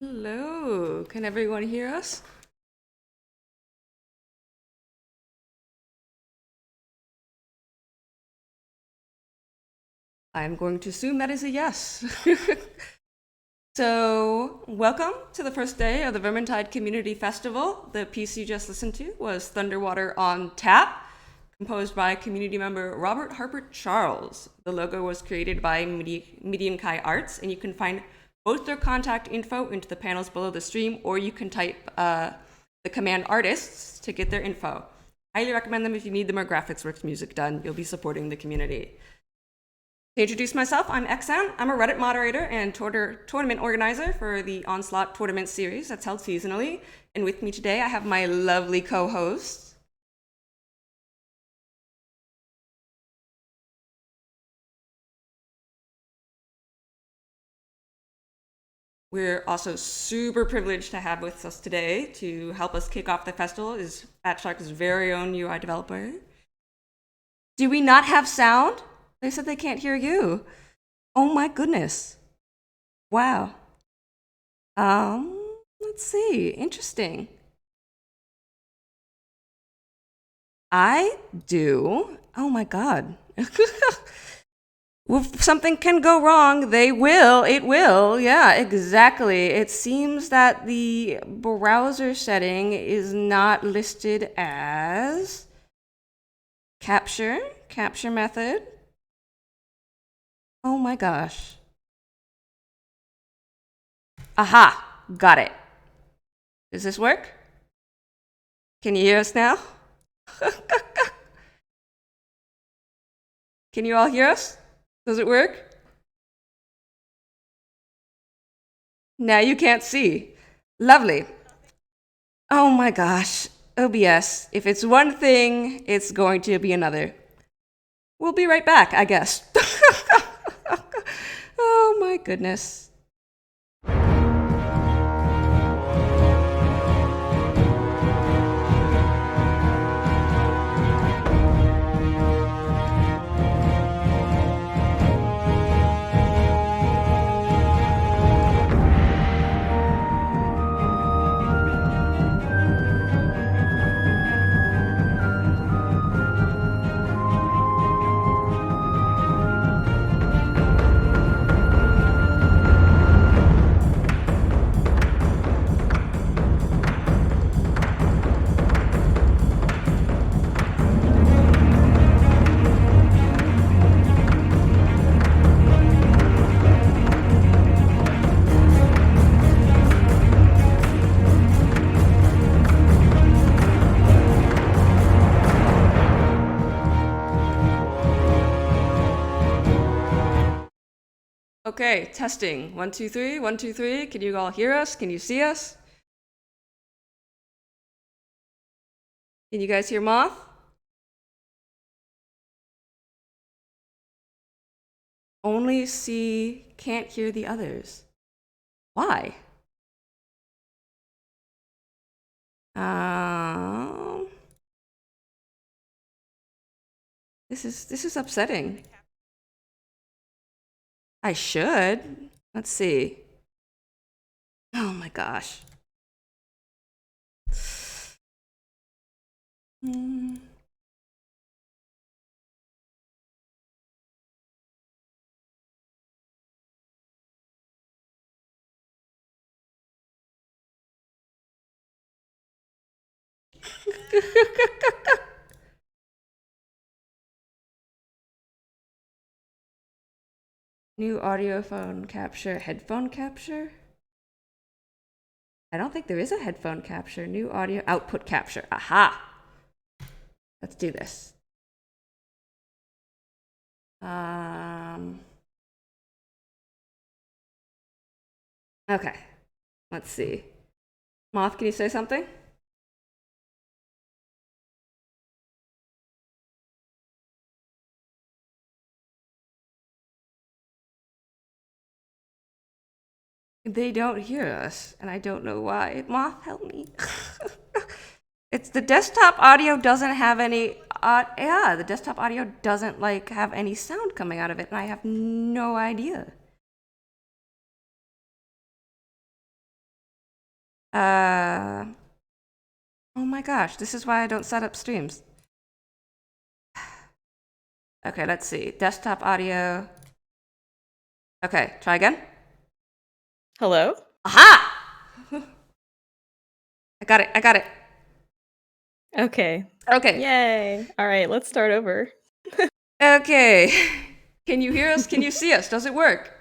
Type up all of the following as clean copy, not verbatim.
Hello, can everyone hear us? I'm going to assume that is a yes. So, welcome to the first day of the Vermintide Community Festival. The piece you just listened to was Thunderwater on Tap, composed by community member Robert Harper Charles. The logo was created by Medium Kai Arts, and you can find both their contact info into the panels below the stream, or you can type the command artists to get their info. Highly recommend them if you need the more graphics works music done. You'll be supporting the community. To introduce myself, I'm Xan. I'm a Reddit moderator and tournament organizer for the Onslaught Tournament series that's held seasonally. And with me today, I have my lovely co-host. We're also super privileged to have with us today to help us kick off the festival is Fatshark's very own UI developer. Do we not have sound? They said they can't hear you. Oh my goodness. Wow. Let's see. Interesting. I do. Oh my god. If something can go wrong, they will. It will. Yeah, exactly. It seems that the browser setting is not listed as capture method. Oh my gosh. Aha, got it. Does this work? Can you hear us now? Can you all hear us? Does it work? Now you can't see. Lovely. Oh my gosh. OBS. If it's one thing, it's going to be another. We'll be right back, I guess. Oh my goodness. Okay, testing. 1, 2, 3. 1, 2, 3. Can you all hear us? Can you see us? Can you guys hear Moth? Only see, can't hear the others. Why? This is upsetting. I should. Let's see. Oh my gosh. New audio phone capture, headphone capture? I don't think there is a headphone capture. New audio output capture. Aha! Let's do this. Okay. Let's see. Moth, can you say something? They don't hear us, and I don't know why. Moth, help me. It's the desktop audio doesn't have any. Yeah, the desktop audio doesn't like have any sound coming out of it, and I have no idea. Uh, oh my gosh, this is why I don't set up streams. Okay, let's see. Desktop audio. Okay, try again. Hello? Aha! I got it. Okay. Okay. Yay. All right, let's start over. Okay. Can you hear us? Can you see us? Does it work?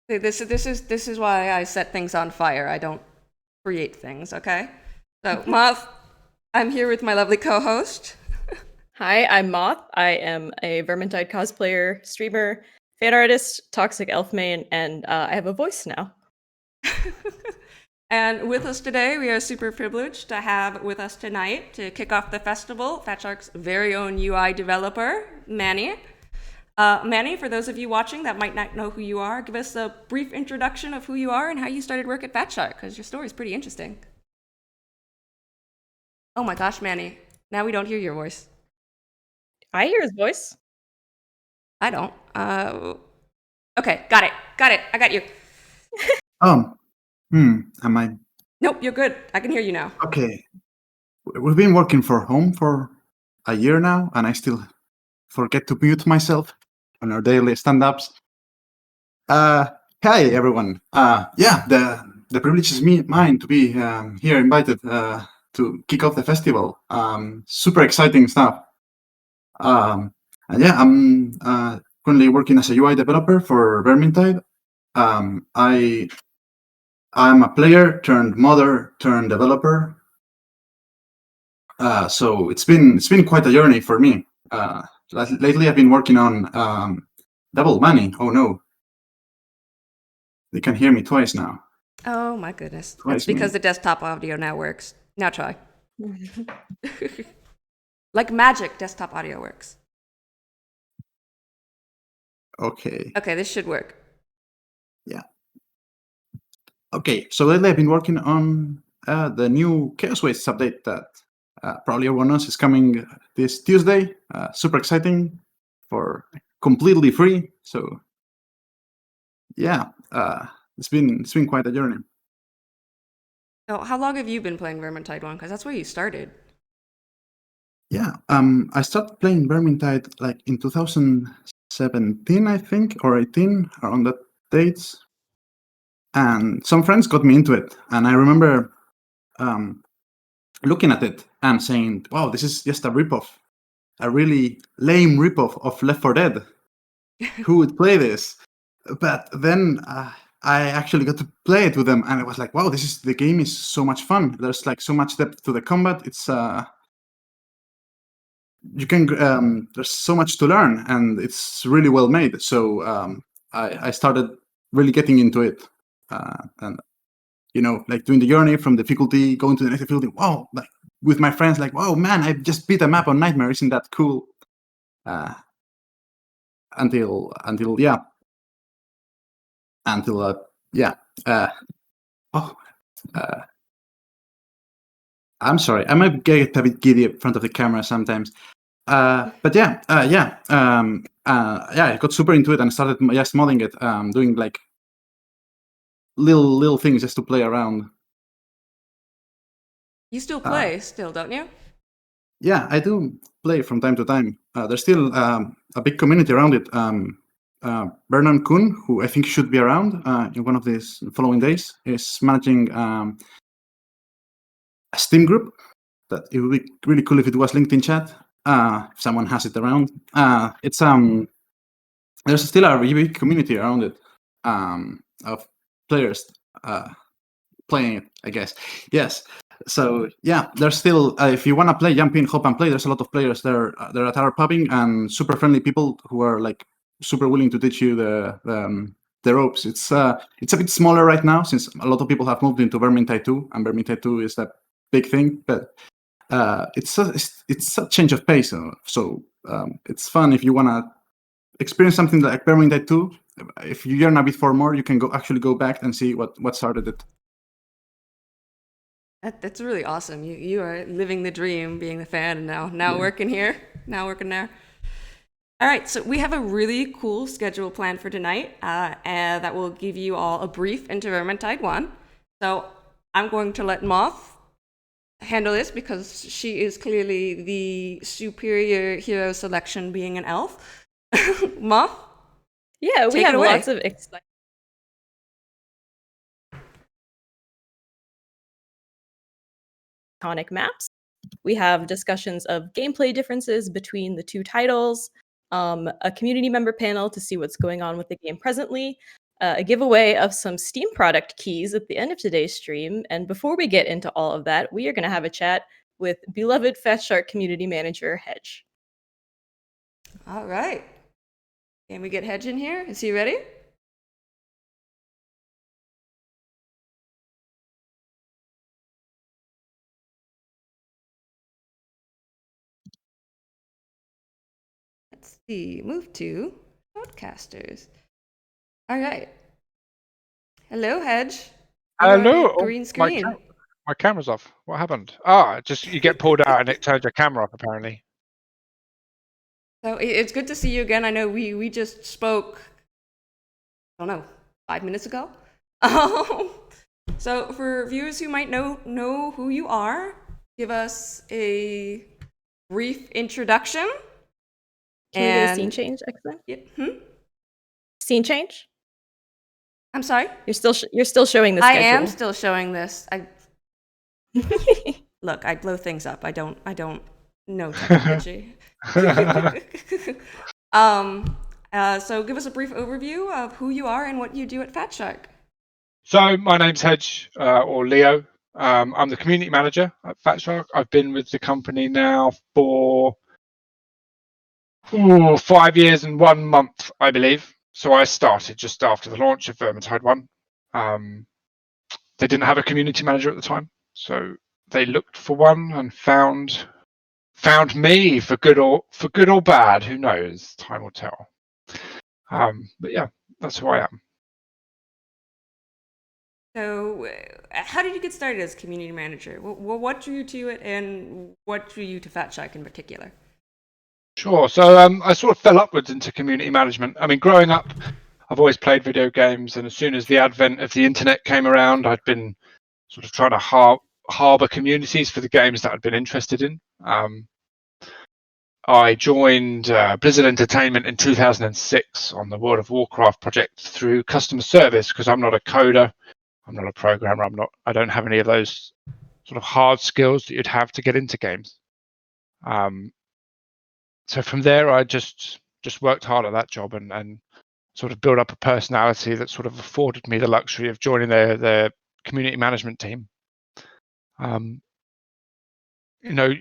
This is why I set things on fire. I don't create things, okay? So, Moth, I'm here with my lovely co-host. Hi, I'm Moth. I am a Vermintide cosplayer, streamer, fan artist, toxic elf main, and I have a voice now. And with us today, we are super privileged to have with us tonight to kick off the festival, Fat Shark's very own UI developer, Manny. Manny, for those of you watching that might not know who you are, give us a brief introduction of who you are and how you started work at Fat Shark, because your story is pretty interesting. Oh my gosh, Manny. Now we don't hear your voice. I hear his voice. I don't. Okay, got it. I got you. Am I? Nope, you're good. I can hear you now. Okay. We've been working from home for a year now, and I still forget to mute myself on our daily stand-ups. Hi, everyone. Yeah, the privilege is mine to be here invited to kick off the festival. Super exciting stuff. And yeah, I'm currently working as a UI developer for Vermintide. I'm a player turned modder turned developer. So it's been quite a journey for me. Lately, I've been working on double money. Oh no, they can hear me twice now. Oh my goodness. Twice That's because me. the desktop audio now works. Now try. Like magic, desktop audio works. Okay. Okay, this should work. Yeah. Okay. So lately, I've been working on the new Chaos Wastes update that probably everyone knows is coming this Tuesday. Super exciting, for completely free. So yeah, it's been quite a journey. Oh, how long have you been playing Vermintide 1? Because that's where you started. Yeah, I started playing Vermintide like in 2017, I think, or 18, around that dates. And some friends got me into it, and I remember looking at it and saying, "Wow, this is just a ripoff, a really lame ripoff of Left 4 Dead. Who would play this?" But then I actually got to play it with them, and I was like, "Wow, the game is so much fun. There's like so much depth to the combat. It's you can there's so much to learn, and it's really well made." So I started really getting into it, and like doing the journey from difficulty, going to the next difficulty. Wow, like with my friends, like, "Wow, man, I just beat a map on Nightmare. Isn't that cool?" Until yeah, until yeah. I'm sorry, I might get a bit giddy in front of the camera sometimes. But yeah, I got super into it and started just modding it, doing like little things just to play around. You still play, don't you? Yeah, I do play from time to time. There's still a big community around it. Vernon Kuhn, who I think should be around in one of these following days, is managing a Steam group that it would be really cool if it was linked in chat. If someone has it around, it's there's still a really big community around it of players playing it, I guess. Yes. So yeah, there's still if you want to play, jump in, hop and play. There's a lot of players there that are popping, and super friendly people who are like super willing to teach you the ropes. It's a bit smaller right now since a lot of people have moved into Vermintide 2, and Vermintide 2 is that big thing, but it's a change of pace. So it's fun if you want to experience something like Vermintide 2. If you yearn a bit for more, you can actually go back and see what started it. That's really awesome. You are living the dream, being the fan, and now working here, now working there. All right, so we have a really cool schedule planned for tonight, and that will give you all a brief into Vermintide 1. So I'm going to let Moth handle this because she is clearly the superior hero selection, being an elf. Moth? Yeah, we Take have it away. lots of exciting iconic maps. We have discussions of gameplay differences between the two titles, a community member panel to see what's going on with the game presently, a giveaway of some Steam product keys at the end of today's stream. And before we get into all of that, we are going to have a chat with beloved Fat Shark community manager Hedge. All right. Can we get Hedge in here? Is he ready? Let's see. Move to Podcasters. All right. Hello, Hedge. You are Hello. a green My screen. my camera's off. What happened? Ah, just you get pulled out and it turns your camera off. Apparently. So it's good to see you again. I know we just spoke, I don't know, 5 minutes ago. So for viewers who might know who you are, give us a brief introduction. Can we get a scene change, Excellent? Scene change? I'm sorry? You're still showing the I schedule. am still showing this. Look, I blow things up. I don't know technology. So give us a brief overview of who you are and what you do at Fat Shark. So my name's Hedge, or Leo. I'm the community manager at Fat Shark. I've been with the company now for 5 years and 1 month, I believe. So I started just after the launch of Vermintide 1. They didn't have a community manager at the time, so they looked for one and found me, for good or bad. Who knows? Time will tell. But yeah, that's who I am. So, how did you get started as community manager? What drew you to it, and what drew you to Fat Shark in particular? Sure. So I sort of fell upwards into community management. I mean, growing up, I've always played video games, and as soon as the advent of the internet came around, I'd been sort of trying to harbour communities for the games that I'd been interested in. I joined Blizzard Entertainment in 2006 on the World of Warcraft project through customer service because I'm not a coder, I'm not a programmer, I don't have any of those sort of hard skills that you'd have to get into games. So from there, I just worked hard at that job and sort of built up a personality that sort of afforded me the luxury of joining their community management team. You know,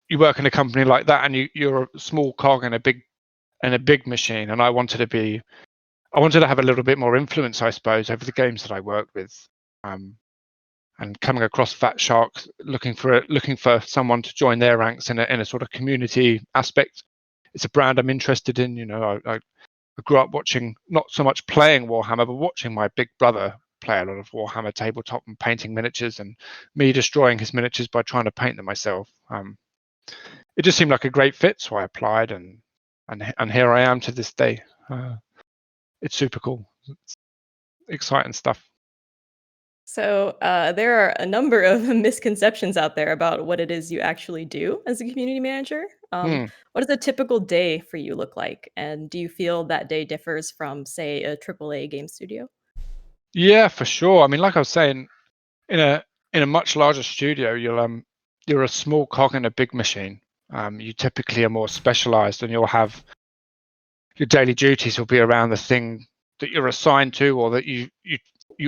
you work in a company like that, and you're a small cog in a big machine. And I wanted to have a little bit more influence, I suppose, over the games that I worked with. And coming across Fat Shark, looking for someone to join their ranks in a sort of community aspect. It's a brand I'm interested in. You know, I grew up watching, not so much playing Warhammer, but watching my big brother play a lot of Warhammer tabletop and painting miniatures, and me destroying his miniatures by trying to paint them myself. It just seemed like a great fit, so I applied, and here I am to this day. It's super cool. It's exciting stuff. So there are a number of misconceptions out there about what it is you actually do as a community manager. What does a typical day for you look like? And do you feel that day differs from, say, a AAA game studio? Yeah, for sure. I mean, like I was saying, in a much larger studio, you're a small cog in a big machine. You typically are more specialized, and you'll have your daily duties will be around the thing that you're assigned to, or that you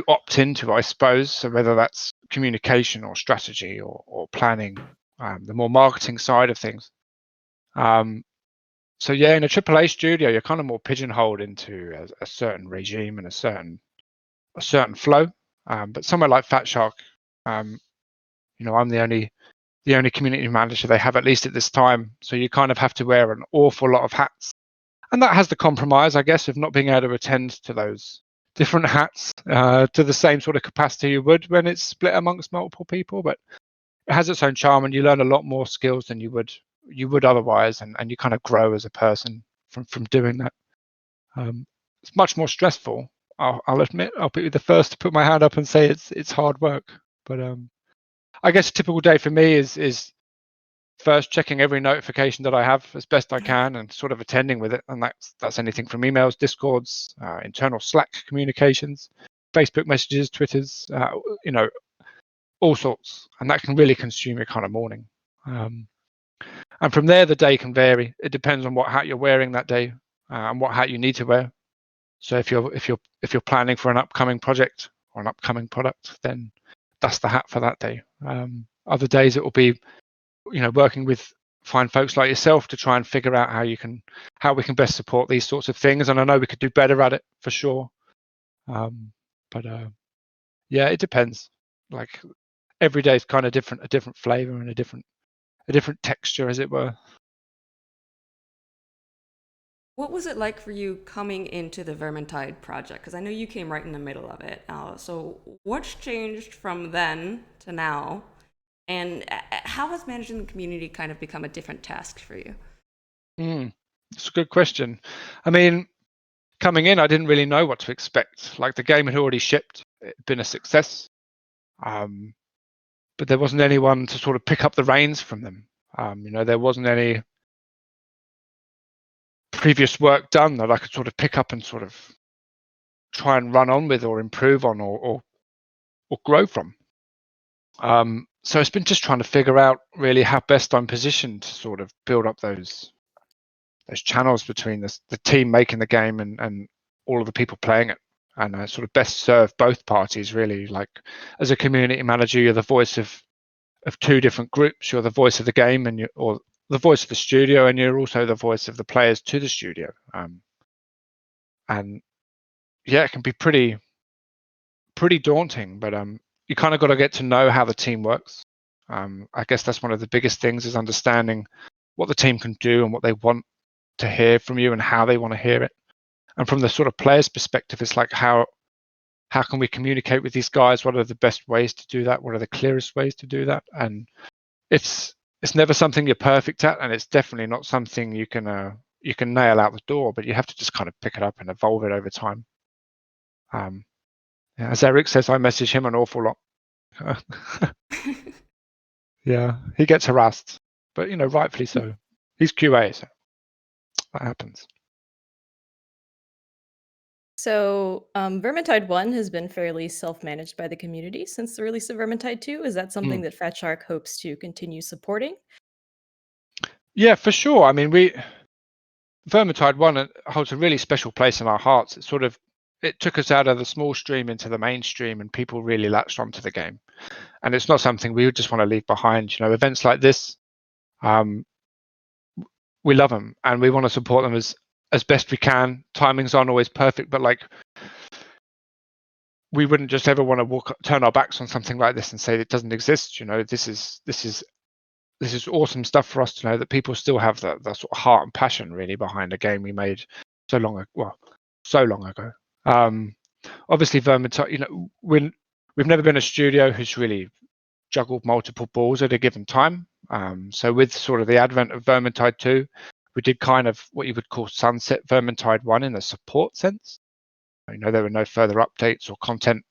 opt into, I suppose. So whether that's communication or strategy or planning, the more marketing side of things. So yeah, in a AAA studio, you're kind of more pigeonholed into a certain regime and a certain flow. But somewhere like Fat Shark, I'm the only community manager they have, at least at this time. So you kind of have to wear an awful lot of hats, and that has the compromise, I guess, of not being able to attend to those different hats to the same sort of capacity you would when it's split amongst multiple people. But it has its own charm, and you learn a lot more skills than you would otherwise, and you kind of grow as a person from doing that. It's much more stressful, I'll admit, I'll be the first to put my hand up and say it's hard work. But I guess a typical day for me is first checking every notification that I have as best I can and sort of attending with it. And that's anything from emails, Discords, internal Slack communications, Facebook messages, Twitters, all sorts. And that can really consume your kind of morning. And from there, the day can vary. It depends on what hat you're wearing that day and what hat you need to wear. So if you're planning for an upcoming project or an upcoming product, then that's the hat for that day. Other days it will be, working with fine folks like yourself to try and figure out how we can best support these sorts of things. And I know we could do better at it for sure. But yeah, it depends. Like every day is kind of different, a different flavor and a different texture, as it were. What was it like for you coming into the Vermintide project? Because I know you came right in the middle of it. So what's changed from then to now? And how has managing the community kind of become a different task for you? It's a good question. I mean, coming in, I didn't really know what to expect. Like the game had already shipped, it had been a success. But there wasn't anyone to sort of pick up the reins from them. There wasn't any previous work done that I could sort of pick up and sort of try and run on with or improve on or grow from. So it's been just trying to figure out really how best I'm positioned to sort of build up those channels between the team making the game and all of the people playing it, and sort of best serve both parties really. Like as a community manager, you're the voice of two different groups. You're the voice of the game or the voice of the studio, and you're also the voice of the players to the studio. And yeah, it can be pretty daunting, but you kind of got to get to know how the team works. I guess that's one of the biggest things, is understanding what the team can do and what they want to hear from you and how they want to hear it. And from the sort of player's perspective, it's like how can we communicate with these guys? What are the best ways to do that? What are the clearest ways to do that? And it's never something you're perfect at, and it's definitely not something you can nail out the door, but you have to just kind of pick it up and evolve it over time. As Eric says, I message him an awful lot. Yeah, he gets harassed, but rightfully so. He's QA, so that happens. So, Vermintide 1 has been fairly self-managed by the community since the release of Vermintide 2. Is that something that Fat Shark hopes to continue supporting? Yeah, for sure. I mean, Vermintide 1 holds a really special place in our hearts. It took us out of the small stream into the mainstream, and people really latched onto the game. And it's not something we would just want to leave behind. Events like this, we love them, and we want to support them as best we can. Timings aren't always perfect, but like we wouldn't just ever want to turn our backs on something like this and say it doesn't exist. This is awesome stuff for us to know that people still have the sort of heart and passion really behind a game we made so long ago. Obviously, Vermintide, we've never been a studio who's really juggled multiple balls at a given time. So with sort of the advent of Vermintide 2, we did kind of what you would call sunset Vermintide 1 in a support sense. There were no further updates or content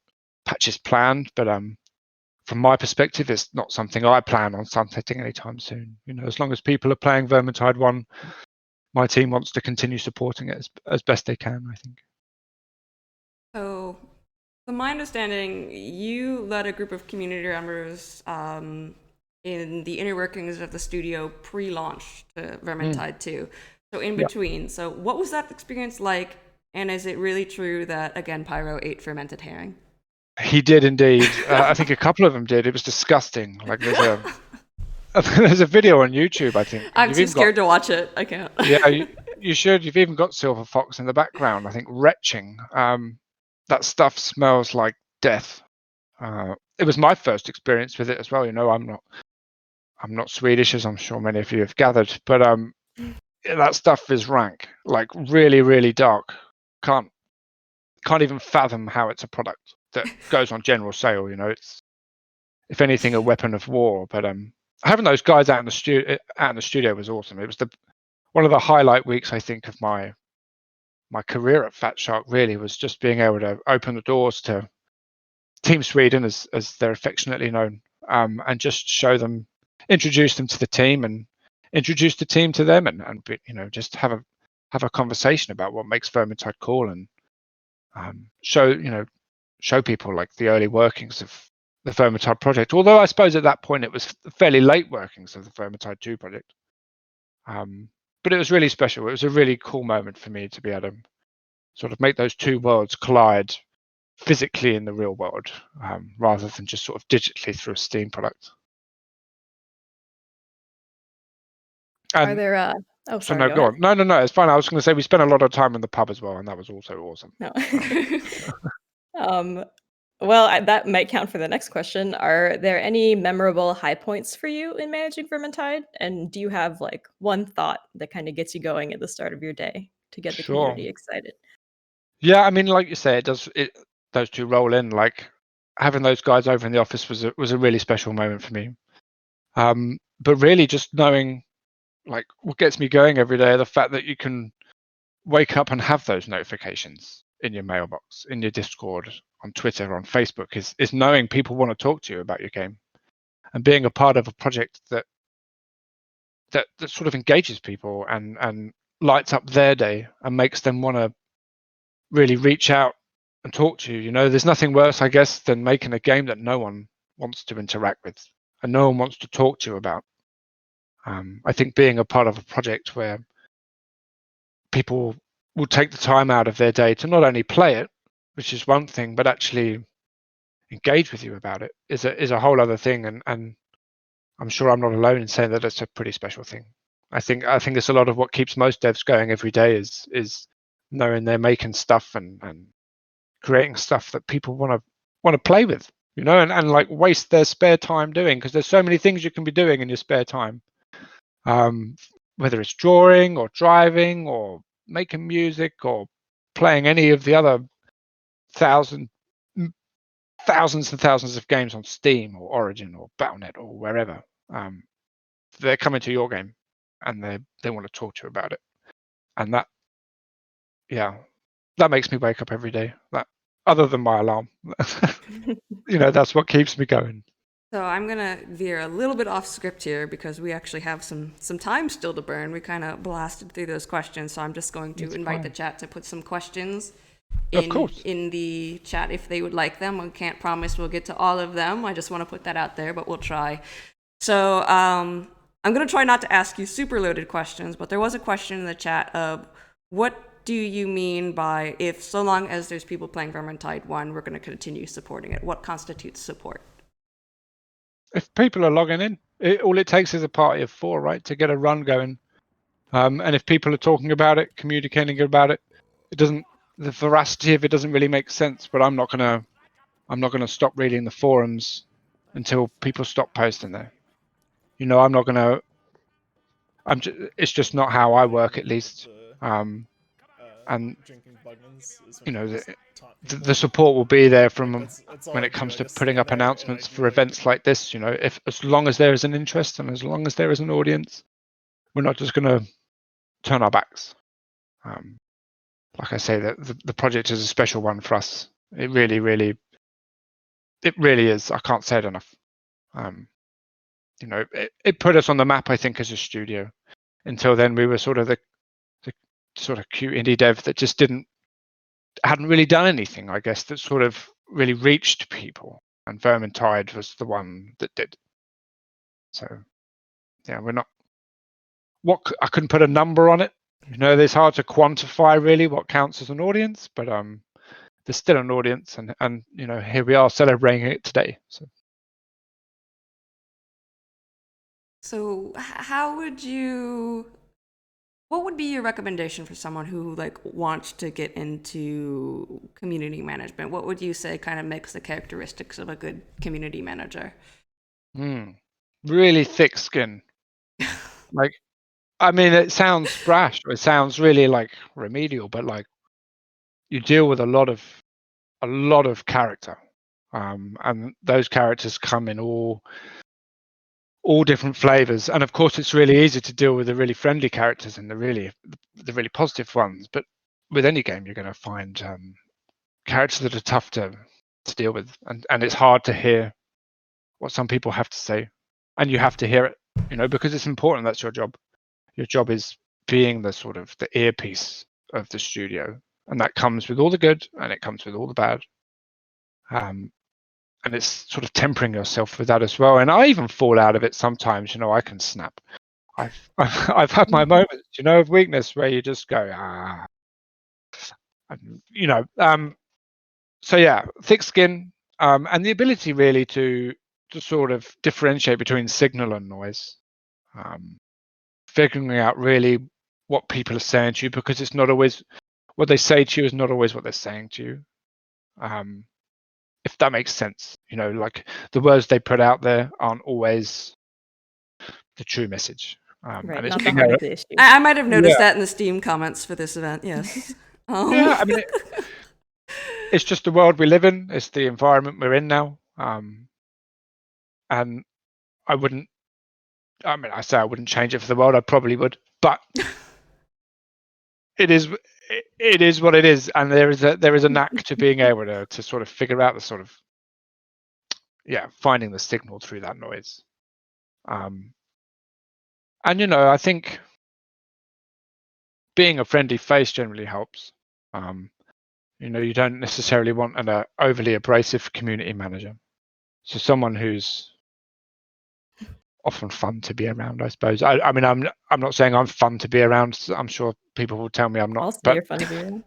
patches planned, but from my perspective, it's not something I plan on sunsetting anytime soon. As long as people are playing Vermintide 1, my team wants to continue supporting it as best they can, I think. So, from my understanding, you led a group of community members in the inner workings of the studio pre-launch to Vermintide 2. So in between. So what was that experience like? And is it really true that, again, Pyro ate fermented herring? He did indeed. I think a couple of them did. It was disgusting. Like there's a video on YouTube, I think. I'm too scared to watch it. I can't. Yeah, you should. You've even got Silver Fox in the background, I think, retching. That stuff smells like death. It was my first experience with it as well. I'm not Swedish, as I'm sure many of you have gathered, but that stuff is rank, like really, really dark. Can't even fathom how it's a product that goes on general sale. It's, if anything, a weapon of war. But having those guys out in the studio was awesome. It was one of the highlight weeks, I think, of my my career at Fat Shark really was just being able to open the doors to Team Sweden, as they're affectionately known, and just show them, introduce them to the team, and introduce the team to them, and just have a conversation about what makes Vermintide cool, and show people like the early workings of the Vermintide project. Although I suppose at that point it was fairly late workings of the Vermintide 2 project. But it was really special. It was a really cool moment for me to be able to sort of make those two worlds collide physically in the real world, rather than just sort of digitally through a Steam product. Are there oh, So sorry, no, go go ahead. on. No, it's fine. I was going to say we spent a lot of time in the pub as well, and that was also awesome. No. Well, that might count for the next question. Are there any memorable high points for you in managing Vermintide? And do you have like one thought that kind of gets you going at the start of your day to get the Sure. community excited? Yeah, I mean, like you say, those two roll in. Like having those guys over in the office was a really special moment for me. But really, just knowing like what gets me going every day, the fact that you can wake up and have those notifications in your mailbox, in your Discord, on Twitter, on Facebook, is knowing people want to talk to you about your game, and being a part of a project that sort of engages people and lights up their day and makes them want to really reach out and talk to you. There's nothing worse, I guess, than making a game that no one wants to interact with and no one wants to talk to you about. I think being a part of a project where people will take the time out of their day to not only play it, which is one thing, but actually engage with you about it is a whole other thing. And I'm sure I'm not alone in saying that it's a pretty special thing. I think it's a lot of what keeps most devs going every day is knowing they're making stuff and creating stuff that people want to play with, and like waste their spare time doing, because there's so many things you can be doing in your spare time, whether it's drawing or driving or making music or playing any of the other thousands and thousands of games on Steam or Origin or Battle.net or wherever. They're coming to your game and they want to talk to you about it, and that makes me wake up every day. That, other than my alarm, that's what keeps me going. So I'm gonna veer a little bit off script here because we actually have some time still to burn. We kind of blasted through those questions, so I'm just going to invite the chat to put some questions in the chat if they would like them. We can't promise we'll get to all of them. I just want to put that out there, but we'll try. So I'm gonna try not to ask you super loaded questions, but there was a question in the chat of what do you mean by, if so long as there's people playing Vermintide 1, we're going to continue supporting it? What constitutes support? If people are logging in, all it takes is a party of 4, right, to get a run going. And if people are talking about it, communicating about it, the veracity of it doesn't really make sense. But I'm not gonna stop reading the forums until people stop posting there. It's just not how I work, at least. And the support will be there from when it comes to putting up announcements for events like this. If as long as there is an interest and as long as there is an audience, we're not just going to turn our backs. Like I say, the project is a special one for us. It really is. I can't say it enough. It put us on the map, I think, as a studio. Until then, we were sort of the sort of cute indie dev that just hadn't really done anything, I guess, that sort of really reached people, and Vermintide was the one that did. So we're not I couldn't put a number on it. It's hard to quantify really what counts as an audience, but there's still an audience, and here we are celebrating it today. So what would be your recommendation for someone who wants to get into community management? What would you say kind of makes the characteristics of a good community manager? Really thick skin. It sounds brash. It sounds really remedial, but you deal with a lot of character, and those characters come in all different flavors. And of course, it's really easy to deal with the really friendly characters and the really positive ones. But with any game, you're going to find characters that are tough to deal with, and it's hard to hear what some people have to say, and you have to hear it, because it's important. That's your job. Your job is being the sort of the earpiece of the studio, and that comes with all the good and it comes with all the bad. And it's sort of tempering yourself with that as well. And I even fall out of it sometimes. I can snap. I've had my moments, of weakness where you just go, So yeah, thick skin, and the ability really to sort of differentiate between signal and noise, figuring out really what people are saying to you, because it's not always what they say to you is not always what they're saying to you. If that makes sense, like the words they put out there aren't always the true message. Right, and it's not the being heart able- of the issue. I might have noticed Yeah. that in the Steam comments for this event. Yes. Yeah, I mean, it's just the world we live in. It's the environment we're in now. And I wouldn't. I mean, I say I wouldn't change it for the world. I probably would, but it is what it is, and there is a knack to being able to sort of figure out the sort of finding the signal through that noise. And I think being a friendly face generally helps. You don't necessarily want an overly abrasive community manager, so someone who's often fun to be around, I suppose. I mean, I'm not saying I'm fun to be around. I'm sure people will tell me I'm not. Also, but you're fun to be around.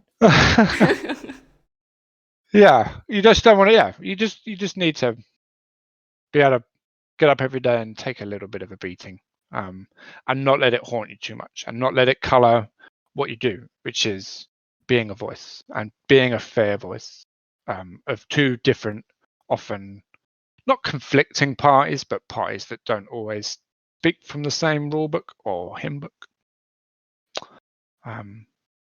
Yeah, you just don't want to. Yeah, you just need to be able to get up every day and take a little bit of a beating, and not let it haunt you too much, and not let it color what you do, which is being a voice and being a fair voice of two different, often not conflicting parties, but parties that don't always speak from the same rule book or hymn book.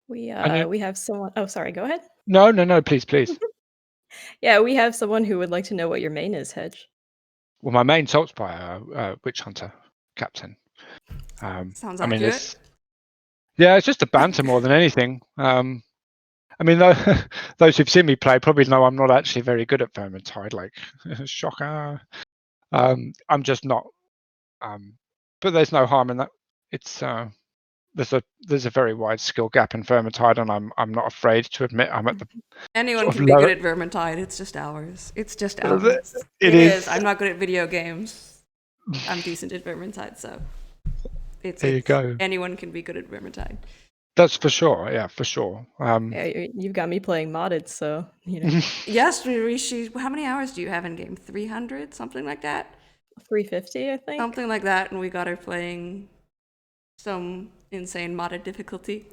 We And we have someone. Oh, sorry. Go ahead. no, please. Yeah, we have someone who would like to know what your main is, Hedge. Well, my main Salt Spire Witch Hunter captain. Sounds I mean, accurate. it's just a banter more than anything. I mean, those who've seen me play probably know I'm not actually very good at Vermintide. Like, shocker. I'm just not. But there's no harm in that. It's there's a very wide skill gap in Vermintide, and I'm not afraid to admit I'm at the Anyone sort of can be low. good at Vermintide. It's just hours. It's just hours. It It is. is. I'm not good at video games. I'm decent at Vermintide, so There you go. Anyone can be good at Vermintide. That's for sure. Yeah, for sure. Yeah, you've got me playing modded, so Yes, Rishi. How many hours do you have in game? 300, something like that. 350, I think. Something like that, and we got her playing some insane modded difficulty.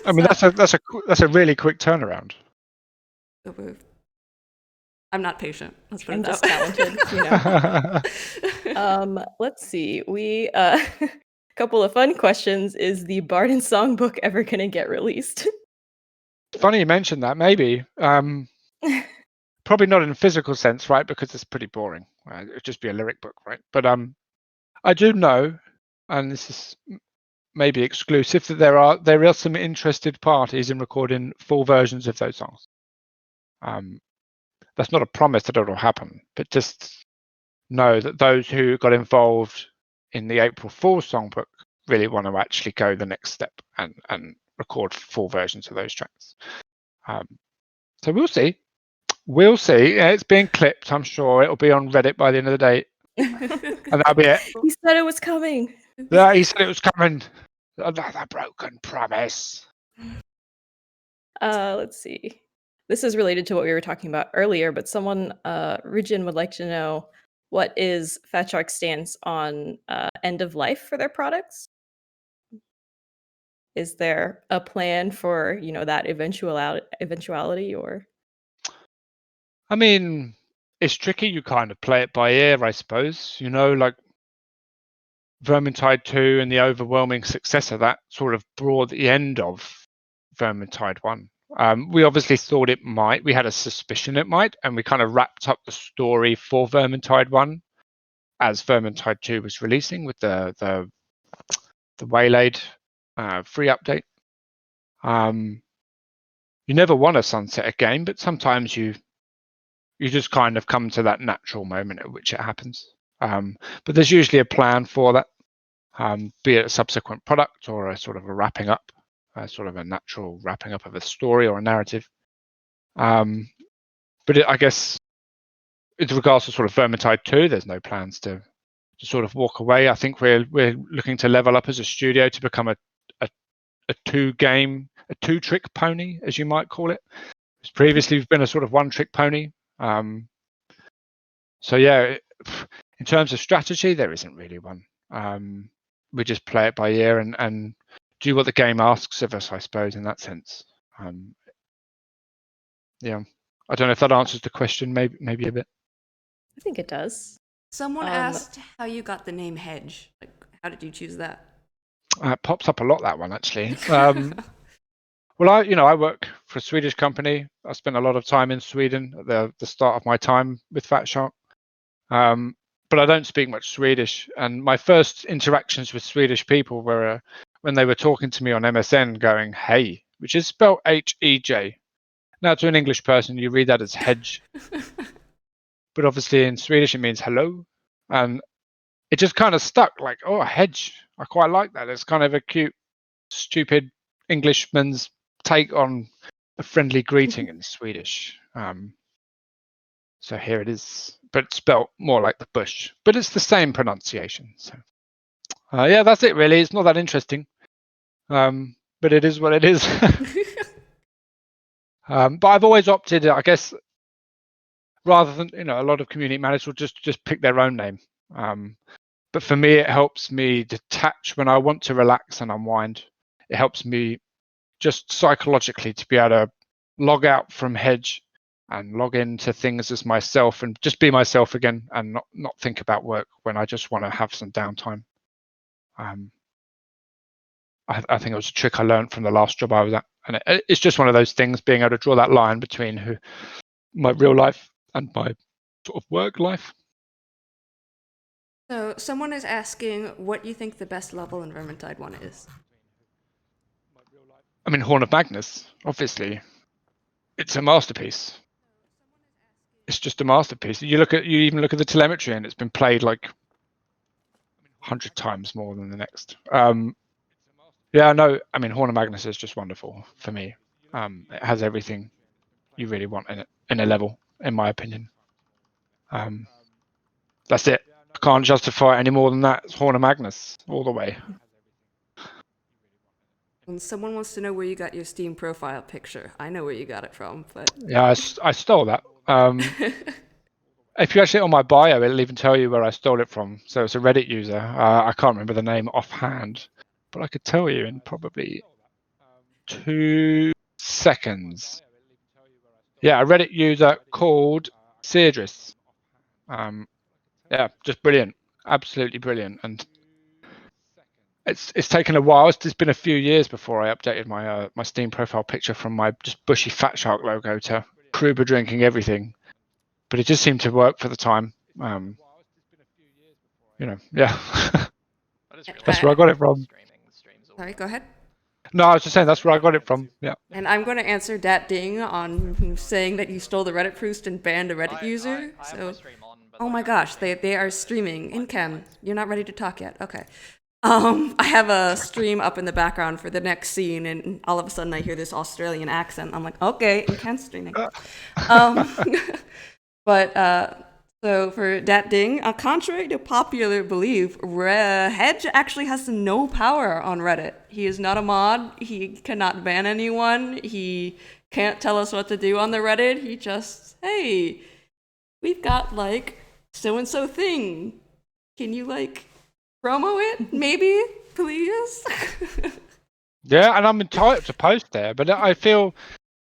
I mean, that's a really quick turnaround. I'm not patient. Let's put I'm it just that way. talented. Let's see. We a couple of fun questions. Is the Bard and Songbook ever gonna get released? Funny you mentioned that. Maybe. Probably not in a physical sense, right? Because it's pretty boring. It'd just be a lyric book, right? But I do know, and this is maybe exclusive, that there are some interested parties in recording full versions of those songs. That's not a promise that it'll happen, but just know that those who got involved in the April Fool's songbook really want to actually go the next step and record full versions of those tracks. So we'll see. We'll see. Yeah, it's being clipped. I'm sure it'll be on Reddit by the end of the day, and that'll be it. He said it was coming. Yeah, he said it was coming. Another broken promise. Let's see. This is related to what we were talking about earlier, but someone, Rijin, would like to know what is Fat Shark's stance on end of life for their products? Is there a plan for that eventuality or? I mean, it's tricky. You kind of play it by ear, I suppose. Like Vermintide 2 and the overwhelming success of that sort of brought the end of Vermintide 1. We obviously thought it might. We had a suspicion it might, and we kind of wrapped up the story for Vermintide 1 as Vermintide 2 was releasing with the Waylaid free update. you never want to sunset a game, but sometimes you just kind of come to that natural moment at which it happens. But there's usually a plan for that, be it a subsequent product or a sort of a wrapping up, sort of a natural wrapping up of a story or a narrative. But I guess with regards to sort of Vermintide 2, there's no plans to sort of walk away. I think we're looking to level up as a studio to become a two-trick pony, as you might call it. Previously, we've been a sort of one-trick pony. So yeah, in terms of strategy, there isn't really one. We just play it by ear and do what the game asks of us, I suppose, in that sense. Yeah, I don't know if that answers the question. Maybe a bit. I think it does. Someone asked how you got the name Hedge. Like, how did you choose that? It pops up a lot, that one, actually. Well, I work for a Swedish company. I spent a lot of time in Sweden at the start of my time with Fat Shark. But I don't speak much Swedish, and my first interactions with Swedish people were when they were talking to me on MSN going, "Hey," which is spelled H-E-J. Now, to an English person, you read that as Hedge. But obviously in Swedish, it means hello. And it just kind of stuck, like, oh, a hedge. I quite like that. It's kind of a cute, stupid Englishman's take on a friendly greeting in Swedish. So here it is, but it's spelt more like the bush, but it's the same pronunciation. So yeah, that's it really. It's not that interesting, but it is what it is. But I've always opted, I guess, rather than a lot of community managers will just pick their own name. But for me, it helps me detach when I want to relax and unwind. It helps me just psychologically to be able to log out from Hedge and log into things as myself and just be myself again and not think about work when I just want to have some downtime. I think it was a trick I learned from the last job I was at, and it's just one of those things, being able to draw that line between my real life and my sort of work life. So someone is asking what you think the best level in Vermintide 1 is. I mean, Horn of Magnus, obviously. It's a masterpiece. It's just a masterpiece. You even look at the telemetry, and it's been played like 100 times more than the next. Yeah, no, I mean, Horn of Magnus is just wonderful for me. It has everything you really want in it, in a level, in my opinion. That's it. I can't justify it any more than that. It's Horn of Magnus all the way. And someone wants to know where you got your Steam profile picture. I know where you got it from, but Yeah, I stole that. If you actually on my bio, it'll even tell you where I stole it from. So it's a Reddit user. I can't remember the name offhand, but I could tell you in probably 2 seconds. Yeah, a Reddit user called Seidris. Yeah, just brilliant, absolutely brilliant. And it's taken a while. It's been a few years before I updated my my Steam profile picture from my just bushy Fat Shark logo to Kruber drinking everything. But it just seemed to work for the time. Yeah. That's where I got it from. sorry, go ahead. No, I was just saying that's where I got it from. Yeah. And I'm going to answer Dat Ding on saying that you stole the Reddit post and banned a Reddit user. So, oh my gosh, they are streaming. Incam, you're not ready to talk yet. Okay. I have a stream up in the background for the next scene, and all of a sudden I hear this Australian accent. I'm like, okay, Incam's streaming. But so for Dat Ding, contrary to popular belief, Hedge actually has no power on Reddit. He is not a mod. He cannot ban anyone. He can't tell us what to do on the Reddit. He just, hey, we've got like so-and-so thing. Can you like promo it? Maybe, please? Yeah, and I'm entitled to post there, but I feel,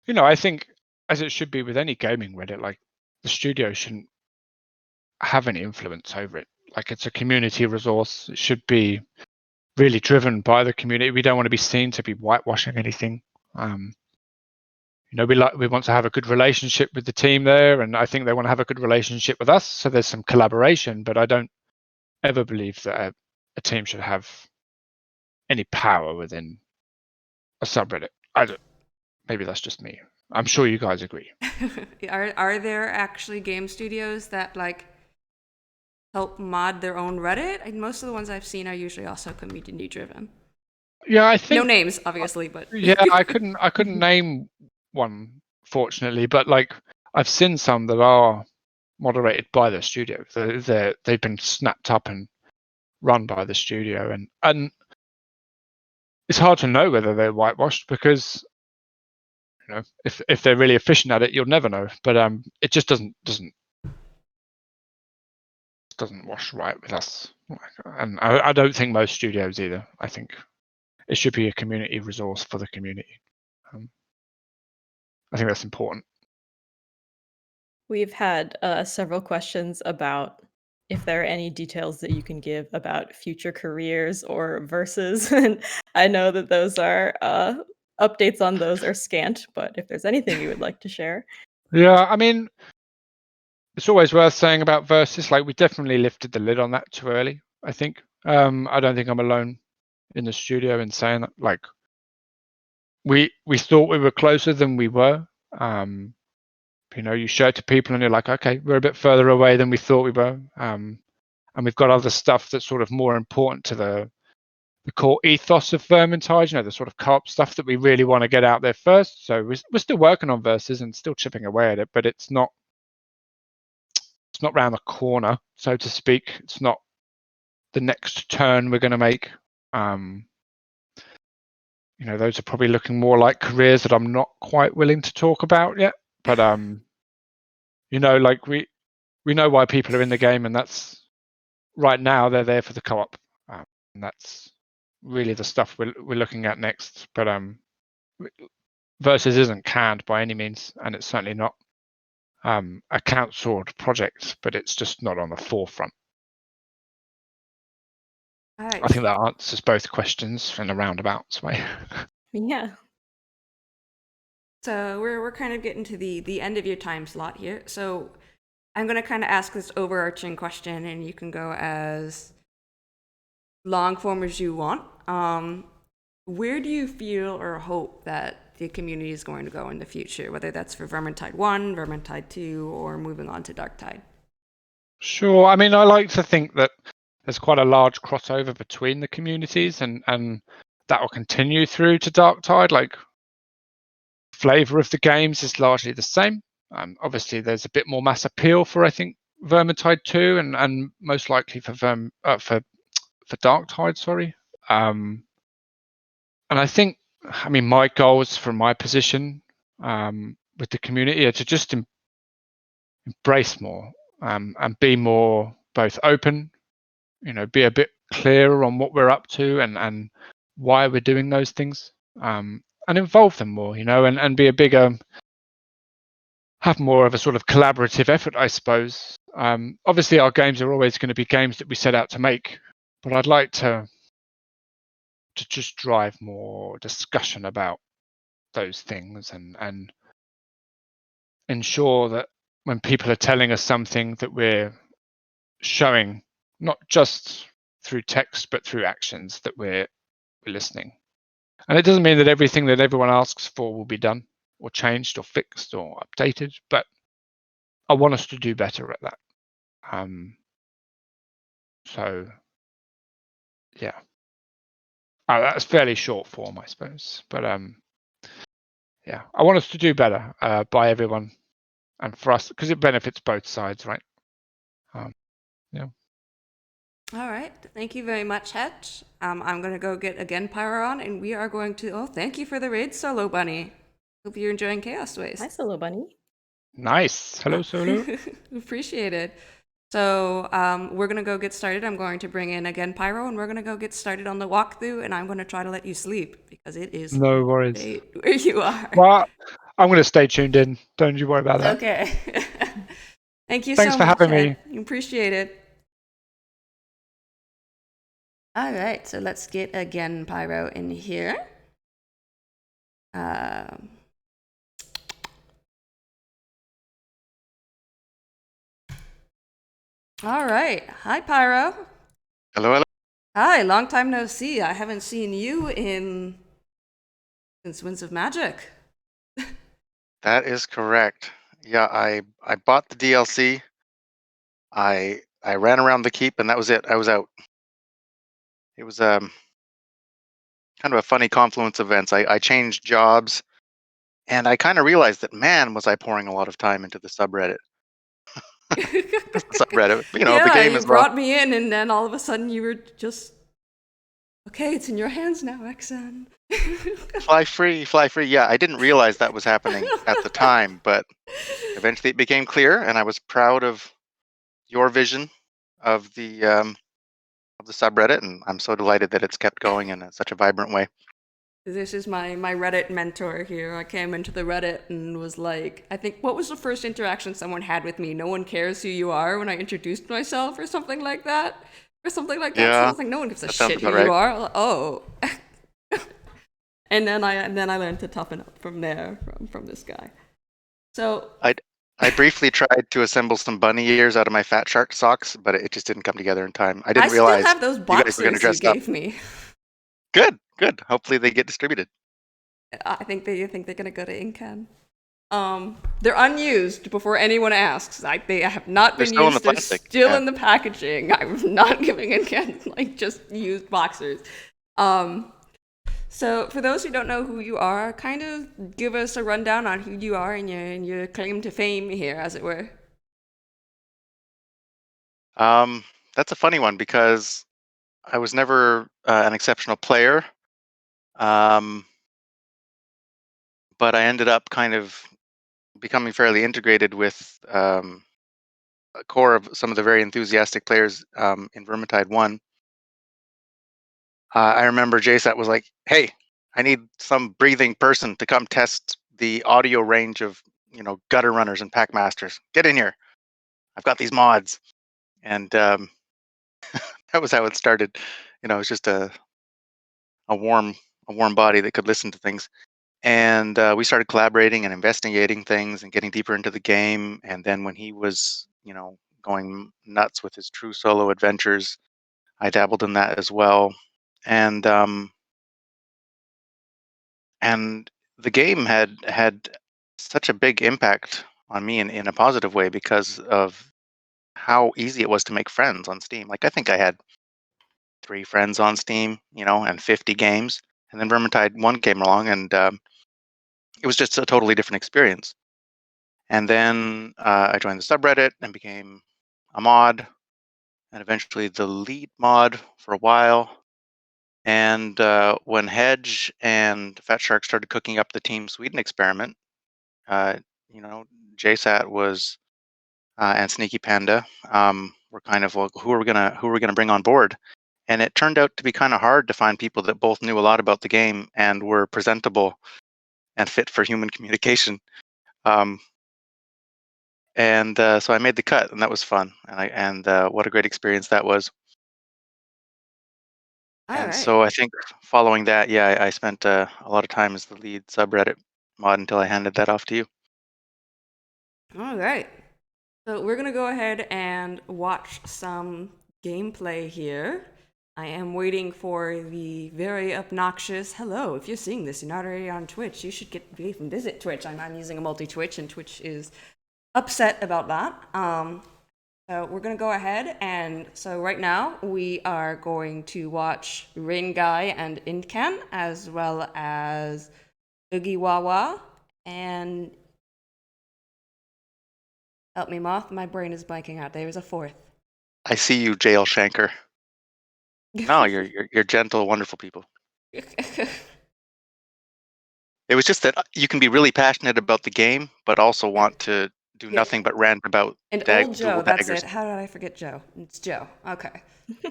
I think as it should be with any gaming Reddit, like the studio shouldn't have any influence over it. Like it's a community resource. It should be really driven by the community. We don't want to be seen to be whitewashing anything. We want to have a good relationship with the team there, and I think they want to have a good relationship with us. So there's some collaboration, but I don't ever believe that a team should have any power within a subreddit. maybe that's just me. I'm sure you guys agree. Are there actually game studios that like help mod their own Reddit? And most of the ones I've seen are usually also community driven. Yeah, I think No names, obviously, but yeah, I couldn't name one, fortunately, but like I've seen some that are moderated by the studio. They've been snapped up and run by the studio, and it's hard to know whether they're whitewashed because if they're really efficient at it, you'll never know. But it just doesn't wash right with us, and I don't think most studios either. I think it should be a community resource for the community. I think that's important. We've had several questions about if there are any details that you can give about future careers or verses. And I know that those are updates on those are scant, but if there's anything you would like to share. Yeah, I mean, it's always worth saying about versus. Like, we definitely lifted the lid on that too early, I think. I don't think I'm alone in the studio in saying that. Like, we thought we were closer than we were. You show it to people and you're like, okay, we're a bit further away than we thought we were. And we've got other stuff that's sort of more important to the core ethos of Vermintide, the sort of co-op stuff that we really want to get out there first. So we're still working on verses and still chipping away at it, but it's not round the corner, so to speak. It's not the next turn we're going to make. Those are probably looking more like careers that I'm not quite willing to talk about yet. But like we know why people are in the game, and that's right now they're there for the co-op, and that's really the stuff we're looking at next. But Versus isn't canned by any means, and it's certainly not a counciled project, but it's just not on the forefront. all right. I think that answers both questions in a roundabout way. Yeah. So we're kind of getting to the end of your time slot here. So I'm going to kind of ask this overarching question, and you can go as long form as you want. Where do you feel or hope that the community is going to go in the future, whether that's for Vermintide 1, Vermintide 2, or moving on to Darktide? Sure. I mean, I like to think that there's quite a large crossover between the communities, and that will continue through to Darktide. Like, flavor of the games is largely the same. Obviously, there's a bit more mass appeal for, I think, Vermintide 2, and most likely for Darktide. Sorry. And I think, my goals from my position with the community are to just embrace more and be more both open, be a bit clearer on what we're up to and why we're doing those things, and involve them more, and be a bigger, have more of a sort of collaborative effort, I suppose. Obviously, our games are always going to be games that we set out to make, but I'd like to just drive more discussion about those things and ensure that when people are telling us something that we're showing, not just through text but through actions, that we're listening. And it doesn't mean that everything that everyone asks for will be done or changed or fixed or updated, but I want us to do better at that. So yeah, that's fairly short form, I suppose, but yeah, I want us to do better by everyone and for us, because it benefits both sides, right? Yeah. All right. Thank you very much, Hedge. I'm going to go get again Pyro on, and we are going to... Oh, thank you for the raid, Solo Bunny. Hope you're enjoying Chaos Waste. Hi, Solo Bunny. Nice. Hello, Solo. Appreciate it. So we're going to go get started. I'm going to bring in again Pyro, and we're going to go get started on the walkthrough, and I'm going to try to let you sleep because it is No worries. late where you are. Well, I'm going to stay tuned in. Don't you worry about that. Okay. Thank you Thanks so for much, having Ed. me. Appreciate it. All right, so let's get again Pyro in here. All right. Hi, Pyro. Hello, hello. Hi, long time no see. I haven't seen you since Winds of Magic. That is correct. Yeah, I bought the DLC. I ran around the keep, and that was it. I was out. It was kind of a funny confluence of events. I changed jobs, and I kind of realized that, man, was I pouring a lot of time into the subreddit. Subreddit, the Yeah, game you as well. brought me in, and then all of a sudden you were just, okay, it's in your hands now, XN. Fly free, fly free. Yeah, I didn't realize that was happening at the time, but eventually it became clear, and I was proud of your vision of the subreddit, and I'm so delighted that it's kept going in such a vibrant way. This is my Reddit mentor here. I came into the Reddit and was like, I think, what was the first interaction someone had with me? No one cares who you are when I introduced myself, or something like that. Or something like that. So I Yeah, was like, no one gives a that sounds shit who about right. you are. Like, oh. and then I learned to toughen up from there, from this guy. So I briefly tried to assemble some bunny ears out of my fat shark socks, but it just didn't come together in time. I didn't realize still have those you guys were going to boxers you dress up. gave me. Good. Hopefully they get distributed. I think they're gonna go to Incan. They're unused before anyone asks. They have not They're been still in the used. They're plastic, still yeah. in the packaging. I'm not giving Incan just used boxers. So for those who don't know who you are, kind of give us a rundown on who you are and your claim to fame here, as it were. That's a funny one because I was never an exceptional player, but I ended up kind of becoming fairly integrated with a core of some of the very enthusiastic players in Vermintide 1. I remember JSAT was like, hey, I need some breathing person to come test the audio range of, gutter runners and pack masters. Get in here. I've got these mods. And that was how it started. It was just a warm body that could listen to things. And we started collaborating and investigating things and getting deeper into the game. And then when he was, going nuts with his true solo adventures, I dabbled in that as well. And the game had such a big impact on me in a positive way because of how easy it was to make friends on Steam. Like, I think I had 3 friends on Steam, and 50 games. And then Vermintide 1 came along, and it was just a totally different experience. And then I joined the subreddit and became a mod, and eventually the lead mod for a while. And when Hedge and Fat Shark started cooking up the Team Sweden experiment, JSAT was and Sneaky Panda were kind of like, who are we gonna bring on board? And it turned out to be kind of hard to find people that both knew a lot about the game and were presentable and fit for human communication. And so I made the cut, and that was fun. And what a great experience that was. So I think following that, yeah, I spent a lot of time as the lead subreddit mod until I handed that off to you. All right. So we're gonna go ahead and watch some gameplay here. I am waiting for the very obnoxious hello. If you're seeing this, you're not already on Twitch, you should visit Twitch. I'm using a multi-Twitch, and Twitch is upset about that. So we're gonna go ahead, and so right now we are going to watch Rain Guy and Incan, as well as Oogie Wawa and help me, Moth. My brain is blanking out. There is a fourth. I see you, Jail Shanker. No, you're gentle, wonderful people. It was just that you can be really passionate about the game, but also want to do nothing but rant about and old Joe. That's it. How did I forget Joe? It's Joe. Okay.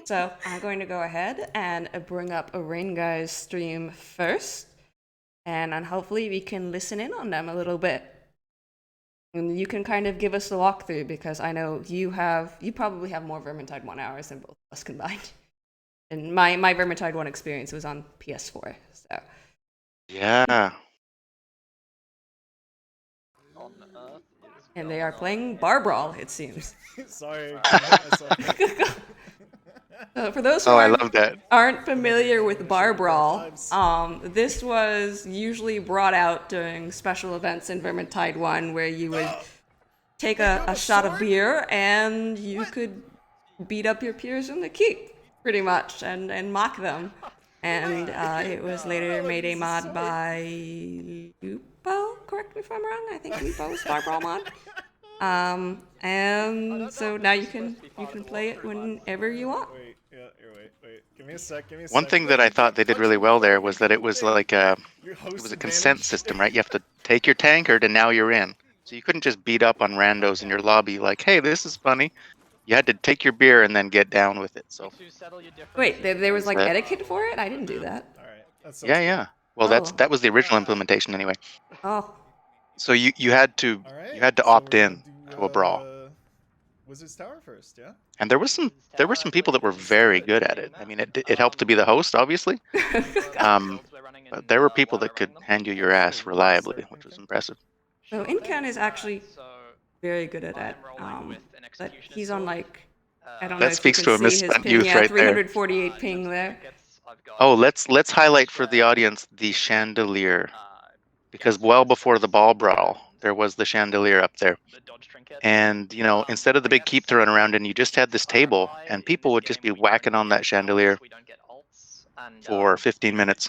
So I'm going to go ahead and bring up a Rain Guy's stream first, and hopefully we can listen in on them a little bit. And you can kind of give us the walkthrough, because I know you probably have more Vermintide 1 hours than both of us combined. And my Vermintide 1 experience was on PS4, so. Yeah. And they are playing Bar Brawl, it seems. Sorry. For those who Oh, I aren't, love that. aren't familiar with Bar Brawl, this was usually brought out during special events in Vermintide 1 where you would take a shot of beer and you could beat up your peers in the keep, pretty much, and mock them. And it was later made a mod by Lupo, correct me if I'm wrong, I think Lupo's Bar Brawl mod. And so now you can play it whenever you want. Wait, yeah, wait. Give me a sec. One thing that I thought they did really well there was that it was like it It was a consent system, right? You have to take your tankard and now you're in. So you couldn't just beat up on randos in your lobby like, hey, this is funny. You had to take your beer and then get down with it. So Wait, there was like That- etiquette for it? I didn't do that. All right. That sounds yeah. Well, Oh. that was the original implementation anyway. Oh, So you had to Good. All right. you had to so opt we're in gonna to a brawl. Wizard's Tower first, yeah. And there were some people that were very good at it. I mean, it helped to be the host, obviously. But there were people that could hand you your ass reliably, which was impressive. so Incan is actually very good at that. But he's on like, I don't know That if speaks you to can a see his misspent ping. youth Yeah, right there. 348 ping there. Oh, let's highlight for the audience the chandelier, because well before the ball brawl, there was the chandelier up there. And instead of the big keep to run around and you just had this table, and people would just be whacking on that chandelier for 15 minutes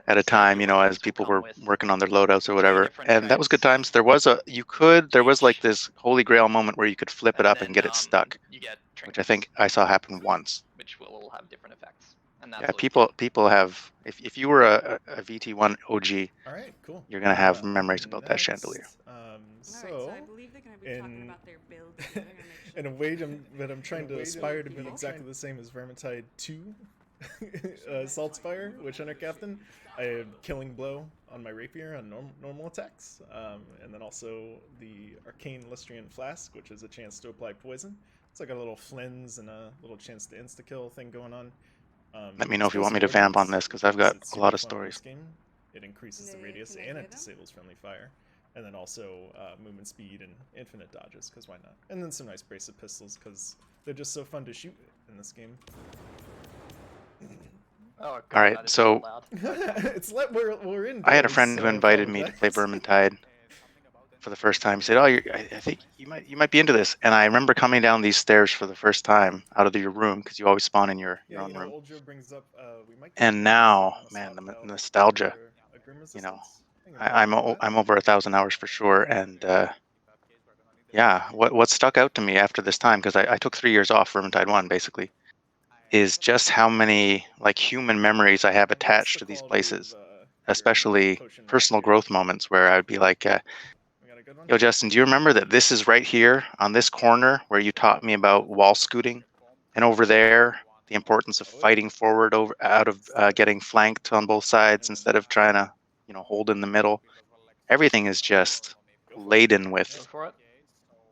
at a time, as people were working on their loadouts or whatever. And that was good times. There was like this holy grail moment where you could flip it up and get it stuck, which I think I saw happen once. Which will all have different effects. And Yeah, people have. If you were a VT1 OG, All right, cool. you're gonna have memories about that chandelier. So, I believe they're going to be talking in- about their build. So they're gonna make sure in a way that I'm trying to aspire to be exactly the same as Vermintide 2 Saltspire, Witch Hunter Captain. I have Killing Blow on my rapier on normal attacks, and then also the Arcane Listrian Flask, which is a chance to apply poison. It's like a little flins and a little chance to insta-kill thing going on. Let me know if you want me to vamp on this, because I've got It's a lot of super fun in stories. this game. It increases the Can radius I and get it 'em? disables friendly fire. And then also movement speed and infinite dodges, because why not? And then some nice bracelet pistols, because they're just so fun to shoot in this game. Oh, God, All right, that is so- loud. It's like we're in. I had a friend who invited me to play Vermintide for the first time. He said, "Oh, I think you might be into this." And I remember coming down these stairs for the first time out of your room, because you always spawn in your own room. Old Joe brings up, we might And get now, this man, the without nostalgia. a Grim You know, Resistance. I think I'm I'm fine with that. I'm over 1,000 hours for sure, and yeah, what stuck out to me after this time, because I took 3 years off Vermintide 1 basically, is just how many like human memories I have What's attached the to these quality places, of, your especially potion personal rapier? growth moments where I'd be like, We got a good one? "Yo, Justin, do you remember that this is right here on this corner where you taught me about wall scooting, and over there the importance of fighting forward out of getting flanked on both sides instead of trying to hold in the middle." Everything is just laden Go with for it.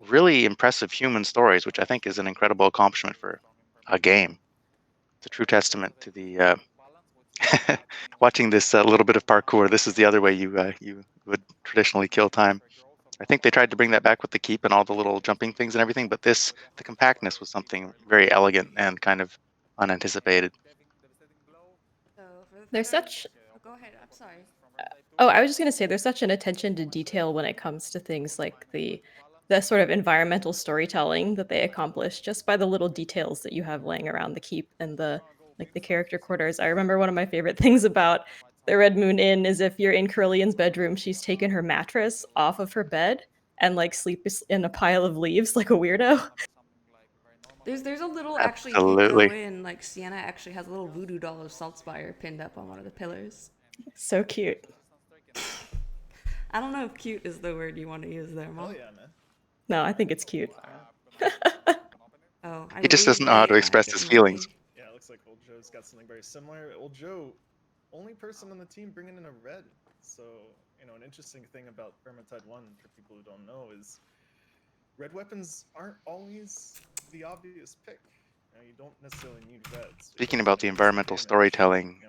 really impressive human stories, which I think is an incredible accomplishment for a game. It's a true testament to the watching this little bit of parkour. This is the other way you would traditionally kill time. I think they tried to bring that back with the keep and all the little jumping things and everything, but the compactness was something very elegant and kind of unanticipated. So for the There's third- such Oh, go ahead. I'm sorry. Oh, I was just gonna say there's such an attention to detail when it comes to things like the sort of environmental storytelling that they accomplish just by the little details that you have laying around the keep and the character quarters. I remember one of my favorite things about the Red Moon Inn is if you're in Curlian's bedroom, she's taken her mattress off of her bed and sleeps in a pile of leaves like a weirdo. There's a little actually if you go Absolutely. in, like Sienna actually has a little voodoo doll of Saltspire pinned up on one of the pillars. So cute. I don't know if cute is the word you want to use there, Oh Mom. yeah, man. No, I think it's cute. Oh, I He just believe doesn't know how to they express have his it feelings. manually. Yeah, it looks like Old Joe's got something very similar. Old Joe, only person on the team bringing in a red. So, an interesting thing about Vermintide 1 for people who don't know is red weapons aren't always the obvious pick. You don't necessarily need reds. Speaking about the environmental storytelling,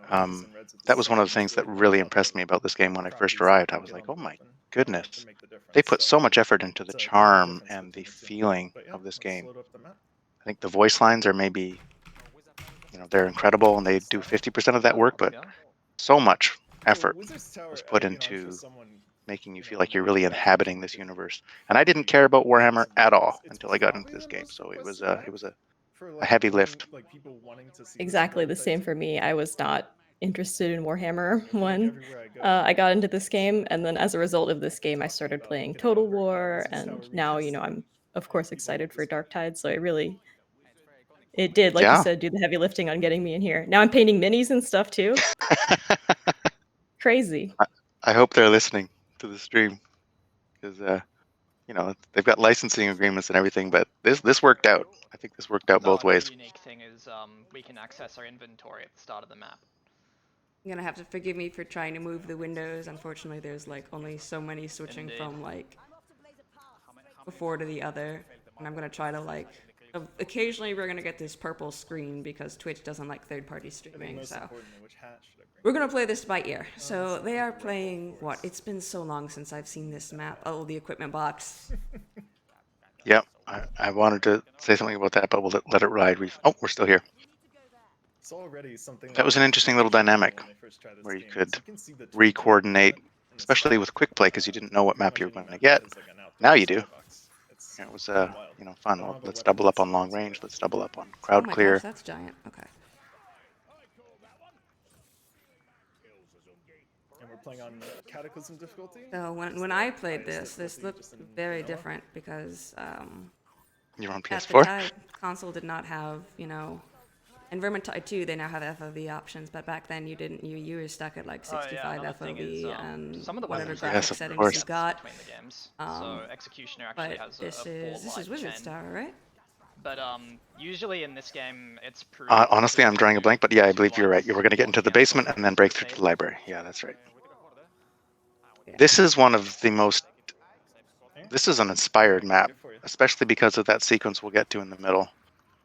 that was one of the things that really impressed me about this game when I first arrived. I was like, oh my goodness. They put so much effort into the charm and the feeling of this game. I think the voice lines are maybe they're incredible and they do 50% of that work, but so much effort was put into making you feel like you're really inhabiting this universe. And I didn't care about Warhammer at all until I got into this game, so it was a heavy lift. Exactly the same for me. I was not interested in Warhammer when I got into this game, and then as a result of this game, I started playing Total War, and now, I'm of course excited for Darktide, so it did, like you Yeah. said, do the heavy lifting on getting me in here. Now I'm painting minis and stuff too. Crazy. I hope they're listening to the stream because they've got licensing agreements and everything, but this worked out. I think this worked out both ways. The unique thing is we can access our inventory at the start of the map. You're gonna have to forgive me for trying to move the windows. Unfortunately, there's like only so many switching Indeed. from like before to the other, and I'm gonna try to like. Occasionally, we're gonna get this purple screen because Twitch doesn't like third-party streaming. So we're gonna play this by ear. So they are playing what? It's been so long since I've seen this map. Oh, the equipment box. Yep. I wanted to say something about that, but we'll let it ride. We're still here. That was an interesting little dynamic where you could re-coordinate, especially with quick play, because you didn't know what map you were going to get. Now you do. It was fun. Well, let's double up on long range. Let's double up on crowd Oh my clear. gosh, that's giant. Okay. And we're playing on Cataclysm difficulty. So when I played this looked very different because You're on at the PS4. time console did not have in Vermintide 2 they now have FOV options, but back then you didn't. You were stuck at like 65 another thing FOV is, and some of the whatever weapons graphic Yes, of settings course. you got. between the games. Um, So Executioner actually But has this a is Wizard's chain. Tower, right? But usually in this game, it's pretty. Honestly, I'm drawing a blank, but yeah, I believe you're right. You were going to get into the basement and then break through to the library. Yeah, that's right. Yeah. This is one of the most. This is an inspired map, especially because of that sequence we'll get to in the middle.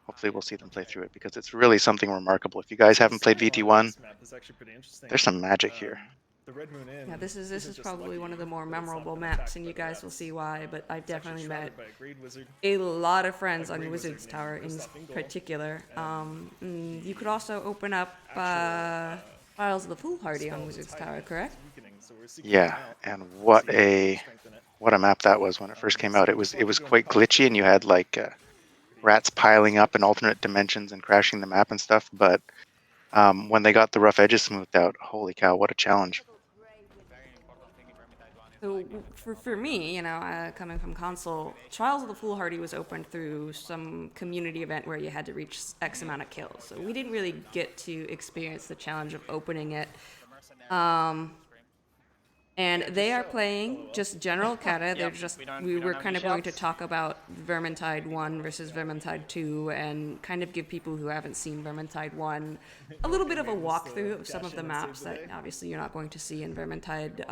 Hopefully, we'll see them play through it because it's really something remarkable. If you guys haven't played VT1, there's some magic here. Yeah, this is probably one of the more memorable maps, and you guys will see why. But I've definitely met a lot of friends on Wizard's Tower in particular. You could also open up Files of the Foolhardy on Wizard's Tower, correct? Yeah, and what a map that was when it first came out. It was quite glitchy, and you had like rats piling up in alternate dimensions and crashing the map and stuff. But when they got the rough edges smoothed out, holy cow, what a challenge! So for me, coming from console, Trials of the Foolhardy was opened through some community event where you had to reach X amount of kills. So we didn't really get to experience the challenge of opening it. And they are playing just general kata. They're just we were kind of going to talk about Vermintide 1 versus Vermintide 2 and kind of give people who haven't seen Vermintide 1 a little bit of a walkthrough of some of the maps that obviously you're not going to see in Vermintide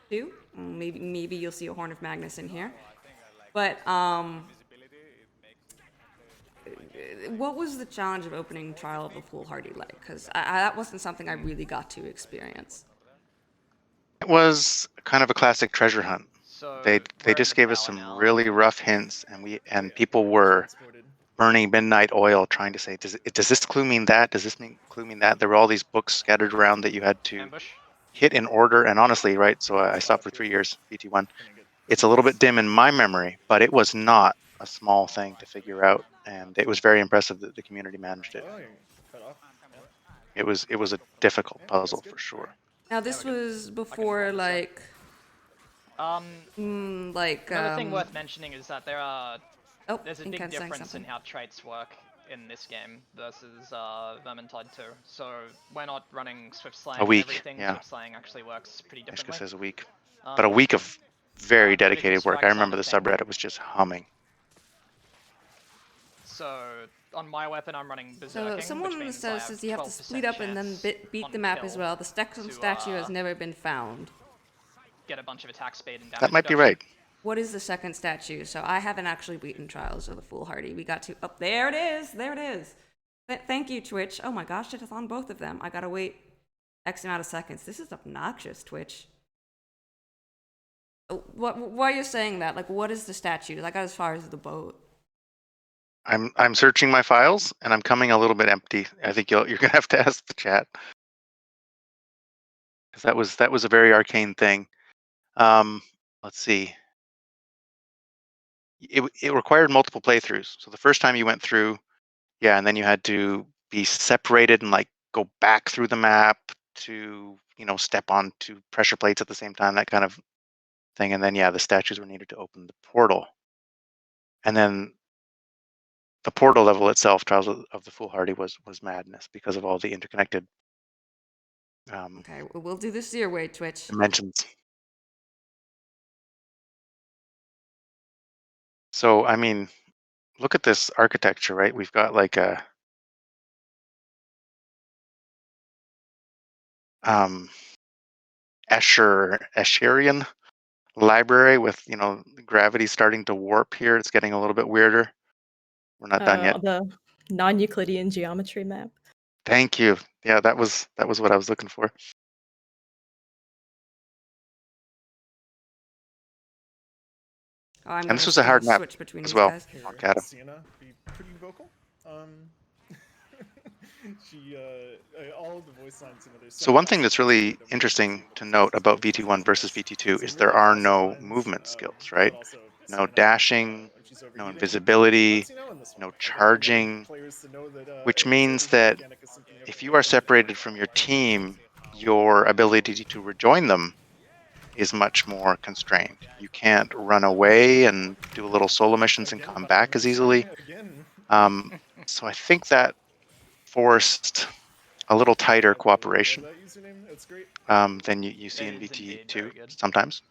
2. Maybe you'll see a Horn of Magnus in here. But what was the challenge of opening Trial of the Foolhardy like? Because that wasn't something I really got to experience. It was kind of a classic treasure hunt. So They just gave us some really rough hints, and people were burning midnight oil trying to say, does this clue mean that? Does this clue mean that? There were all these books scattered around that you had to ambush. hit in order. And honestly, right, so I stopped for 3 years, VT1. It's a little bit dim in my memory, but it was not a small thing to figure out, and it was very impressive that the community managed it. It was a difficult puzzle for sure. Now this was before like Another thing worth mentioning is that there's a big Inken's saying difference in something. how traits work in this game versus Vermintide 2. So we're not running Swift Slaying A week, and everything. yeah. Swift Slaying actually works pretty Ishka differently. says a week. But a week of very dedicated work. I remember the subreddit was just humming. So on my weapon, I'm running Berserking, So which someone in the means I status have says you have to 12% split up and then chance beat on the map kill as well. The Stexum to, statue has never been found. get a bunch of attack speed and damage. That might be reduction. right. What is the second statue? So I haven't actually beaten Trials of the Foolhardy. We got to... Oh, there it is! There it is! Thank you, Twitch. Oh my gosh, it is on both of them. I gotta wait X amount of seconds. This is obnoxious, Twitch. Why are you saying that? Like, what is the statue? I got as far as the boat. I'm searching my files and I'm coming a little bit empty. I think you're gonna have to ask the chat, because that was a very arcane thing. Let's see. It required multiple playthroughs. So the first time you went through, yeah, and then you had to be separated and like go back through the map to step onto pressure plates at the same time, that kind of thing. And then yeah, the statues were needed to open the portal, and then the portal level itself, Trials of the Foolhardy, was madness because of all the interconnected Okay, we'll do this your way, Twitch. dimensions. So I mean, look at this architecture, right? We've got like a Escherian library with gravity starting to warp here. It's getting a little bit weirder. We're not done yet. The non-Euclidean geometry map. Thank you. Yeah, that was what I was looking for. Oh, I'm And gonna this was a hard map switch between as these well. guys. Here, Adam. Sienna, be pretty vocal. She all of the voice lines. There's So one thing that's really interesting to note about VT1 versus VT2 is there are no movement skills, right? No dashing, no invisibility, no charging, which means that if you are separated from your team, your ability to rejoin them is much more constrained. You can't run away and do little solo missions and come back as easily. So I think that forced a little tighter cooperation than you see in VT2 sometimes.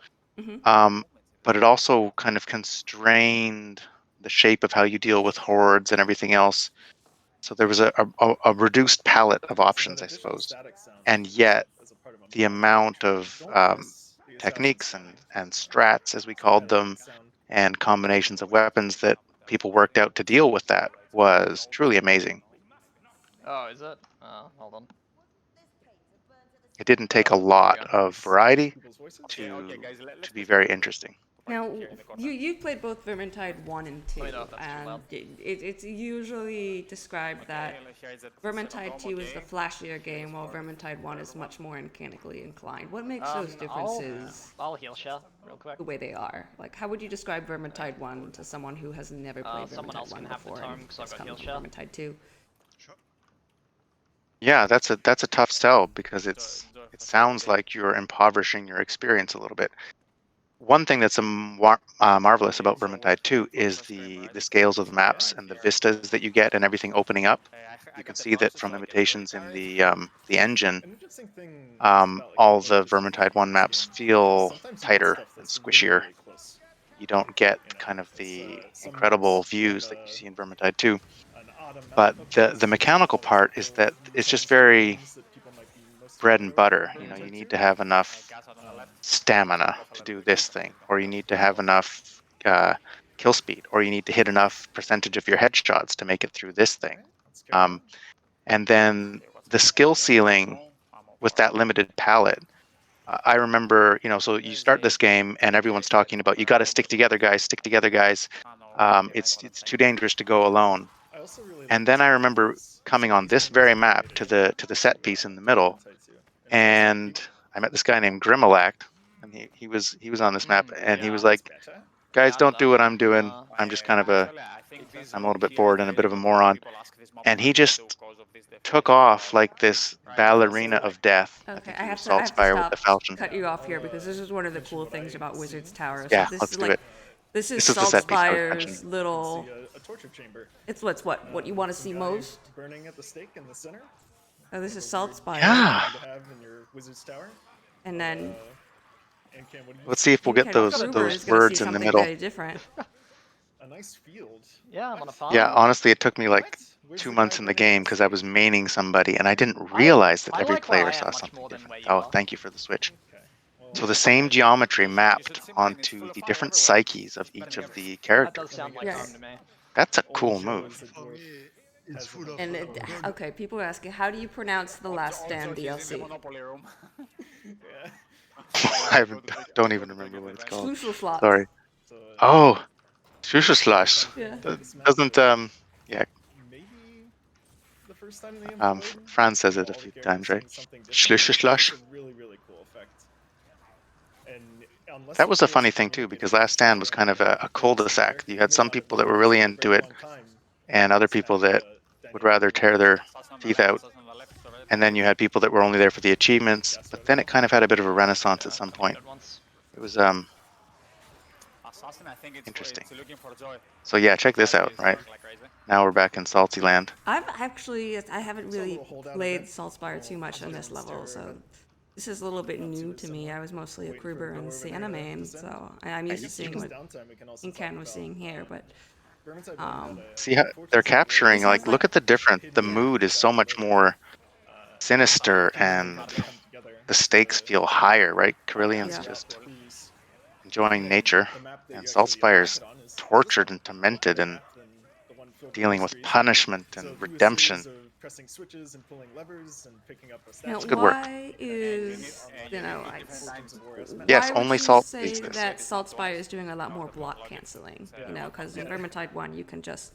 But it also kind of constrained the shape of how you deal with hordes and everything else. So there was a reduced palette of options, I suppose. And yet the amount of techniques and strats, as we called them, and combinations of weapons that people worked out to deal with that was truly amazing. Oh, is it? Hold on. It didn't take a lot of variety to be very interesting. Now, you played both Vermintide 1 and 2, Let me know if that's too and loud. it's usually described that Vermintide 2 is the flashier game, while Vermintide 1 is much more mechanically inclined. What makes those differences I'll heal share real quick. the way they are? Like, how would you describe Vermintide 1 to someone who has never played Someone else Vermintide 1 can have the before tome, and 'cause I've is got coming heal from share. Vermintide 2? Yeah, that's a tough sell because it sounds like you're impoverishing your experience a little bit. One thing that's marvelous about Vermintide 2 is the scales of the maps and the vistas that you get and everything opening up. You can see that from limitations in the engine, all the Vermintide 1 maps feel tighter and squishier. You don't get kind of the incredible views that you see in Vermintide 2. But the mechanical part is that it's just very bread and butter. You need to have enough stamina to do this thing, or you need to have enough kill speed, or you need to hit enough percentage of your headshots to make it through this thing. And then the skill ceiling with that limited palette. I remember, so you start this game and everyone's talking about, you got to stick together, guys, stick together, guys. It's too dangerous to go alone. And then I remember coming on this very map to the set piece in the middle, and I met this guy named Grimalact, and he was on this map, and he was like, guys, don't do what I'm doing. I'm just kind of I'm a little bit bored and a bit of a moron. And he just took off like this ballerina of death. Okay, I I have think to, he I was have to Saltspire with the stop, falchion. cut you off here, because this is one of the cool things about Wizard's Tower. Yeah, So this let's is do like, it. this is This is the set piece I was Saltspire's mentioning. little. A torture chamber. It's what you want to see most. Burning at the stake in the center. Oh, this is Saltspire. Yeah. To have in your Wizard's Tower. And then And Cam, what do you Let's see if we'll get Ken those Gruber is gonna words see in the something middle. very different. A nice field. Yeah, I'm on a farm. Yeah, honestly, it took me like What? Where's 2 the months guy in the burning at game because I was stake? maining somebody and I didn't realize that I every like where player I am saw much something more than different. where you Oh, are. thank you for the switch. Okay. Well, So the same geometry mapped onto the different psyches of each of the That characters. does sound like Yes. home to me. That's a Old cool Joe move. is a dwarf. It's full of. And okay, people are asking, how do you pronounce the Last Stand DLC? Yeah. I don't even remember what it's called. Schlüsselschloss. Sorry. So, Oh, Shushuslash. Yeah. Doesn't Yeah. maybe the first time they Um, employed. Franz says it a all the few characters times, right? doing something Schlush, different, but schlush. it's a really, really cool effect. And unless That you was a play as funny thing too, community because member, Last Stand was you kind of don't a get to play as cul-de-sac. Thunder. You They had may some not have people been that were doing really this for a into very it, long time, and but other it's people kind of that the would dynamic rather they tear wanted their to teeth out. And then you had people that were only there for the achievements. But then it kind of had a bit of a renaissance at some point. Completed once. It was Assassin, I think interesting. it's looking for joy. So yeah, check this out. Right Like crazy. now we're back in Salty Land. I haven't It's a really little holdout played event. Saltspire too much on this level, Terror so event. this is a little bit Not new too to me. dissimilar. I was mostly a Waiting for Kruber and Dwarven Sienna to main, descend. so I'm I used to guess seeing this what downtime we can also talk Incan was about, seeing here, but Vermintide um, See how they're capturing, This like, is look like- at the difference. The hidden mood is down so the much road. more uh, sinister how they and come together the stakes to- feel higher, right? Carillian's Yeah. just cruise. enjoying And nature, the map that and you actually Saltspire's attack it on is tortured this and one, tormented different and map than the one filled with dealing with mysteries. punishment So and through a redemption. series of pressing switches and pulling levers and picking up a now statue. good work. why is you you know need I- different times of war aspect. Yes, why would only you Salt say is this. that Saltspire is doing a lot more block canceling? You know, because in Vermintide 1 you can just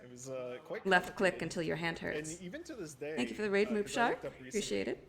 It was quite left click complicated. until your hand And hurts. even to this day, Thank you for the raid, 'cause I Moopshire. looked up recently, Appreciate it.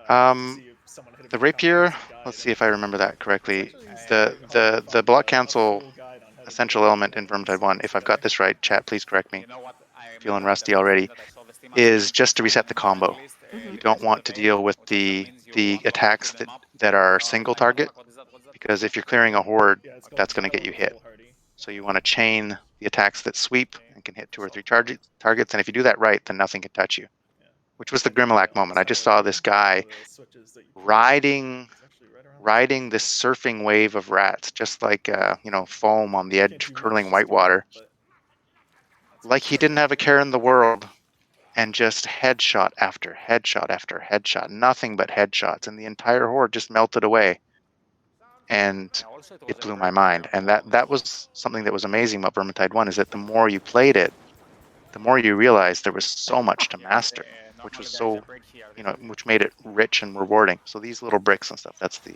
to see if someone had a The very rapier, comprehensive guide, let's see and if I remember that correctly. it's actually The very hard to the find block a cancel full guide on how to essential do it element in and Vermintide see 1, what's if I've got together. this right, chat, please correct me. You know what? I Feeling remember rusty the first already. time that I saw the Steam Is Screen, just to reset the my combo. list, You I don't see want the to name, deal with which the means you the want to attacks complete the map. that I are was single like, what the target, fuck, what is that? What's that? because if you're clearing a horde, Yeah, it's called that's going to get you Battle hit. of Foolhardy. So you want to chain the attacks that sweep and can hit 2 or 3 targets, and if you do that right, then nothing can touch you. Yeah. Which was the I think, Grimlock on moment. the I just side saw over this there, guy the switches that you pull riding is actually right around riding this surfing wave of rats, just like foam on the Can't edge do of much curling just white doing that, water, but that's like what's he didn't have a going care on. in the world, and just headshot after headshot after headshot, nothing but headshots, and the entire horde just melted away. And Yeah, also was it a blew great my mind. version And of that was something that was amazing about Vermintide 1, is that the more you played it, the more you realized there was so much to master, which was so, which made it rich and rewarding. So these little bricks and stuff, that's the,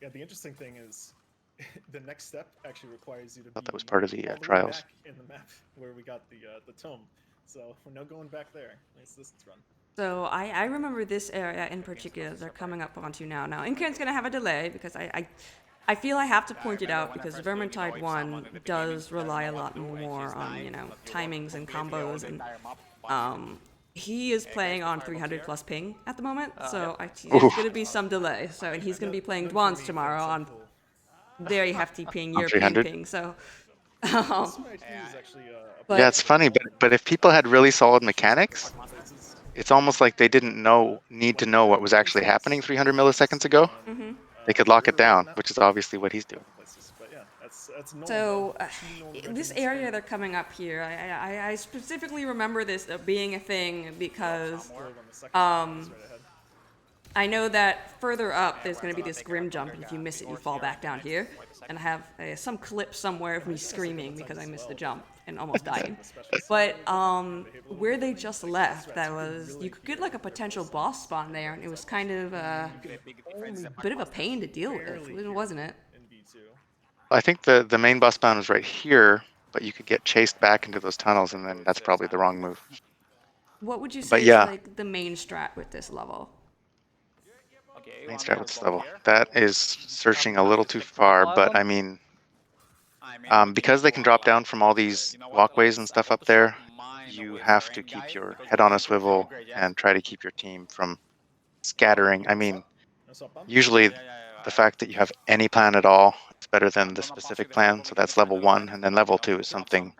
Yeah, the interesting thing is the next step actually requires you to thought be that was part of the all the way trials. back in the map where we got the tome. So we're no going back there. Nice distance run. So I remember this area in particular they're coming up onto now. Now, Incan's going to have a delay because I feel I have to point it out because Vermintide 1 does rely a lot more on, timings and combos, and he is playing on 300 plus ping at the moment, so there's Oof. going to be some delay. So, and he's going to be playing None for Dwans me, tomorrow thanks, on I'm full. very hefty ping, On European 300? ping, so... This might use actually a But- Yeah, it's funny, but if people had really solid mechanics, it's almost like they didn't need to know what was actually happening 300 milliseconds ago. Mhm. They could lock it down, which is obviously what he's doing. But yeah, that's normal, So, though. Two known this regiments area from they're coming up here, I specifically remember this being a thing because Grove on the second um, is right ahead. I know that further up there's going to be this grim jump, and if you miss it, you fall back down here. And I have some clip somewhere of me screaming because I missed the jump and almost dying. But where they just left, that was you could get like a potential boss spawn there, and it was kind of a bit of a pain to deal with, wasn't it? In V2. I think the main boss spawn was right here, but you could get chased back into those tunnels, and then that's probably the wrong move. What would you say But is yeah. like the main strat with this level? Main strat with this level. That is searching a little too far, but I mean, because they can drop down from all these walkways and stuff up there, you have to keep your head on a swivel and try to keep your team from scattering. I mean, No swap bomb? usually the fact that you have any plan at all is better than the specific plan, so that's level 1, and then level 2 is something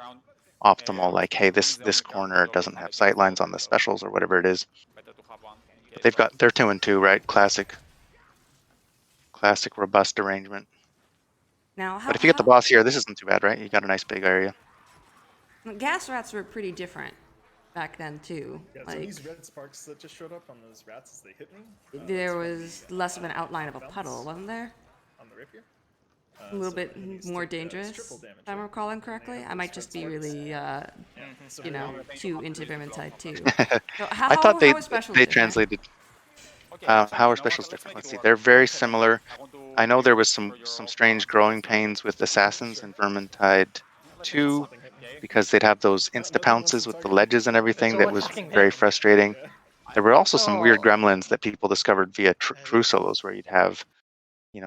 optimal, like, hey, this corner doesn't have sight lines on the specials or whatever it is. But they're 2 and 2, right? Classic robust arrangement. Now, how, But if you get the boss here, this isn't too bad, right? You got a nice big area. gas rats were pretty different back then too. Yeah, so Like these red sparks that just showed up on those rats as they hit me. there that's was from the, less of an outline of a bounce puddle, wasn't there? on the rapier. A little So bit enemies more take, dangerous, triple damage, if I'm right? recalling And they correctly. have I might those just red be sparks. really, Yeah, so too into Vermintide too. I So how thought is special they different? translated. How are specials different? Let's see. They're very similar. I know there was some strange growing pains with assassins in Vermintide 2, because they'd have those No- insta nothing wants pounces to with the target ledges and everything all that was attacking me. very frustrating. Yeah. There were also some weird Oh. gremlins that people discovered via true solos, where you'd have,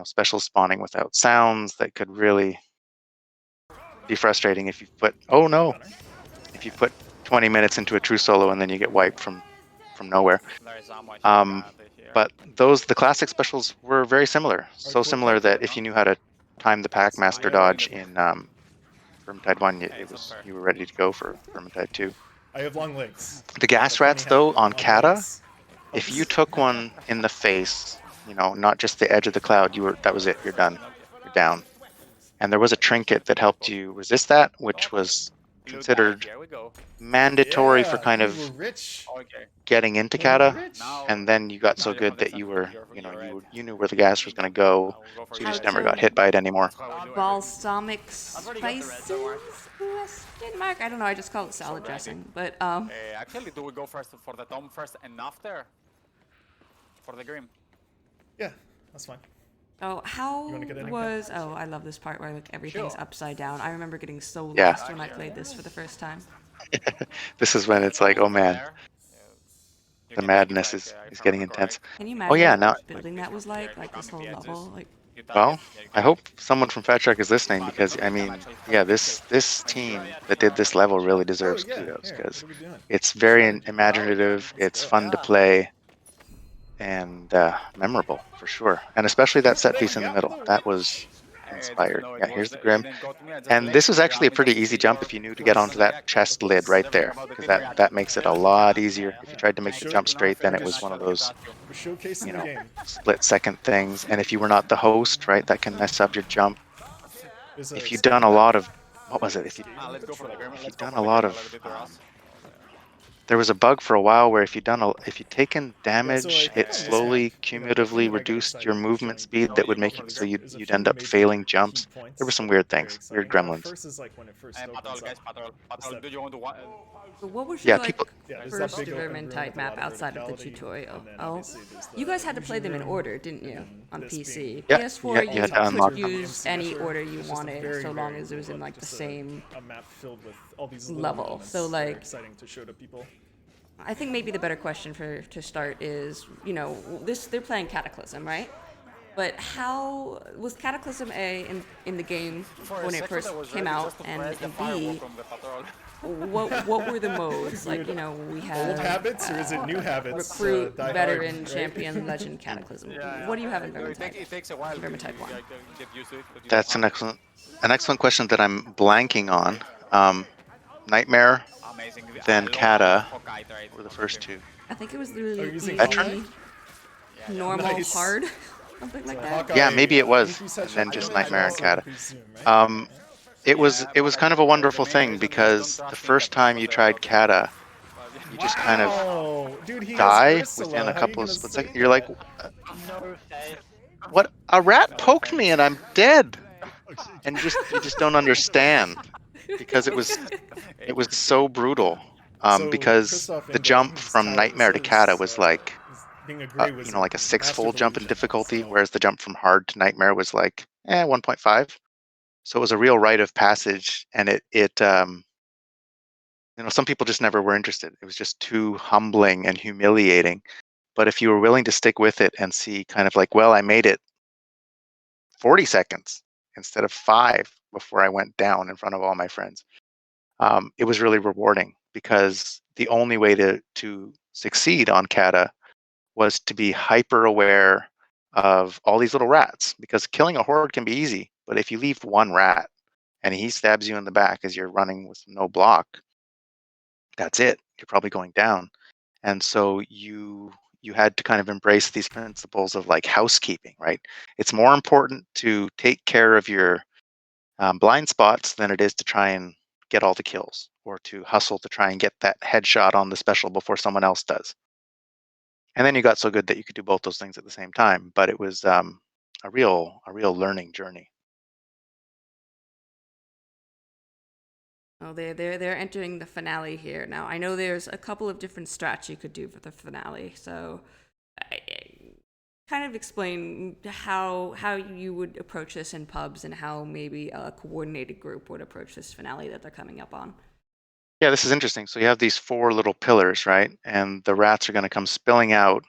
special spawning without sounds that could really be frustrating if you put. Oh no! Connor? If you put 20 minutes into a true solo and then you get wiped from nowhere. But the classic specials were very similar. So Hardcore similar parkour? that if you knew how to time the pack master dodge in Vermintide 1, you were ready to go for Vermintide 2. I have long legs. The gas Funny rats, though, how on long Kata, legs if you helps. took one in the face, not just the edge of the cloud, that was it. You're done. You're down. And there was a trinket that helped you resist that, which was considered mandatory for Yeah, kind dude, we're of rich. getting into When we're Kata. rich. And then you got so good that you knew where the gas was going to go, so you just never got hit by it anymore. Balsamic spices? Question mark? I don't know. I just call it salad dressing. But Actually, do we go first for the Tom first and after for the Grim? Yeah, that's fine. oh, how wanna get in and was? Oh, I love this part where like everything's Sure. upside down. I remember getting so Yeah. lost when I played this for the first time. This is when it's like, oh man, the madness is getting intense. Can you imagine Oh yeah, what now, building that was like this whole level? Like, well, I hope someone from Fat Shark is listening, because I mean, yeah, this team that did this level really deserves Oh, yeah. kudos, Here, because what are we doing? it's very Strategy. imaginative, Let's it's go. fun to play, and memorable for sure. And especially that set piece in the middle, that was inspired. Yeah, here's the Grim. And this was actually a pretty easy jump if you knew to get onto that chest lid right there, because that makes it a lot easier. If you tried to make the jump straight, then it was one of those We're showcasing the game. split second things. And if you were not the host, right, that can mess up your jump. There's a If you've done a lot of, what was it? If let's go for the Grim. you've done a lot of, there was a bug for a while where if you'd taken damage, like, it on this slowly map, cumulatively Jimmy and I got reduced excited your about movement showing speed. people That would make how it there's- so there's a you'd few end up major failing key jumps. points There were some that weird are very things, weird exciting. gremlins. First is like when it first Patrol, opens guys, up. patrol, do you want to so what was Yeah, your like people- Yeah, there's that first big open room Vermintide with a map lot of outside of the verticality, tutorial? and then Oh, obviously there's the you guys had to play them in illusion order, room, didn't you? and On this PC. being Yeah, PS4, you you had to unlock could them. use any order you It's just a wanted, very, so long very as it was cool in look, like the just same. a map filled with all these little level. elements So, that are like- exciting to show to people. I think maybe the better question to start is, they're playing Cataclysm, right? But how was Cataclysm A in the game when it first came out, and B, what were the modes? Like, we had Old habits, or is it new habits? recruit, Die veteran, hard, right? champion, legend, Cataclysm. What do you have in Vermintide? It takes a while. Vermintide 1. Get used to it, but you That's don't an excellent question that I'm blanking on. Nightmare amazing. then I love Kata Hawkeye trade. were the first two. I think it was Are really you using easy, Hawkeye? normal, Nice. hard, something like that. Hawkeye, Yeah, maybe it was, increase and headshot then just damage, Nightmare and also Kata. increase zoom, right? It was kind of a wonderful thing, because the first time you tried Kata, you just kind of Oh, dude, he die has Ursula. within a How are you couple of gonna split say seconds. You're like, that? No faith. what? A rat poked me and I'm dead. And you just don't understand, because it was so brutal. So, Because Christoph the in jump his from title Nightmare to says, Kata was like, being a gray wizard, like a master of six-fold jump in illusion, difficulty, so- whereas the jump from hard to Nightmare was like 1.5. So it was a real rite of passage, and some people just never were interested. It was just too humbling and humiliating. But if you were willing to stick with it and see kind of like, well, I made it 40 seconds instead of 5 before I went down in front of all my friends, it was really rewarding, because the only way to succeed on Kata was to be hyper aware of all these little rats, because killing a horde can be easy, but if you leave one rat and he stabs you in the back as you're running with no block, that's it. You're probably going down. And so you had to kind of embrace these principles of like housekeeping, right? It's more important to take care of your blind spots than it is to try and get all the kills, or to hustle to try and get that headshot on the special before someone else does. And then you got so good that you could do both those things at the same time. But it was a real learning journey. Oh, they're entering the finale here now. I know there's a couple of different strats you could do for the finale. So, kind of explain how you would approach this in pubs and how maybe a coordinated group would approach this finale that they're coming up on. Yeah, this is interesting. So you have these 4 little pillars, right? And the rats are going to come spilling out.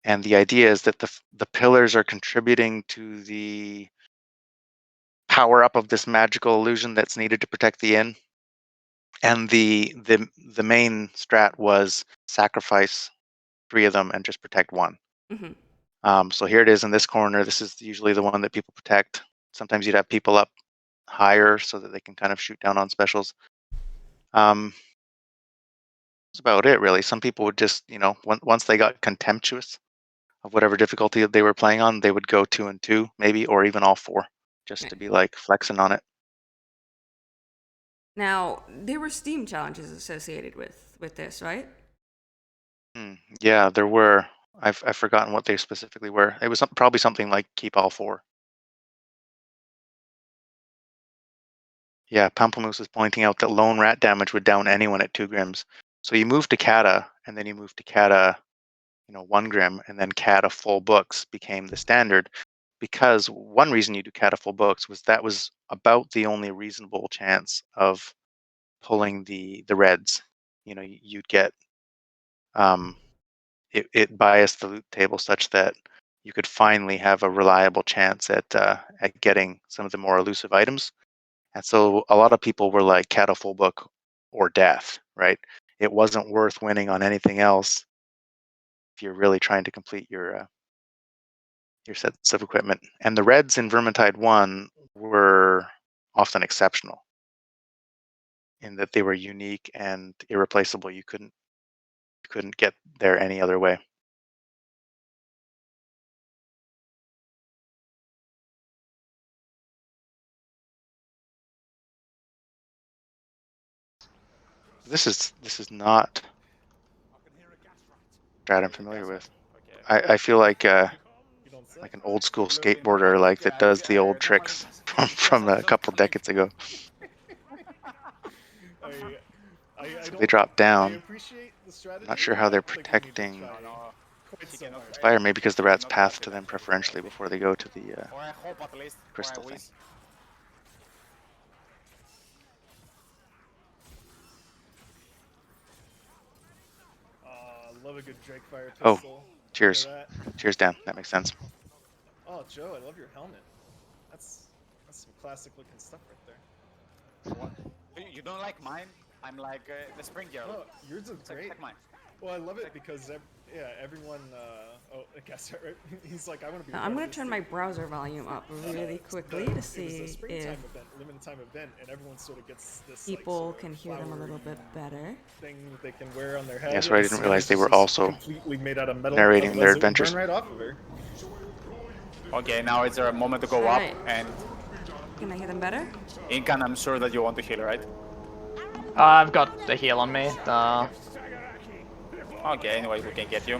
And the idea is that the pillars are contributing to the power up of this magical illusion that's needed to protect the inn. And the main strat was sacrifice 3 of them and just protect 1. So here it is in this corner. This is usually the one that people protect. Sometimes you'd have people up higher so that they can kind of shoot down on specials. That's about it, really. Some people would just, once they got contemptuous of whatever difficulty they were playing on, they would go 2 and 2, maybe, or even all 4, just to be like flexing on it. Now, there were Steam challenges associated with this, right? Yeah, there were. I've forgotten what they specifically were. It was probably something like keep all 4. Yeah, Pamplemousse is pointing out that lone rat damage would down anyone at 2 grims. So you move to Kata, and then you move to Kata, 1 grim, and then Kata full books became the standard. Because one reason you do Kata full books was that was about the only reasonable chance of pulling the reds. You'd get it biased the loot table such that you could finally have a reliable chance at getting some of the more elusive items. And so a lot of people were like Kata full book or death, right? It wasn't worth winning on anything else if you're really trying to complete your sets of equipment. And the reds in Vermintide 1 were often exceptional in that they were unique and irreplaceable. You couldn't get there any other way. This is not strat I'm familiar with. I feel like an old school skateboarder that does the old tricks from a couple decades ago. So they drop down. I'm not sure how they're protecting Spire, maybe because the rats path to them preferentially before they go to the crystal thing. Love a good Drake fire Oh, pistol. cheers. Cheers, Dan. That makes sense. Oh, Joe, I love your helmet. That's some classic looking stuff right there. What? You don't like mine? I'm like the spring gear. No, yours is great. Like mine. Well, I love it because everyone. I guess right. He's like, I want to be. Now, I'm going to turn my browser volume up really quickly to see it was a springtime if event, limited time event, and everyone sort of gets this. people like, can hear them a little bit better. Thing that they can wear on their head. Yeah, so I didn't realize they were It's also completely made out of metal, narrating their otherwise it would adventures. burn right off of her. Okay, now it's a moment to go up, Alright. and Can I hear them better? Incan, I'm sure that you want to heal, right? I've got the heal on me. Okay, anyway, we can get you.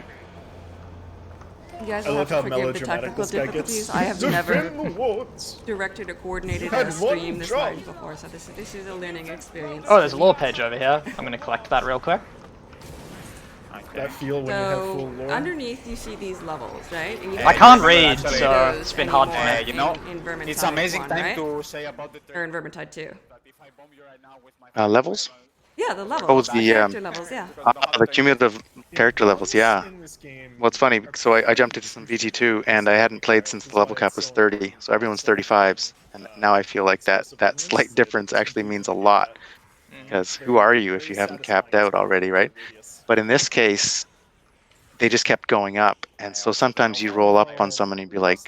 You guys I will love have how to forgive the melodramatic technical this guy difficulties. gets. I have never Defend the woods. directed or coordinated Had a stream one this drop. large before, so this is a learning experience. Oh, there's a lore page over here. I'm gonna collect that real quick. That feel when you have full So lore. underneath you see these levels, right? And you I don't can't really read, see so those it's been hard for anymore me. You know, in Vermintide it's amazing 1, time right? to say about the Or in Vermintide 2. That if I bomb you right now with my Levels? Yeah, the levels. Oh, the character levels, yeah. the cumulative character levels, yeah. In this game Well, it's funny. are So I jumped into some VG2, and I hadn't played since the level cap was 30. So everyone's 35s, and now I feel like that slight difference actually means a lot. Because who are you if you haven't capped out already, right? But in this case, they just kept going up, and so sometimes you roll up on someone and be like,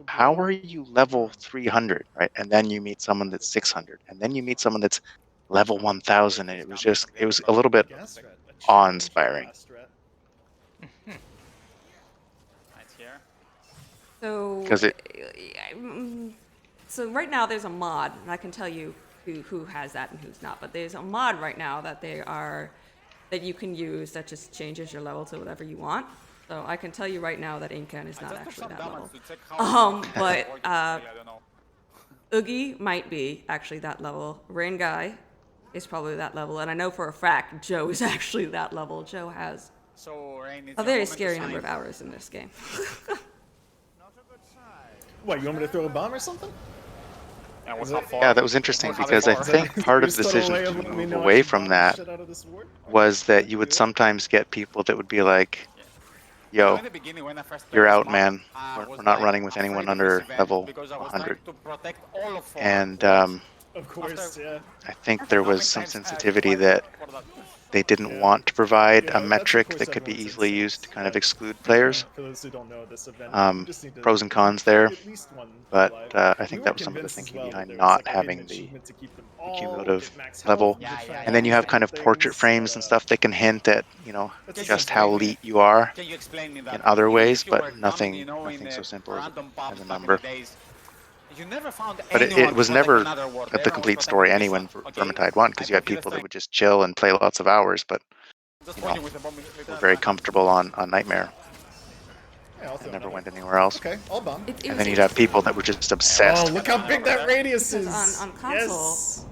"How are you level 300?" Right? And then you meet someone that's 600, and then you meet someone that's level 1000, and it was a little bit awe-inspiring. Right here. So, 'Cause so right now there's a mod, and I can tell you who has that and who's not. But there's a mod right now that that you can use that just changes your level to whatever you want. So I can tell you right now that Incan is not actually that level. But I don't know. Oogie might be actually that level. Rain Guy is probably that level, and I know for a fact Joe is actually that level. Joe has So Rain, it's a your very moment to scary shine. number of hours in this game. What, you want me to throw a bomb or something? And Is we'll it- have four. Yeah, that was interesting We'll have because I four. think part of the Your subtle decision way of to letting me move know I away should from bomb the that shit out of this war? Okay, was that I you can would do it. sometimes get people that would be like, You know, yo, in the beginning, when I first played you're this out, map, man. I We're was not like running with afraid anyone of this under event level because I was 100. trying to protect all of four. And Of course, yeah. I think there How was many some times have you sensitivity tried that for that? they didn't Yeah. want to provide Yeah, a that's of metric course that could be everyone's easily used to instincts, kind of but, exclude players. For those who don't know, this event, you just need to Pros and keep cons there, at least one but alive. I We think were that was some of the convinced as thinking well that behind there was not like a hidden having the achievement to keep them all cumulative get max level. health, just try And then you have kind of things, portrait frames and stuff that can hint at, That's a just simple how way. elite you are Can you explain me that? in other ways, If you were but coming, nothing you know, in so a simple as random a, pub as a back in number. the days, you never found But anyone it was to protect never another ward. the Everyone was complete story protecting anyway this in one. Okay, Vermintide 1, because you had I people that think would just chill and play lots of hours, but just you know, pointing with the bomb were literally very back. comfortable on Nightmare Yeah, I'll and throw never another. went anywhere else. Okay, I'll bomb. It And was then you'd have people that were just Oh, obsessed. look how big that radius Because is! on console, Yes!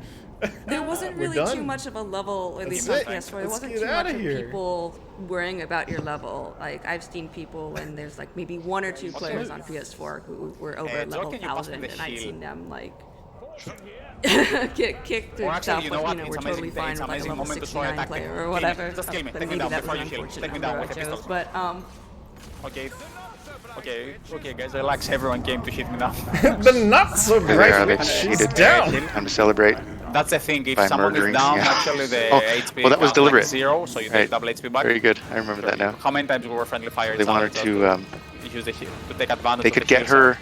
there wasn't We're really too done. much of a level, at That's least on it. PS4, there Let's wasn't get too much outta of here. people worrying about your level. Like, I've seen people when there's like maybe one or two players on PS4 who were over Joe, level can you pass me 1000, the and I'd shield? seen them like get kicked Or and actually, stuff you know when, what? we're It's totally amazing. fine It's with like a amazing level moment to show 69 attack. player Kill or me. whatever. Just kill me. But Take me maybe down that was before an you heal. unfortunate Take me down number I with a chose. pistol. But Okay, guys, relax. Everyone came to hit me now. The not so There they bright are, they witch is cheated. down! Time to celebrate. That's the thing. If By someone murdering, is down, yeah. actually the Oh, HP well, that was counts like deliberate. 0, so you Right. take double HP back. Very good. I remember that now. How many times we were friendly fire They each other wanted just to, use the heal, to take advantage they of the could get heal her.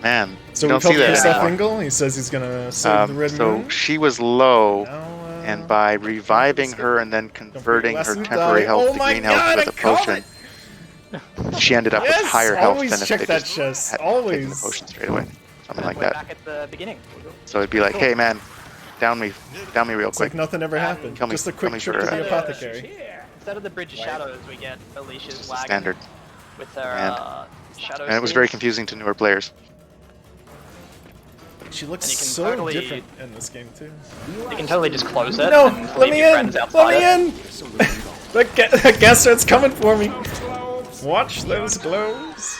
Man, So you we don't felt see that Christoph anymore. Engel, he says he's gonna save the Red So Moon. she was low, Now, and by reviving her and then converting her Lesson temporary die. health Oh to my green health God, with I a called potion, she ended up with Yes! higher health Always than if check they that just chest. had taken the Always. potion straight away. Something like We're that. back at the beginning. So it'd be like, hey man, down me real It's quick. like nothing ever happened. Kill me- Just a kill quick me trip for, to the uh, apothecary. Instead of the Bridge of Shadows, we get Alicia's wagon Standard. with their And- shadow. And it was very confusing to newer players. She looks And you can so totally- different in this game too. You can totally just close it No, and let leave me your in! friends Let outside me it. in! That gas starts coming for me. Watch those glows.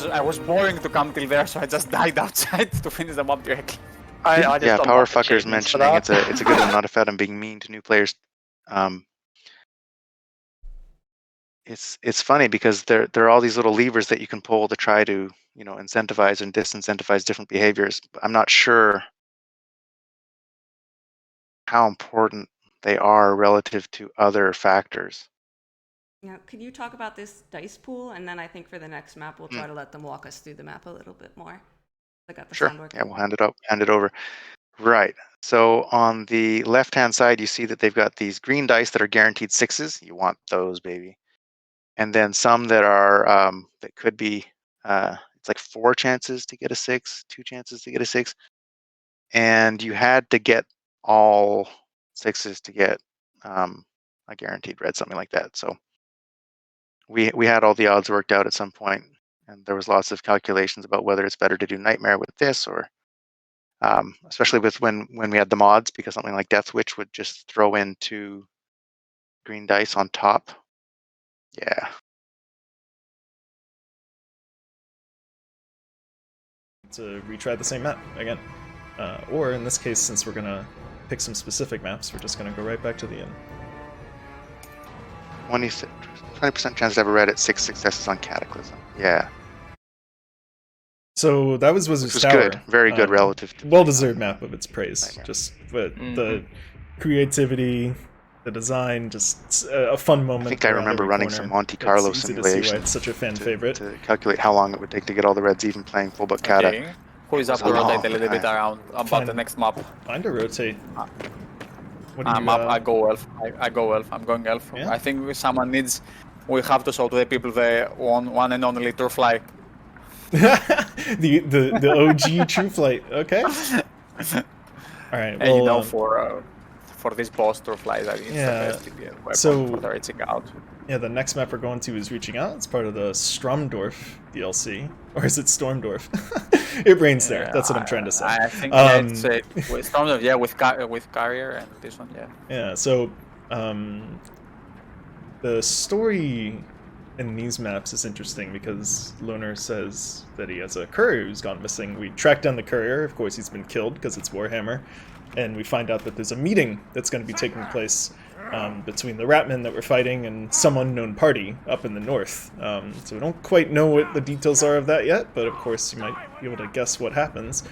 I was boring to come till there, so I just died outside to finish the mob directly. I just Yeah, unlocked Power Fucker's achievements for mentioning that. it's a good one, not a fad on being mean to new players. It's funny because there are all these little levers that you can pull to try to incentivize and disincentivize different behaviors. But I'm not sure how important they are relative to other factors. yeah, could you talk about this dice pool? And then I think for the next map, we'll try to let them walk us through the map a little bit more. I got the Sure. sound working. Yeah, we'll hand it over. Right. So on the left-hand side, you see that they've got these green dice that are guaranteed 6s. You want those, baby. And then some that are that could be it's like 4 chances to get a 6, 2 chances to get a 6, and you had to get all 6s to get a guaranteed red, something like that. So we had all the odds worked out at some point, and there was lots of calculations about whether it's better to do Nightmare with this or especially with when we had the mods, because something like Death Witch would just throw in 2 green dice on top. Yeah. To retry the same map again. Or in this case, since we're gonna pick some specific maps, we're just gonna go right back to the inn. 20% chance to have a red at 6 successes on Cataclysm. Yeah. So that was Which Wizard's was Tower. good. Very good relative to Well-deserved map of its praise. Nightmare. Just but the creativity, the design, just a fun moment. I think I around remember every running corner. some Monte Carlo It's easy to see why simulations it's such a fan favorite. to calculate how long it would take to get all the reds even playing full book Cata. Okay. Who is up It was to a rotate long a little bit time. around about Fine. the next map? Find a rotate. What do you, I'm up. I go elf. I go elf. I'm going elf. Yeah? I think someone needs. We have to show to the people the one and only True Fly. the OG True Flight. Okay. All right. And you Well, know, for this boss True Fly, that is Yeah, the best weapon so- for the reaching out. yeah, the next map we're going to is Reaching Out. It's part of the Stromdorf DLC, or is it Stormdorf? It rains there. That's what I'm trying to say. I think it's with Stormdorf, yeah, with Carrier and this one, yeah. Yeah, so the story in these maps is interesting because Lunar says that he has a courier who's gone missing. We track down the courier. Of course, he's been killed because it's Warhammer. And we find out that there's a meeting that's going to be taking place between the Ratmen that we're fighting and some unknown party up in the north. So we don't quite know what the details are of that yet, but of course you might be able to guess what happens.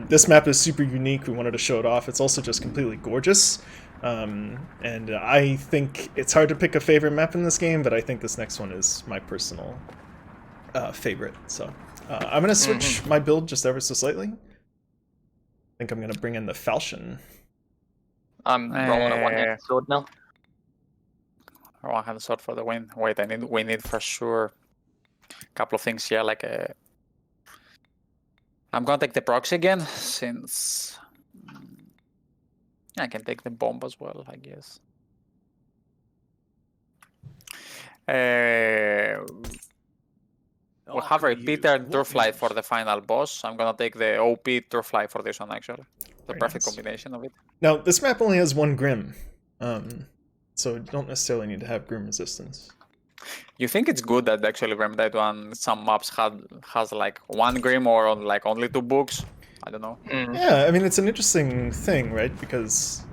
This map is super unique. We wanted to show it off. It's also just completely gorgeous. And I think it's hard to pick a favorite map in this game, but I think this next one is my personal favorite. So I'm going to switch my build just ever so slightly. I think I'm going to bring in the Falchion. I'm rolling a one-handed sword now. One-handed sword for the win. Wait, we need for sure a couple of things here, like I'm gonna take the proxy again, since I can take the bomb as well, I guess. We'll have a Peter Turflight for the final boss. I'm gonna take the OP Turflight for this one, actually. The Very perfect nice. combination of it. Now, this map only has one Grim, so you don't necessarily need to have Grim resistance. You think it's good that actually Vermintide 1 some maps has like one Grim or like only 2 books? I don't know. Yeah, I mean, it's an interesting thing, right? Because,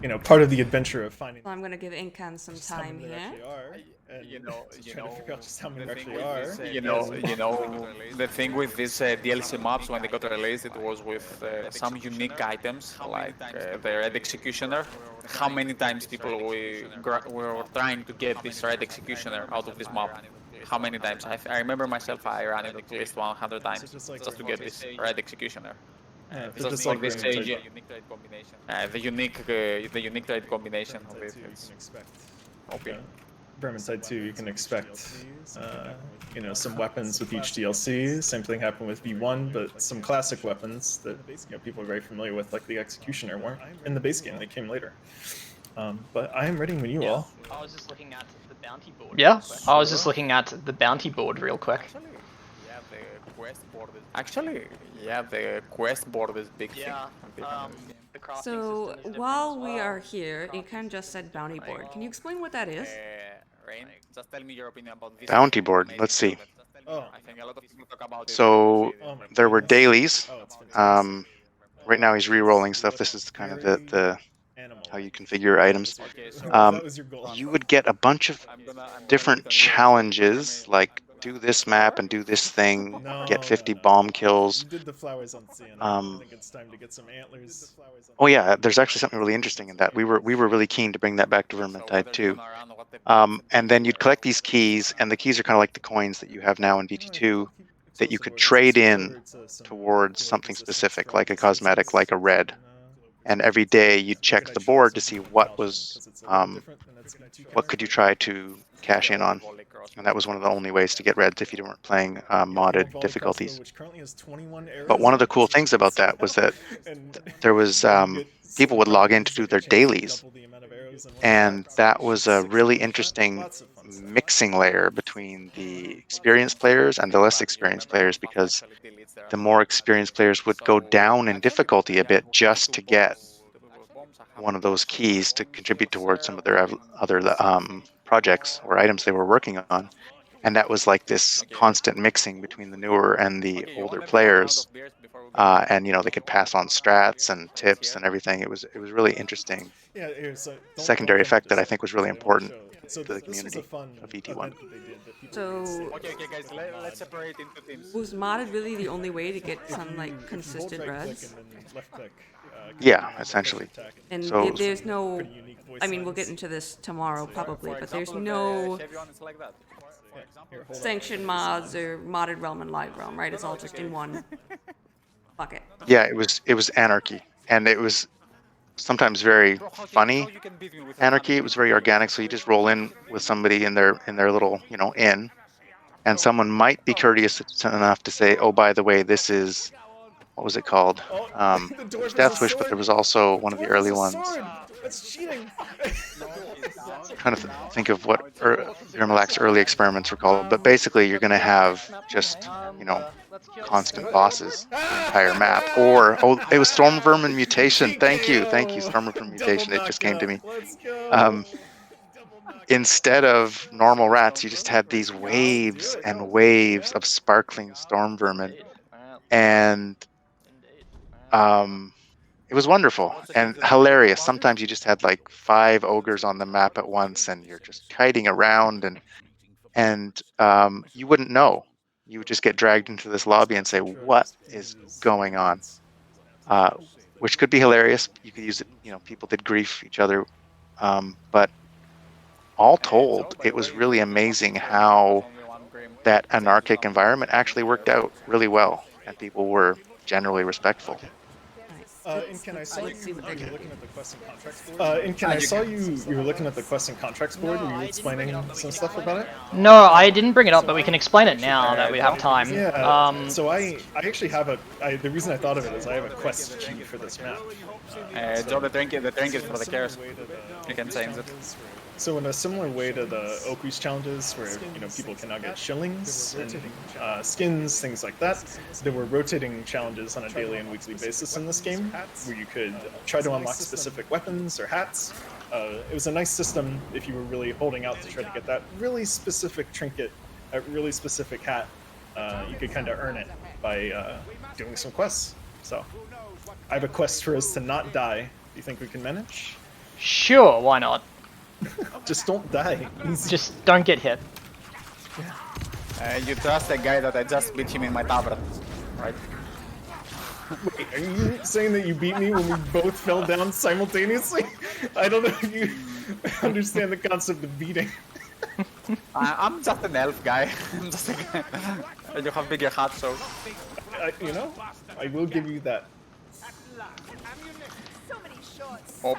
you know, part of the adventure of finding I'm gonna give Incan some just how time many there here. actually are, and You know, trying to figure out just how many the there thing actually with are. this, the thing with these DLC maps when they got released, it was with some unique items like the Red Executioner. How many times people were trying to get this Red Executioner out of this map? How many times? I remember myself, I ran it at least 100 times just like just to get this Red Executioner. Yeah, Just just like like this, Vermintide. the unique trade combination of it. Vermintide 2, you It's can expect. OP. Yeah. Vermintide 2, you can expect, you know, some weapons with each DLC. Same thing happened with V1, but some classic weapons that, you know, people are very familiar with, like the Executioner, weren't in the base game. They came later. But I am ready when you all. I was just looking at the bounty board. Yeah, I was just looking at the bounty board real quick. Actually, yeah, the quest board is big Yeah, thing. the crafting So system is different while as we well. are here, Incan just said bounty board. Can you explain what that is? Rain, just tell me your opinion about this. Bounty board, let's see. Oh, I think a lot of people talk about it. So oh my there were goodness. dailies. Oh, it's fantastic. Right now he's re-rolling stuff. This is kind of the Animal. how you configure your items. Okay, so That was your goal. You would get a bunch of I'm gonna different challenges, like do this map and do this thing, get 50 bomb kills. You did the flowers on Sienna. Um, I think it's time to get some antlers. Oh yeah, there's actually something really interesting in that. We were really keen to bring that back to Vermintide too. And then you'd collect these keys, and the keys are kind of like the coins that you have now in VT2 that you could trade in towards something specific, like a cosmetic, like a red. And every day you'd check the board to see what was, what could you try to cash in on. And that was one of the only ways to get reds if you weren't playing modded difficulties. But one of the cool things about that was that there was people would log in to do their dailies, and that was a really interesting mixing layer between the experienced players and the less experienced players, because the more experienced players would go down in difficulty a bit just to get one of those keys to contribute towards some of their other projects or items they were working on. And that was like this constant mixing between the newer and the older players. And, you know, they could pass on strats and tips and everything. It was really interesting. Secondary effect that I think was really important to the community of VT1. So Okay, guys, let's separate into teams. was modded really the only way to get some like consistent reds? Yeah, essentially. And So- there's no, I mean, we'll get into this tomorrow probably, but there's no sanctioned mods or modded realm and live realm, right? It's all just in one bucket. Yeah, it was anarchy, and it was sometimes very funny anarchy. It was very organic, so you just roll in with somebody in their little, you know, inn, and someone might be courteous enough to say, "Oh, by the way, this is." What was it called? There was Death Wish, but there was also one of the early ones. That's cheating. Trying to think of what Grimmelach's early experiments were called, but basically you're going to have just, you know, constant bosses the entire map. Or, oh, it was Storm Vermin Mutation. Thank you, Storm Vermin Mutation. It just came to me. instead of normal rats, you just had these waves and waves of sparkling storm vermin, Indeed. Well, and indeed. Well, it was wonderful and hilarious. Sometimes you just had like 5 ogres on the map at once, and you're just kiting around, and you wouldn't know. You would just get dragged into this lobby and say, "What is going on?" Which could be hilarious. You could use it. You know, people did grief each other, but all told, it was really amazing how that anarchic environment actually worked out really well, and people were generally respectful. And Ken, I saw Let's see you what they're were gonna looking at the quest and contracts board. And Ken, I saw you were looking at the quest and contracts board. Were you explaining some stuff about it? No, I didn't bring it up, but we can explain it now that we have time. Yeah. So I actually have the reason I thought of it is I have a quest key for this map. Joe, the trinket for the cares. You can change it. So in a similar way to the Oakrey's challenges, where people can now get shillings and skins, things like that, there were rotating challenges on a daily and weekly basis in this game, where you could try to unlock specific weapons or hats. It was a nice system if you were really holding out to try to get that really specific trinket, that really specific hat. You could kind of earn it by doing some quests. So I have a quest for us to not die. Do you think we can manage? Sure, why not? Just don't die. Just don't get hit. You trust the guy that I just beat him in my tavern, right? Wait, are you saying that you beat me when we both fell down simultaneously? I don't know if you understand the concept of beating. I'm just an elf guy. I'm just a guy. You have bigger hat, so... I will give you that. Oh.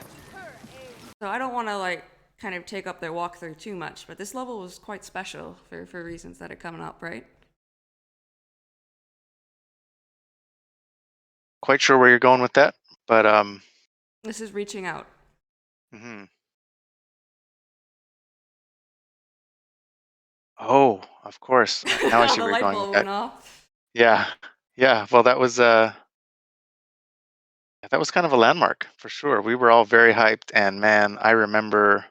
So I don't want to kind of take up their walkthrough too much, but this level was quite special for reasons that are coming up, right? Quite sure where you're going with that, but This is reaching out. Oh, of course. Now I see The where you're light going bulb with went that. off. Yeah. Well, that was kind of a landmark for sure. We were all very hyped, and man, I remember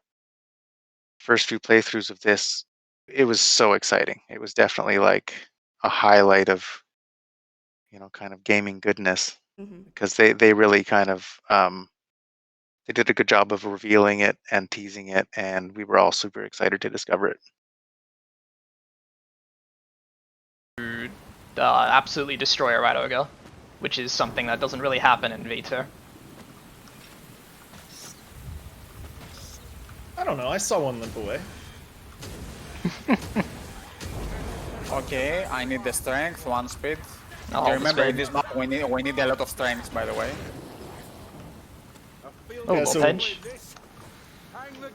first few playthroughs of this. It was so exciting. It was definitely like a highlight of kind of gaming goodness, because they really kind of they did a good job of revealing it and teasing it, and we were all super excited to discover it. Absolutely destroy a rat ogre, which is something that doesn't really happen in V2. I don't know, I saw one limp away. Okay, I need the strength, 1 speed. I'll Remember, speed. in this map we need a lot of strength, by the way. Oh, Yeah, little so- Hedge.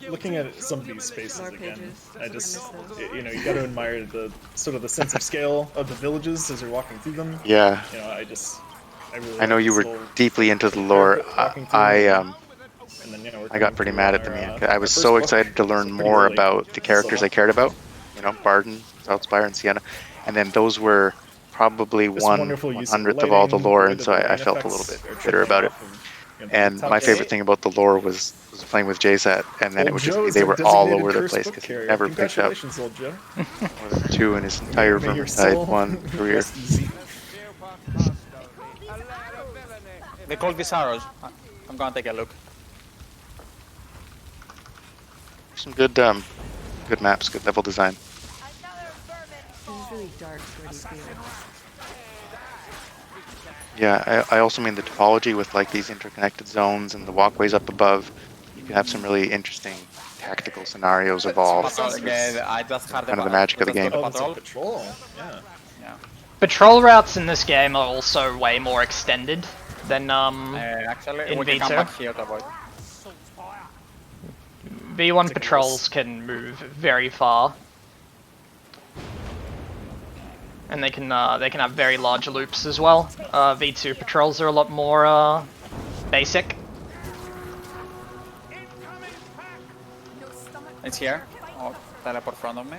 Looking at some of these spaces More again, pages. I just, I miss those. you got to admire the sort of the sense of scale of the villages as you're walking through them. Yeah. I really I know like you this were whole deeply into the lore. walking through I them, and then, we're I got coming pretty through mad on at the our, man. our I was first so book. excited to learn It's pretty more early, about the characters so- I cared about. Barden, Southspire, and Sienna, and then those were probably This one wonderful use of 100th of all the lighting, lore, way and that so the I rain felt a little effects bit are bitter about it. trickling off of, And the my top favorite right. thing about the lore was playing with JSAT, and then it Old would just Joe be is they our were all designated over the cursed place book because he carrier. never picked up Congratulations, Old Joe. more than 2 in his entire May your Vermintide soul 1 career. rest easy. They call these arrows. I'm gonna take a look. Some good maps, good level design. This is really dark, gritty feel. Yeah, I also mean the topology with these interconnected zones and the walkways up above. You can have some really interesting tactical scenarios evolve. Patrol again, I just had Kind of the magic of the game. Oh, that's a patrol. patrol. Yeah. Yeah. Patrol routes in this game are also way more extended than Actually, in we can come V2. back here to avoid. V1 patrols can move very far. And they can have very large loops as well. V2 patrols are a lot more basic. It's here. Oh, teleport front of me.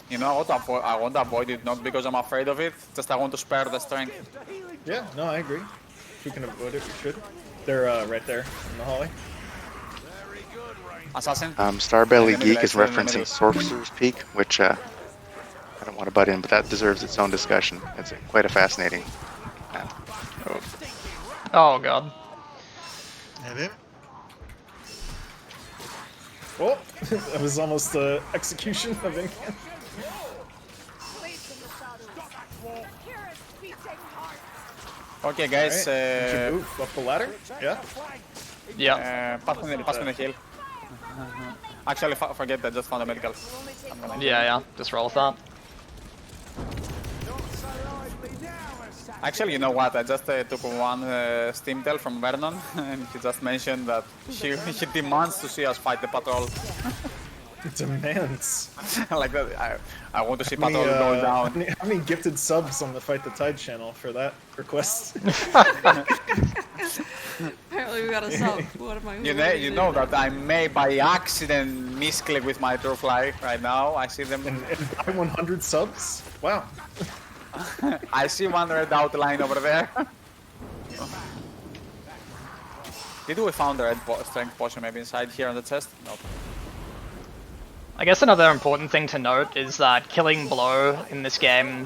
You know, I want to avoid it, not because I'm afraid of it, just I want to spare the strength. Yeah, no, I agree. If we can avoid it, we should. They're right there in the hallway. Assassin? Starbelly And then Geek is the lights are in the referencing middle. Sorcerer's Peak, which I don't want to butt in, but that deserves its own discussion. It's quite a fascinating map. Oh god. Evan? Oh, that was almost the execution of Incan. Okay, guys. Should move up the ladder. Yeah. Yeah. Pass me the heal. Actually, forget that. Just found a medical. Yeah. Just roll with that. Actually, you know what? I just took one Steam Tell from Vernon, and he just mentioned that she demands to see us fight the patrol. Demands. Like that. I want to see patrol go down. How many gifted subs on the Fight the Tide channel for that request? Apparently we got a sub. What am I? You know that I may by accident misclick with my Turfly right now. I see them. and buy 100 subs? Wow. I see one red outline over there. Did we found the red strength potion maybe inside here on the chest? Nope. I guess another important thing to note is that killing Blow in this game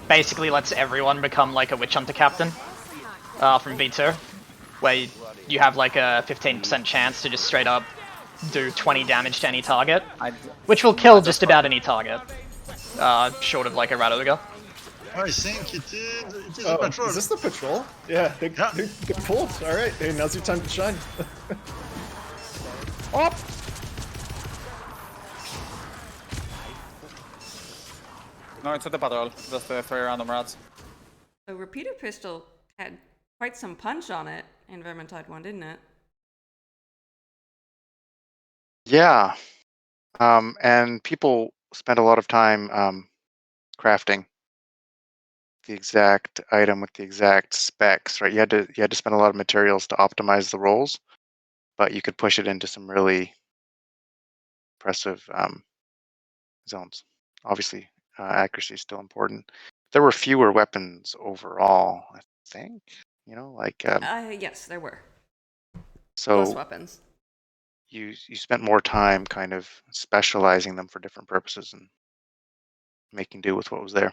basically lets everyone become like a Witch Hunter captain from V2, where you have like a 15% chance to just straight up do 20 damage to any target, which will kill just about any target, short of like a Rat Ogre. I think it is a patrol. Is this the patrol? Yeah, they pulled. Alright, hey, now's your time to shine. Up! No, it's not the patrol. Just the 3 random rats. The repeater pistol had quite some punch on it in Vermintide 1, didn't it? Yeah, and people spent a lot of time crafting the exact item with the exact specs, right? You had to spend a lot of materials to optimize the rolls, but you could push it into some really impressive zones. Obviously, accuracy is still important. There were fewer weapons overall, I think. You know, like Yes, there were. so Less weapons. you spent more time kind of specializing them for different purposes and making do with what was there.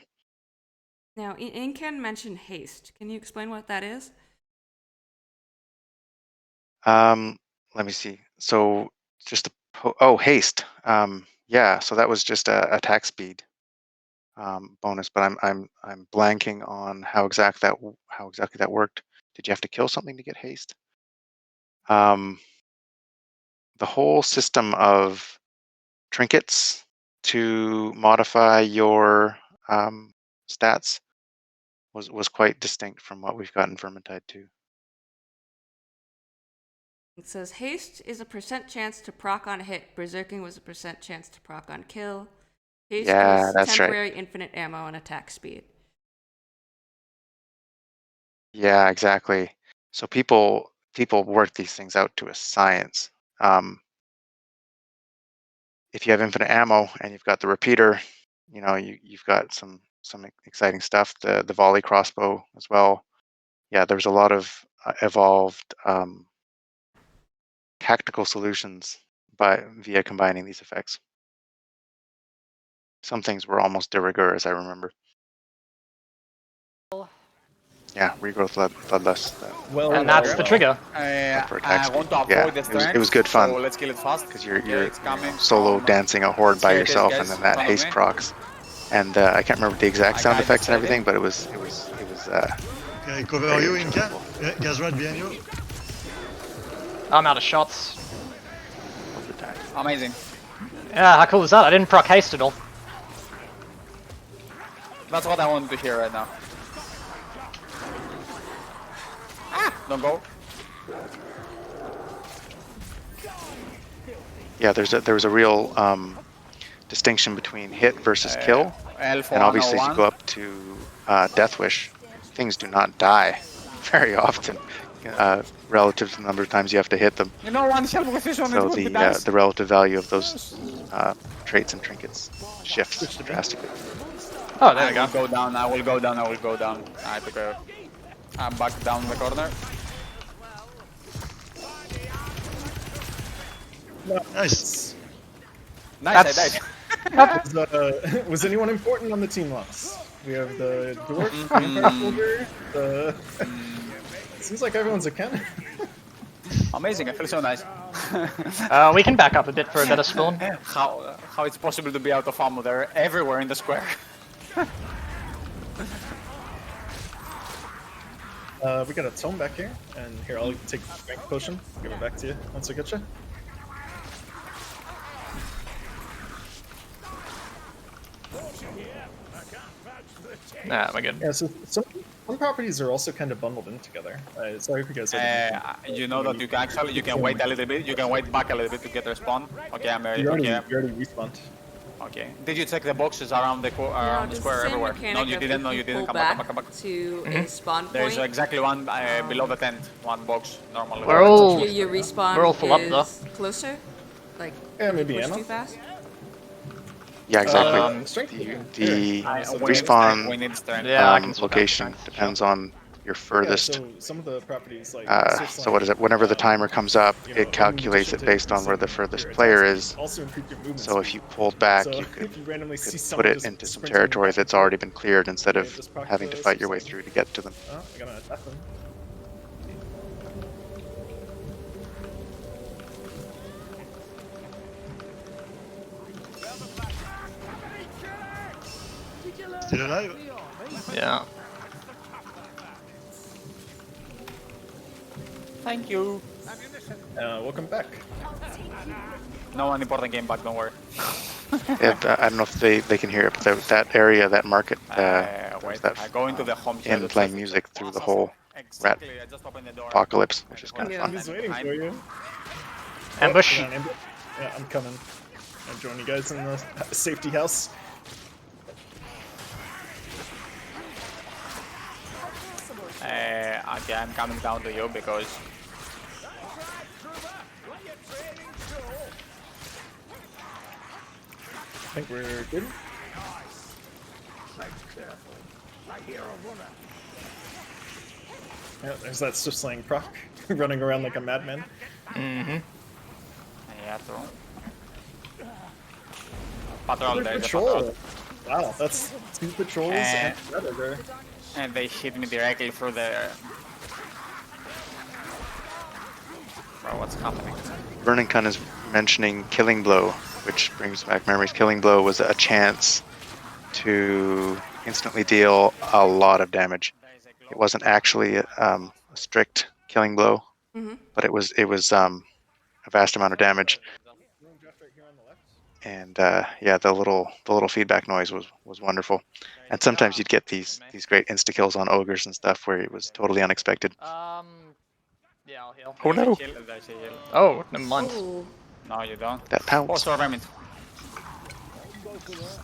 Now, Incan mentioned haste. Can you explain what that is? Let me see. So just haste. Yeah. So that was just a attack speed bonus, but I'm blanking on how exactly that worked. Did you have to kill something to get haste? The whole system of trinkets to modify your stats was quite distinct from what we've got in Vermintide 2. It says haste is a % chance to proc on hit. Berserking was a % chance to proc on kill. Haste Yeah, was that's temporary right. infinite ammo and attack speed. Yeah, exactly. So people work these things out to a science. If you have infinite ammo and you've got the repeater, you know you've got some exciting stuff. The volley crossbow as well. Yeah, there's a lot of evolved tactical solutions via combining these effects. Some things were almost de rigueur, as I remember. Yeah, regrowth bloodlust. Well, And that's the trigger. for attack I speed. want to avoid Yeah, the it strength. was good fun. So let's kill it fast. Because you're it's coming solo from, dancing a horde by here it is, yourself, guys, and then in that front of haste me. procs. And I can't remember the exact I sound got effects and excited. everything, but it was Okay, cover you, Inca. Yeah, Gazrat behind you. I'm out of shots. Amazing. Yeah, how cool is that? I didn't proc haste at all. That's what I want to hear right now. Don't go. Yeah, there was a real distinction between hit versus kill, L4 and obviously as you 101. go up to Death Wish, things do not die very often relative to the number of times you have to hit them. You know, one help with this one. So it would be nice. the relative value of those traits and trinkets shifts drastically. Oh, there we I go. will go down, I will go down, I will go down. I took a... I'm back down the corner. Nice. Nice, That's- I died. Was anyone important on the team loss? We have the dwarf, the vampire soldier, the... Seems like everyone's a cannon. Amazing, I feel so nice. We can back up a bit for a better spawn. How it's possible to be out of ammo? They're everywhere in the square. We got a tome back here, and here I'll take the strength potion. Give it back to you once I get you. Nah, we're good. Yeah, so some properties are also kind of bundled in together. Sorry if you guys. You know that you can actually wait a little bit. You can wait back a little bit to get respawn. Okay, I'm ready. You already Okay. respawned. Okay. Did you check the boxes around the around the square everywhere? No, you didn't. No, you didn't. Come back. Come back. To a spawn point. There's exactly one below the tent. One box normally. We're all Your respawn we're all full up, is though. closer. Like Yeah, maybe push ammo. too fast. Yeah, exactly. Strength The, potion. the We respawn need strength. Yeah, I can swap location back. depends on your furthest. Yeah, so some of the properties like So what is it? Whenever the timer comes up, it calculates it based on where the furthest player is. Also improve your movement So if speed. you pulled back, So you could if you randomly see put someone it just into some sprinting territory back that's and already forth, been cleared instead of just proc having to those fight or your way something. through to get to them. Oh, you're gonna attack them. Still alive? yeah. Thank you. Welcome back. No unimportant game back. Don't worry. Yeah, I don't know if they can hear it, but that area, that market, Wait. there's that I go into the home. in playing music through the whole Exactly. I just opened the door. apocalypse, which is kind of Yeah. fun. Who's waiting for you? Ambush. Oh, yeah, I'm coming. I'll join you guys in the safety house. Okay, I'm coming down to you because I think we're good. Yeah, there's that swift slaying proc running around like a madman. Mm-hmm. yeah, true. Patrol, Another there's a patrol. patrol. Wow, that's 2 patrols and a predator. And they hit me directly through the... Bro, what's happening? Vermintide is mentioning Killing Blow, which brings back memories. Killing Blow was a chance to instantly deal a lot of damage. It wasn't actually a strict killing blow, but it was a vast amount of damage. And yeah, the little feedback noise was wonderful. And sometimes you'd get these great insta kills on ogres and stuff where it was totally unexpected. Yeah, I'll heal. Oh no, There's a heal. Oh, never mind. Ooh. No, you don't. that Oh, pounce. sorry, Vermint.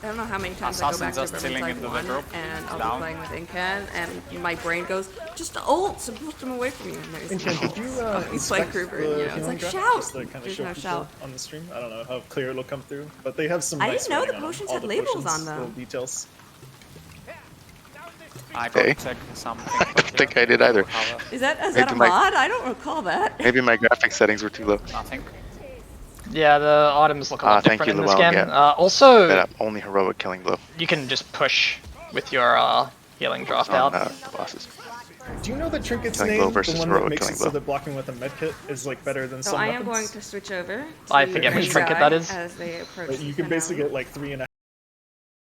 I don't know how many times I go back Assassin to just chilling Vermintide into the 1 group. and I'll Down. be playing with Incan and my brain goes, just ult, so push them away from you. And there's Incan, did you he's like inspect Kruger, the you know, it's healing like graph shout. just to kind of There's show no people shout. on the stream? I don't know how clear it'll come through, but they have some I nice didn't know writing the on them. potions All had the labels potions, on them. little details. I got Okay. to check something. I don't think I did either. Is that a Maybe my- mod? I don't recall that. Maybe my graphics settings were too low. Nothing. Yeah, the items look a lot Thank different you, in this Llewellyn, game. yeah. Also, But only heroic killing blow you can just push with your healing draft on out. the bosses. Do you know the trinket's Killing name? blow The versus one that heroic makes killing it so blow. that blocking with a medkit is like better than So some I weapons? am going to switch over. I to forget which Rinzai trinket that is. As they approach But you the can basically finale. get like 3.5.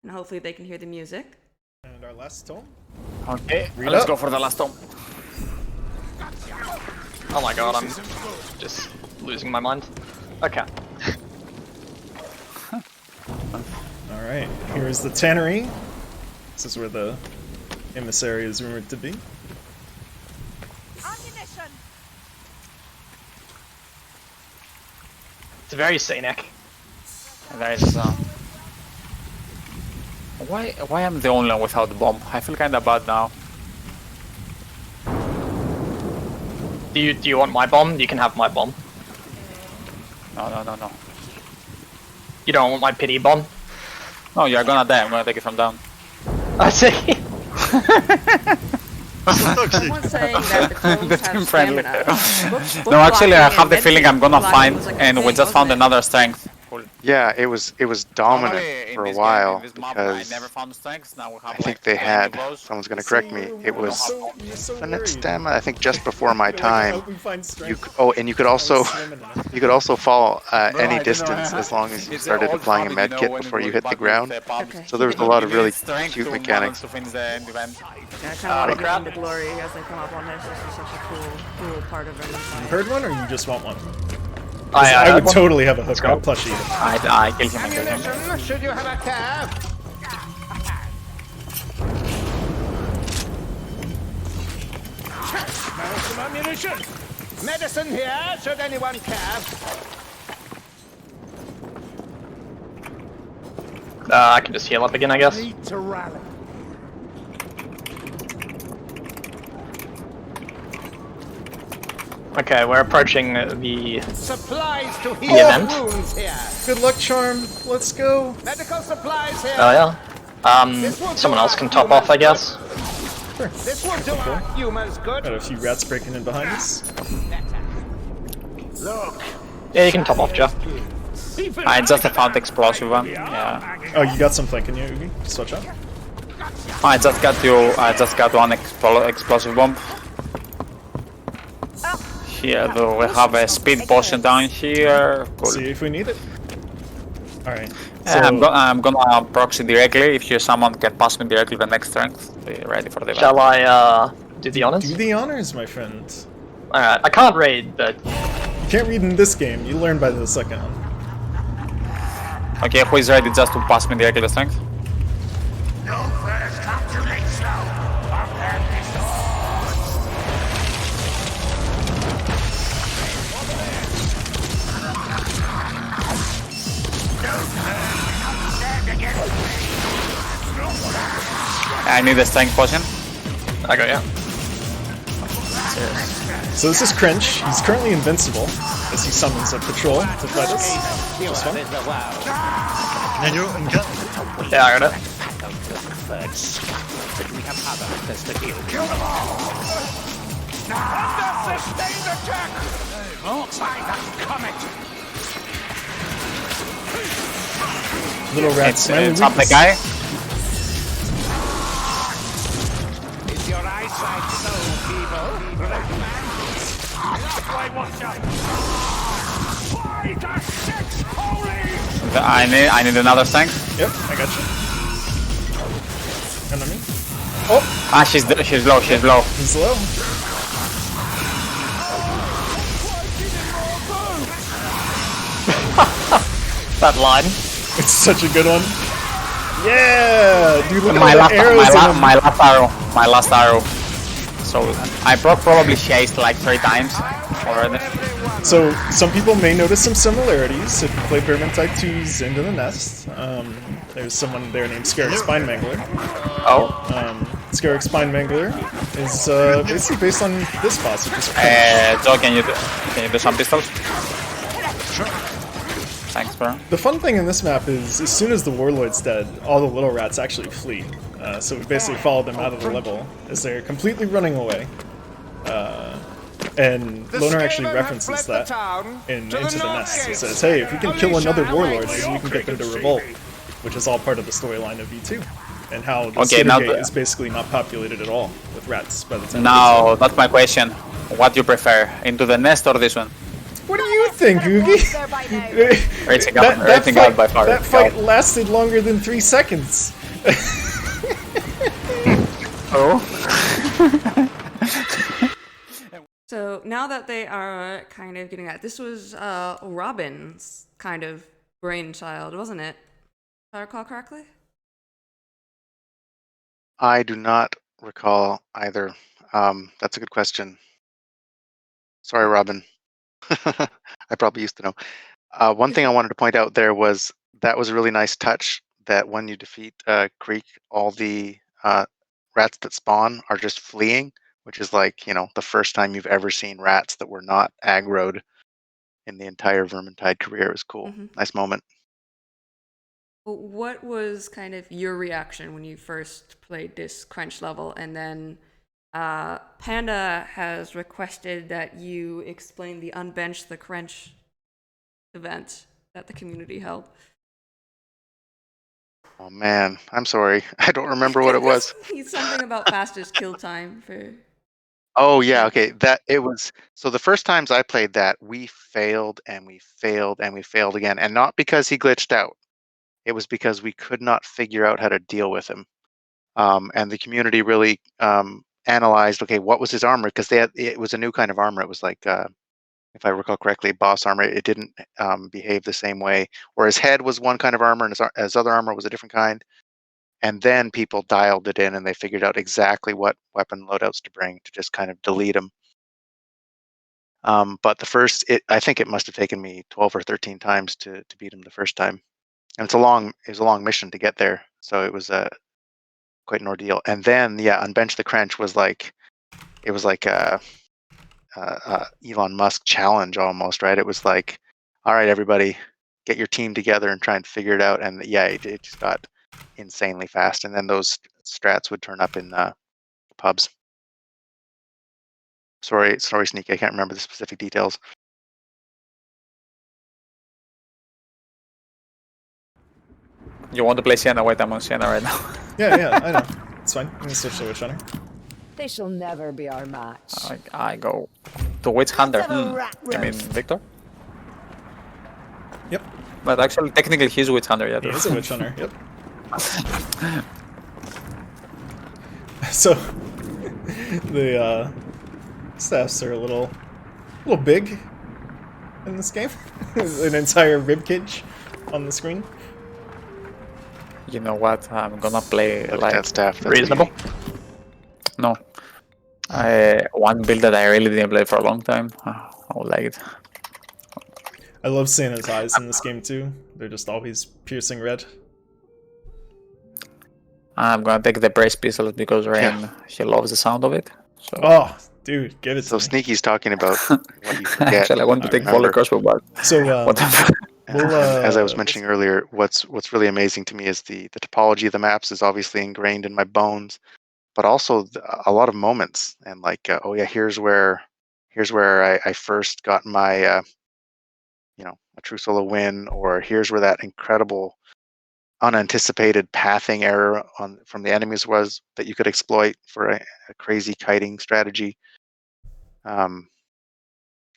And hopefully they can hear the music. And our last tome. Okay, Read let's up. go for the last one. Oh my god, I'm just losing my mind. Okay. Alright, here's the tannery. This is where the emissary is rumored to be. It's very scenic. There's why am the only one without bomb? I feel kinda bad now. Do you want my bomb? You can have my bomb. No. You don't want my pity bomb? No, you're gonna die. I'm gonna take it from down. I see. Someone's saying that the clones That's have friendly. stamina. No, actually, I have the feeling I'm gonna Blocking find, was like a and we thing, just found wasn't it? another strength. Yeah, it was dominant Normally, in for a this while game, in this map, I because never found strengths. Now we have I think like they had. bows. Someone's going to correct me. It was You're so infinite worried. stamina. I think just before my You're like, I time. hope we find strength. And you could also fall Bro, any I don't know, distance as long as you it's started an old applying a habit, med kit when before we you go hit the back with, ground. pubs. Okay. So there was a lot of You really need strength cute to mechanics. manage to finish the event. Yeah, I kind of Oh, want to get crap. into glory as they come up on this. This is such a cool part of Vermintide. You heard one, or you just want one? I I would one. totally have a Let's hookup go. plushie. I kill him. I kill him. Should you have a cab? Some ammunition. Medicine here. Should anyone care? I can just heal up again, I guess. Need to rally. Okay, we're approaching the Supplies to The heal event? wounds here. Good luck, Charm. Let's go. Medical supplies here. Oh yeah. Someone else can top off, I guess. This will do our humors good. Got a few rats breaking in behind us. Look. Yeah, you can top off, Jeff. I just found the explosive one. Yeah. Oh, you got something, can you, Oogie? Switch up. I just got one explosive bomb. Here, though, we have a speed potion down here. Cool. See if we need it. Alright. I'm gonna proxy directly. If someone can pass me directly the next strength, be ready for the event. Shall I do the honors? Do the honors, my friend. Alright, I can't read, but You can't read in this game. You learn by the second one. Okay, who is ready just to pass me directly the strength? I need a strength potion. I got you. So this is Cringe. He's currently invincible as he summons a patrol to fight us. Which is fun. And you and get. Yeah, I got it. We have other methods to heal. Kill them all. Under sustained attack. Looks like that comet. Little rats. It's up the guy. Is your eyesight so feeble? Black man. Why watch out? 5 to 6 holy. I need another strength. Yep, I got you. Enemy. Ah, she's low. She's low. He's low. That line. It's such a good one. Yeah, dude, look My at all last, the arrows in him. my last arrow. So I probably chased like 3 times already. So some people may notice some similarities if you play Vermintide 2's Into the Nest. There's someone there named Scarrick Spine-Mangler. Oh. Scarrick Spine-Mangler is basically based on this boss, which is Joe, can you do some pistols? Sure. Thanks, bro. The fun thing in this map is, as soon as the Warlord's dead, all the little rats actually flee. So we basically follow them out of the level as they're completely running away. And Loner actually references that in Into the Nest. He says, hey, if we can kill another Warlord, maybe we can get them to revolt. Which is all part of the storyline of V2. And how the Skittergate is basically not populated at all with rats by the time. Now, that's my question. What do you prefer, Into the Nest or this one? What do you think, Oogie? Rating out by far. That fight lasted longer than 3 seconds. Oh? So now that they are kind of getting that, this was Robin's kind of brainchild, wasn't it? If I recall correctly? I do not recall either. That's a good question. Sorry, Robin. I probably used to know. One thing I wanted to point out there was that was a really nice touch that when you defeat Creek, all the rats that spawn are just fleeing, which is like, the first time you've ever seen rats that were not aggroed in the entire Vermintide career. It was cool. Mm-hmm. Nice moment. What was kind of your reaction when you first played this Crunch level? And then Panda has requested that you explain the Unbench the Crunch event that the community held. Oh man, I'm sorry. I don't remember what it was. He's something about fastest kill time for. Oh yeah, okay. That it was. So the first times I played that, we failed and we failed and we failed again, and not because he glitched out. It was because we could not figure out how to deal with him. And the community really analyzed, okay, what was his armor? Because it was a new kind of armor. It was like, if I recall correctly, boss armor. It didn't behave the same way. Or his head was one kind of armor, and his other armor was a different kind. And then people dialed it in, and they figured out exactly what weapon loadouts to bring to just kind of delete him. But I think it must have taken me 12 or 13 times to beat him the first time. And it was a long mission to get there, so it was quite an ordeal. And then, yeah, Unbench the Crunch was like, it was like a Elon Musk challenge almost, right? It was like, all right, everybody, get your team together and try and figure it out. And yeah, it just got insanely fast. And then those strats would turn up in pubs. Sorry, Sneaky, I can't remember the specific details. You want to play Sienna? Wait, I'm on Sienna right now. Yeah, I know. It's fine. I'm gonna switch to Witch Hunter. They shall never be our match. I go to Witch Hunter. Rat I mean, roast. Victor? Yep. But actually, technically, he's Witch Hunter, yeah. He is a Witch Hunter, yep. So, the staffs are a little big in this game. An entire ribcage on the screen. You know what? I'm gonna play like that staff. reasonable. No. One build that I really didn't play for a long time. I would like it. I love seeing his eyes in this game too. They're just always piercing red. I'm gonna take the brace pistol because Rain, he loves the sound of it. So. Oh, dude, give it to me. Sneaky's talking about what you forget. Actually, I want to take Volley Crossbow, but so whatever. As I was mentioning earlier, what's really amazing to me is the topology of the maps is obviously ingrained in my bones, but also a lot of moments. And like, oh yeah, here's where I first got my a true solo win, or here's where that incredible unanticipated pathing error from the enemies was that you could exploit for a crazy kiting strategy.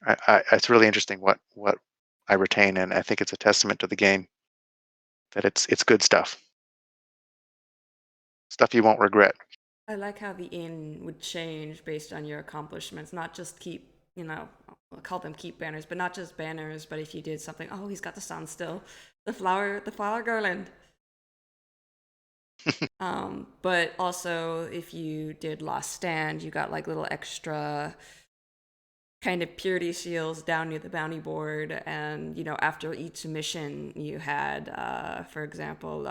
It's really interesting what I retain, and I think it's a testament to the game that it's good stuff you won't regret. I like how the inn would change based on your accomplishments, not just keep, I'll call them keep banners, but not just banners, but if you did something, oh, he's got the sound still, the flower garland. But also if you did Last Stand, you got like little extra kind of purity seals down near the bounty board, and after each mission you had for example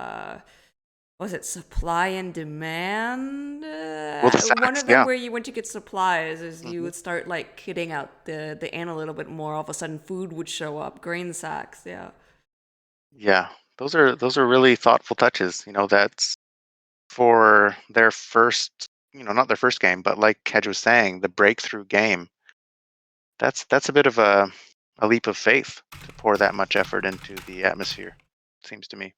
was it supply and demand? Well, the sacks, one of them yeah. where you went to get supplies is you would start like kitting out the inn a little bit more. All of a sudden food would show up, grain sacks. Yeah, those are really thoughtful touches. That's for their first, not their first game, but like Hedge was saying, the breakthrough game. That's a bit of a leap of faith to pour that much effort into the atmosphere, it seems to me.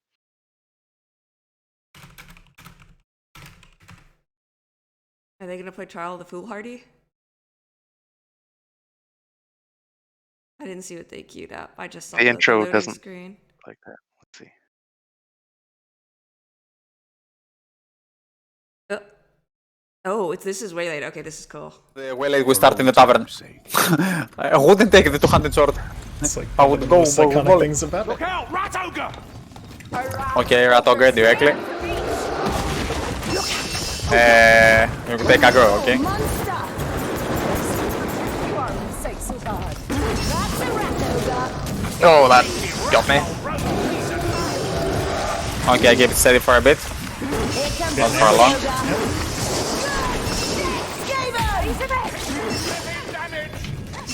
Are they gonna play Trial of the Foolhardy? I didn't see what they queued up. I just saw The intro loading doesn't screen. like that. Let's see. This is way late. Okay, this is cool. Way late, we start in the tavern. I wouldn't take the two-handed sword. It's like I would go iconic things about it. Look out, Rat Ogre! Okay, Rat Ogre directly. You can take aggro, okay? Oh, that got me. Okay, I gave it steady for a bit. Not for long.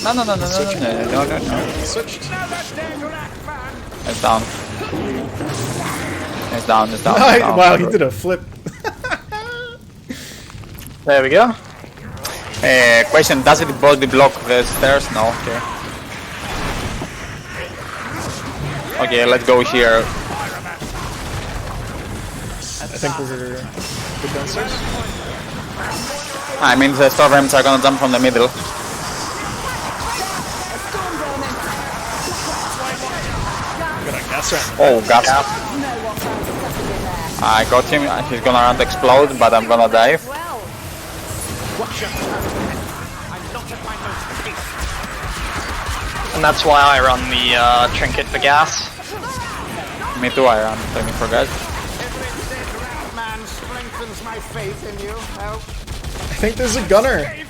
No. Switched. It's down. He's down. He's down. He's down. Wow, he did a flip. There we go. Question: does it body block the stairs? No. Okay. Okay, let's go here. I think we're good downstairs. I mean, the Star Vermins are gonna jump from the middle. Oh, gas. I got him. He's gonna run to explode, but I'm gonna dive. And that's why I run the trinket for gas. Me too, I run. Let me forget. Man strengthens my faith in you. Help. I think there's a gunner. You'd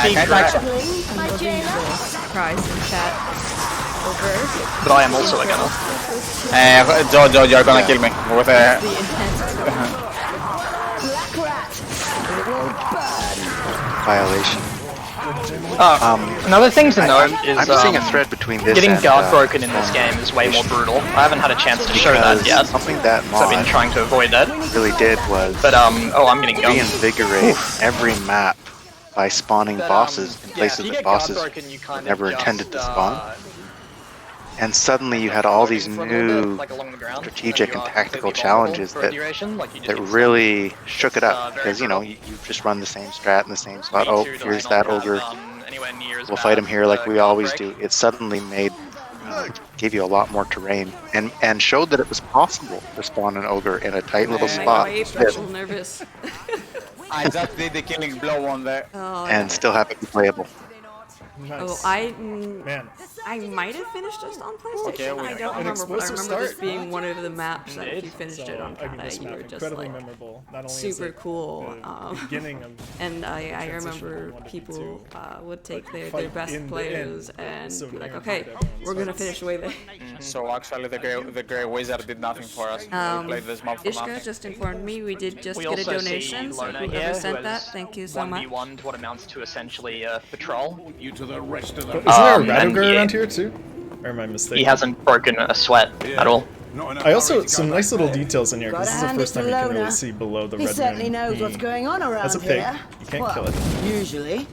be correct. Surprise in chat. Over. But I am also a gunner. Joe, you're gonna kill me with a. The intent. Violation. Another thing to note is I'm seeing a thread between this getting and, guard broken in this game is way more brutal. I haven't had a chance to show that yet. Something that So I've been mod trying to avoid that. really did was But oh, I'm getting gunned. reinvigorate every map by spawning bosses in places that bosses never intended to spawn. And suddenly you had all these new strategic and tactical challenges that really shook it up. Because, you know, you just run the same strat in the same spot. Oh, here's that ogre. We'll fight him here like we always do. It suddenly gave you a lot more terrain and showed that it was possible to spawn an ogre in a tight little spot. My apes are a little nervous. I just did the killing blow on there. And still have it be playable. Oh, I might have finished this on PlayStation. Okay, I don't remember, but I explosive remember this start. being one of the maps that if you finished it on I mean, this Kata, you map were just incredibly like memorable. Not only super is it cool. the beginning of And I transition remember from 1 to people would take their fight best in the players end. and So be like, near okay, the end. we're gonna finish way there. So actually, the Grey Wizard did nothing for us. We played this map for Ishka nothing. just informed me we did just We get a also donation, see so Lona whoever here, sent who that, has thank you so much. 1v1'd what amounts to essentially a patrol. You to the rest of But the. isn't there a and Radogre he- around here too? Or am I mistaken? He hasn't broken a sweat at all. I also some nice little details in here because this is the first time you can really see below the He red certainly moon. knows what's going on around That's a pig. here. You can't Well, kill it. Usually.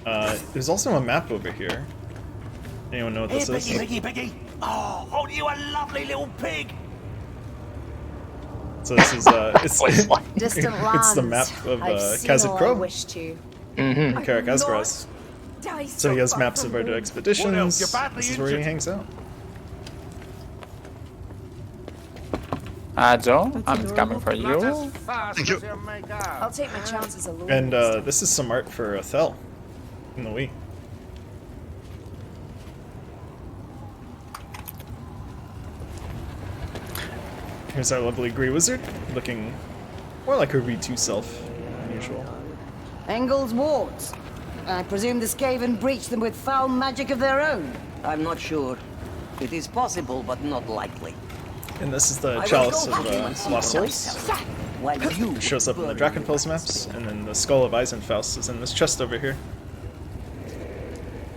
There's also a map over here. Anyone know what this is? Piggy. Oh, you a lovely little pig. So this is it's Distant it's the lands. map of I've seen Kazakh all I Pro. wish to. Karak Asgras. So he has maps of our expeditions. You're badly This is where he injured. hangs out. Joe, I'm coming for you. Thank you. I'll take my chances a little. And this is some art for Thel in the Wii. Here's our lovely Grey Wizard, looking more like her V2 self than usual. Engel's wards. I presume the Skaven breached them with foul magic of their own. I'm not sure. It is possible, but not likely. And this is the Chalice of Lost Souls. While you It shows up in the Drakenfels maps, and then the Skull of Eisenfaust is in this chest over here.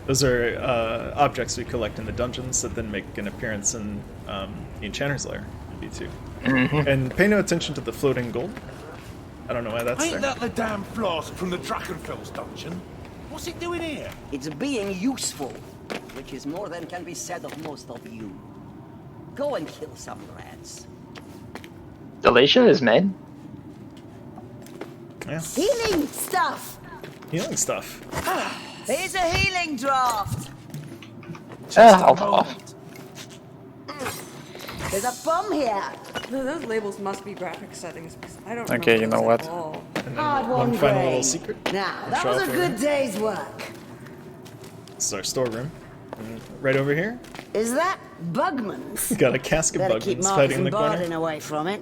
Those are objects we collect in the dungeons that then make an appearance in the Enchanter's Lair in V2. And pay no attention to the floating gold. I don't know why that's Ain't there. that the damn flask from the Drakenfels dungeon? What's it doing here? It's being useful, which is more than can be said of most of you. Go and kill some rats. Delicia is made. Yeah, Healing stuff! healing stuff. Here's a healing draft! I'll top off. There's a bomb here! Those labels must be graphic settings because I don't Okay, remember you know those what? at all. And then Hard one one, final Grey. little secret. Now, that Show was a off good here. day's work. This is our storeroom. And right over here, Is that Bugman's? we got a cask of Better keep Bugmans Marcus hiding in and the corner. Bardin away from it.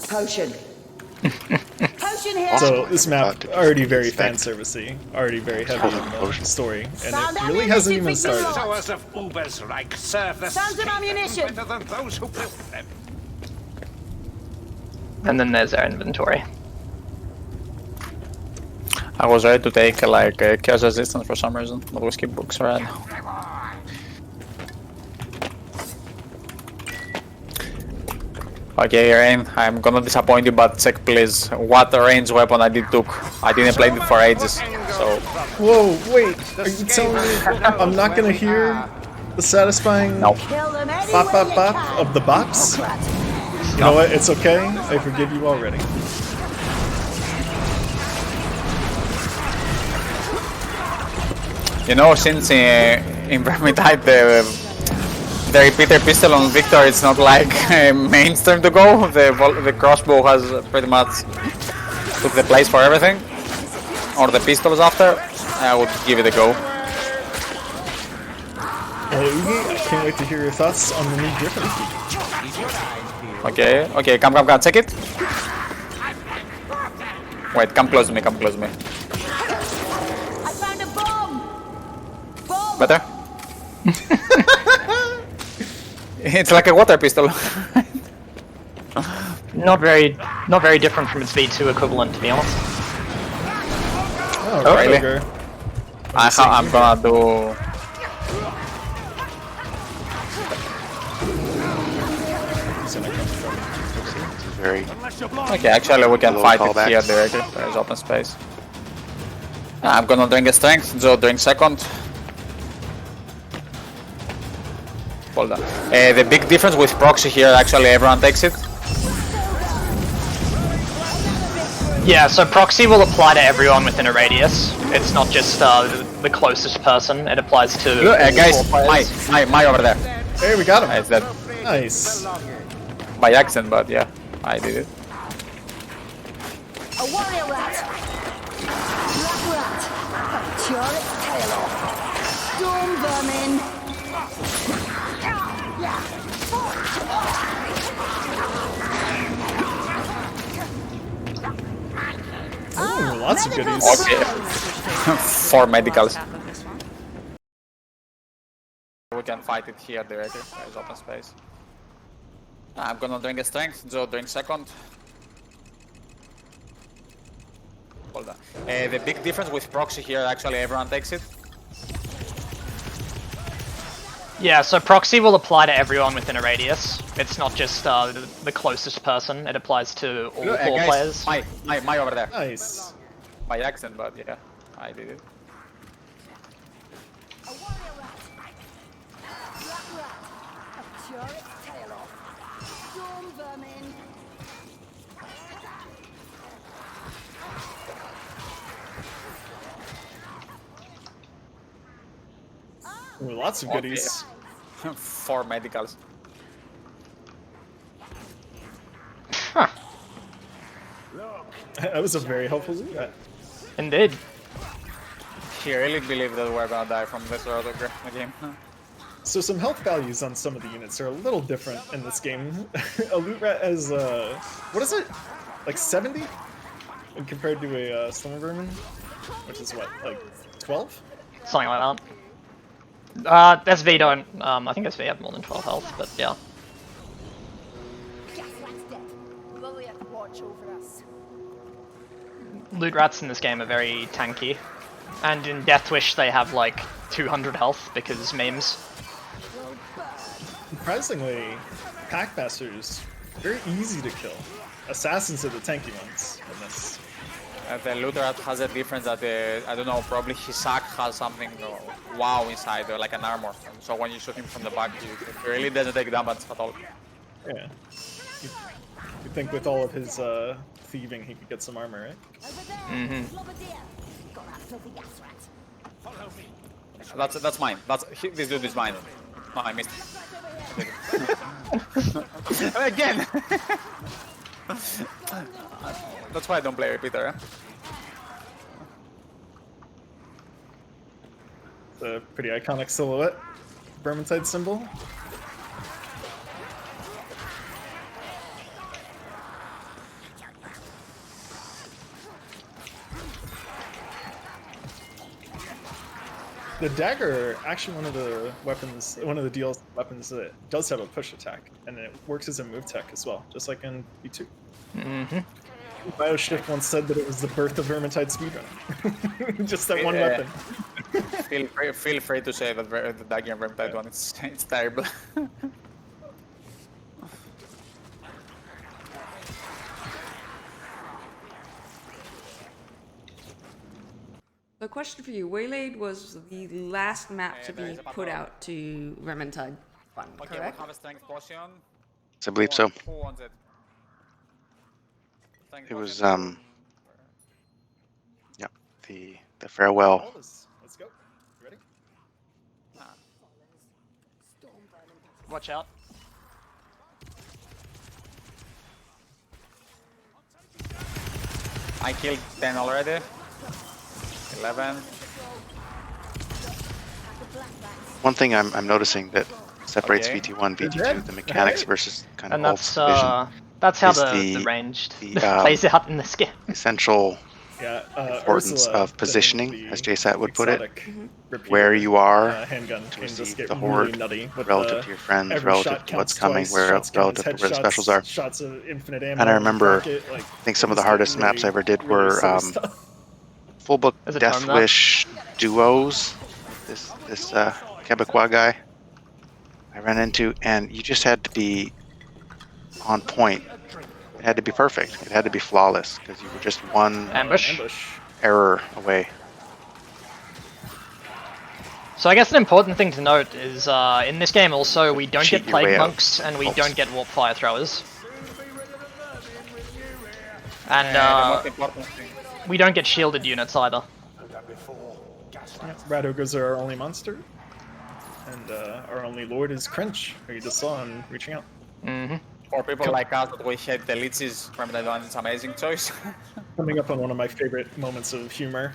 Potion. Potion here! So this map About to already very inspect. fan servicey, already very heavy in the Potion. story, and Found it really hasn't even ammunition for started. Lord. Towers of Ubers like serve the Found some Skaven ammunition. better than those who built them. And then there's our inventory. I was ready to take like chaos resistance for some reason, but we skip books already. Okay, Rain, I'm gonna disappoint you, but check please what range weapon I took. I didn't play it for ages, so... Whoa, wait, are you telling me I'm not gonna hear the satisfying Nope. bop bop bop of the bops? You know what, it's okay, I forgive you already. You know, since in Vermintide the repeater pistol on Victor, it's not like mainstream to go. The crossbow has pretty much took the place for everything. Or the pistols after. I would give it a go. Ugi, I can't wait to hear your thoughts on the new Griffin. Okay, come, check it. Wait, come close to me, I found a bomb! Better? It's like a water pistol. Not very different from its V2 equivalent, to be honest. Oh, really? Okay. I'm gonna do... Okay, actually we can fight it here directly. There's open space. I'm gonna drink a strength, Joe drink second. Hold on. The big difference with proxy here, actually everyone takes it. Yeah, so proxy will apply to everyone within a radius. It's not just the closest person. It applies to Look, guys, my over there. Hey, we got him. It's dead. Nice. By accident, but yeah, I did it. A warrior rat! Black rat! Tear its tail off! Storm vermin! Ooh, lots of goodies. Okay. 4 medicals. We can fight it here directly. There's open space. I'm gonna drink a strength, Joe drink second. Hold on. The big difference with proxy here, actually everyone takes it. Yeah, so proxy will apply to everyone within a radius. It's not just the closest person. It applies to all Look, 4 guys, players. my over there. Nice. By accident, but yeah, I did it. A warrior rat! Black rat! Tear its tail off! Storm vermin! Ooh, lots of goodies. 4 medicals. Huh. That was a very helpful loot. Indeed. You really believe that we're gonna die from this road of the game? So some health values on some of the units are a little different in this game. A loot rat has, what is it? Like 70? And compared to a storm vermin, which is what, like 12? Something like that. SV don't, I think SV have more than 12 health, but yeah. Loot rats in this game are very tanky. And in Death Wish they have like 200 health because memes. Surprisingly, Packmasters, very easy to kill. Assassins are the tanky ones in this. The loot rat has a difference that, I don't know, probably his sack has something wow inside, like an armor. So when you shoot him from the back, he really doesn't take damage at all. Yeah. You think with all of his thieving he could get some armor, right? Mm-hmm. That's mine. This dude is mine. No, I missed it. Again! That's why I don't play repeater, eh? It's a pretty iconic silhouette. Vermintide symbol. The dagger, actually one of the weapons, one of the DLC weapons that does have a push attack, and it works as a move tech as well, just like in V2. Mm-hmm. BioShift once said that it was the birth of Vermintide speedrun. Just that one weapon. Feel free to say that the dagger and Vermintide one, it's terrible. The question for you: Waylaid was the last map to be put out to Vermintide Fun, Okay, correct? we have a strength potion. I believe so. Who wants it? Strength It was potion yeah, the farewell. Let's go. You ready? Watch out. I killed 10 already. 11. One thing I'm noticing that separates Okay. VT1, VT2, the mechanics versus kind of And old division. that's how is the ranged plays out in this game. Essential importance Ursula, of positioning, as JSAT would put it, repeater, where you are handgun to can just receive get the really horde, nutty with relative to your friends, every relative shot to what's counts coming, twice, shots count relative as to where the headshots, specials are. Shots of infinite ammo. And I remember, pocket, like, I think some of the just hardest really, maps I ever did really were silly stuff. full book There's a Death term there. Wish duos. This Quebecois guy I ran into, and you just had to be on point. It had to be perfect. It had to be flawless because you were just one Ambush. error away. So I guess an important thing to note is in this game also we don't Cheat get your way plague out, monks and we folks. don't get warp fire throwers. And the most important thing. we don't get shielded units either. Rat ogres are our only monster, and our only lord is Crinch, who you just saw him reaching out. Mm-hmm. For people like us that we hate the leeches from that one, it's an amazing choice. Coming up on one of my favorite moments of humor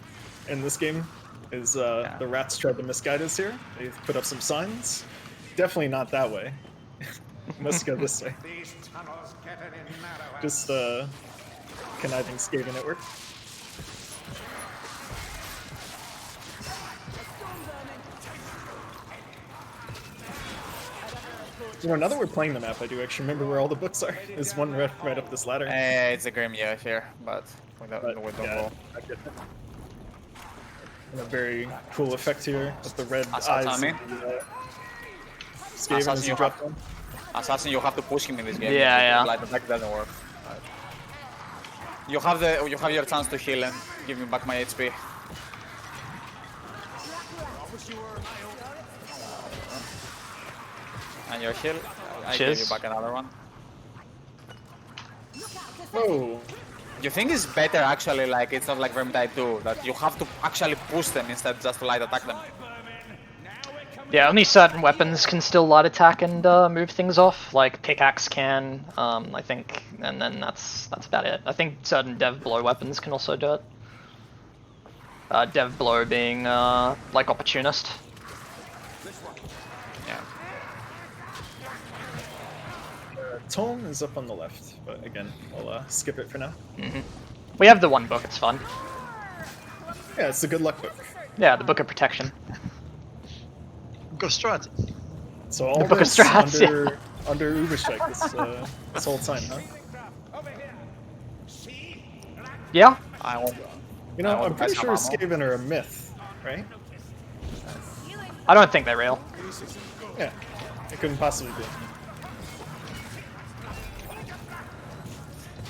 in this game is the rats tried to misguide us here. They've put up some signs. Definitely not that way. Must go this way. Just conniving Skaven network. You know, now that we're playing the map, I do actually remember where all the books are. There's one right up this ladder. It's a grim year here, but we don't yeah, go. I get it. And a very cool effect here with the red Assassin. eyes. Skaven as you drop them. Assassin, you have to push him in this game. Yeah. Light attack doesn't work. You have your chance to heal and give me back my HP. And your heal. I give Cheers. you back another one. Whoa. You think it's better actually, like it's not like Vermintide 2, that you have to actually push them instead just to light attack them? Yeah, only certain weapons can still light attack and move things off, like pickaxe can, I think, and then that's about it. I think certain dev blow weapons can also do it. Dev blow being like opportunist. Yeah. Tome is up on the left, but again, I'll skip it for now. Mm-hmm. We have the one book, it's fun. Yeah, it's a good luck book. Yeah, the Book of Protection. Book of Strat. So all The Book of this Strats, under Uberstrike this whole time, huh? Yeah? You know, I'm pretty sure Skaven are a myth, right? I don't think they're real. Yeah, it couldn't possibly be.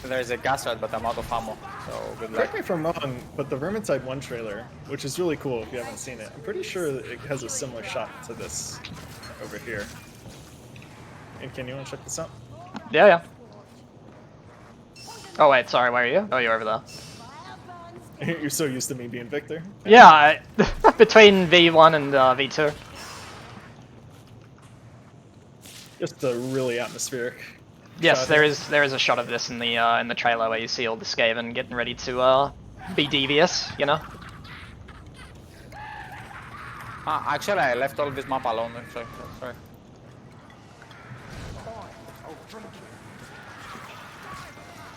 There's a gas rat, but I'm out of ammo, so good luck. Correct me if I'm wrong, but the Vermintide 1 trailer, which is really cool if you haven't seen it, I'm pretty sure that it has a similar shot to this over here. And can you want to check this out? Yeah. Oh wait, sorry, where are you? Oh, you're over there. You're so used to me being Victor. Yeah, between V1 and V2. Just a really atmospheric. Yes, shot there here. is a shot of this in the trailer where you see all the Skaven getting ready to be devious, you know. Actually, I left all this map alone. Sorry.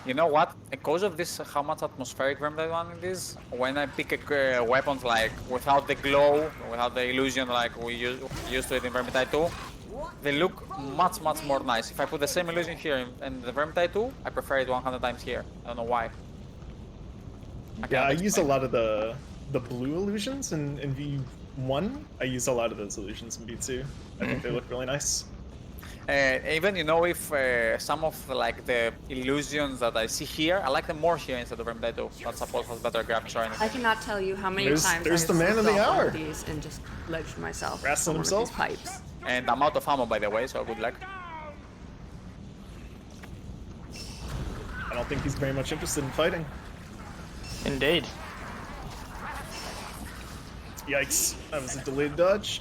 You know what? Because of this, how much atmospheric Vermintide 1 it is, when I pick weapons like without the glow, without the illusion like we used to it in Vermintide 2, they look much more nice. If I put the same illusion here in the Vermintide 2, I prefer it 100 times here. I don't know why. Yeah, I use a lot of the blue illusions in V1. I use a lot of those illusions in V2. I think they look really nice. Even if some of like the illusions that I see here, I like them more here instead of Vermintide 2. That suppose has better graphics or anything. I cannot tell you how many There's times the I've man of the slipped off one hour. of these and just ledged myself Wrestling on one of these himself. pipes. And I'm out of ammo, by the way, so good luck. I don't think he's very much interested in fighting. Indeed. Yikes, that was a delayed dodge.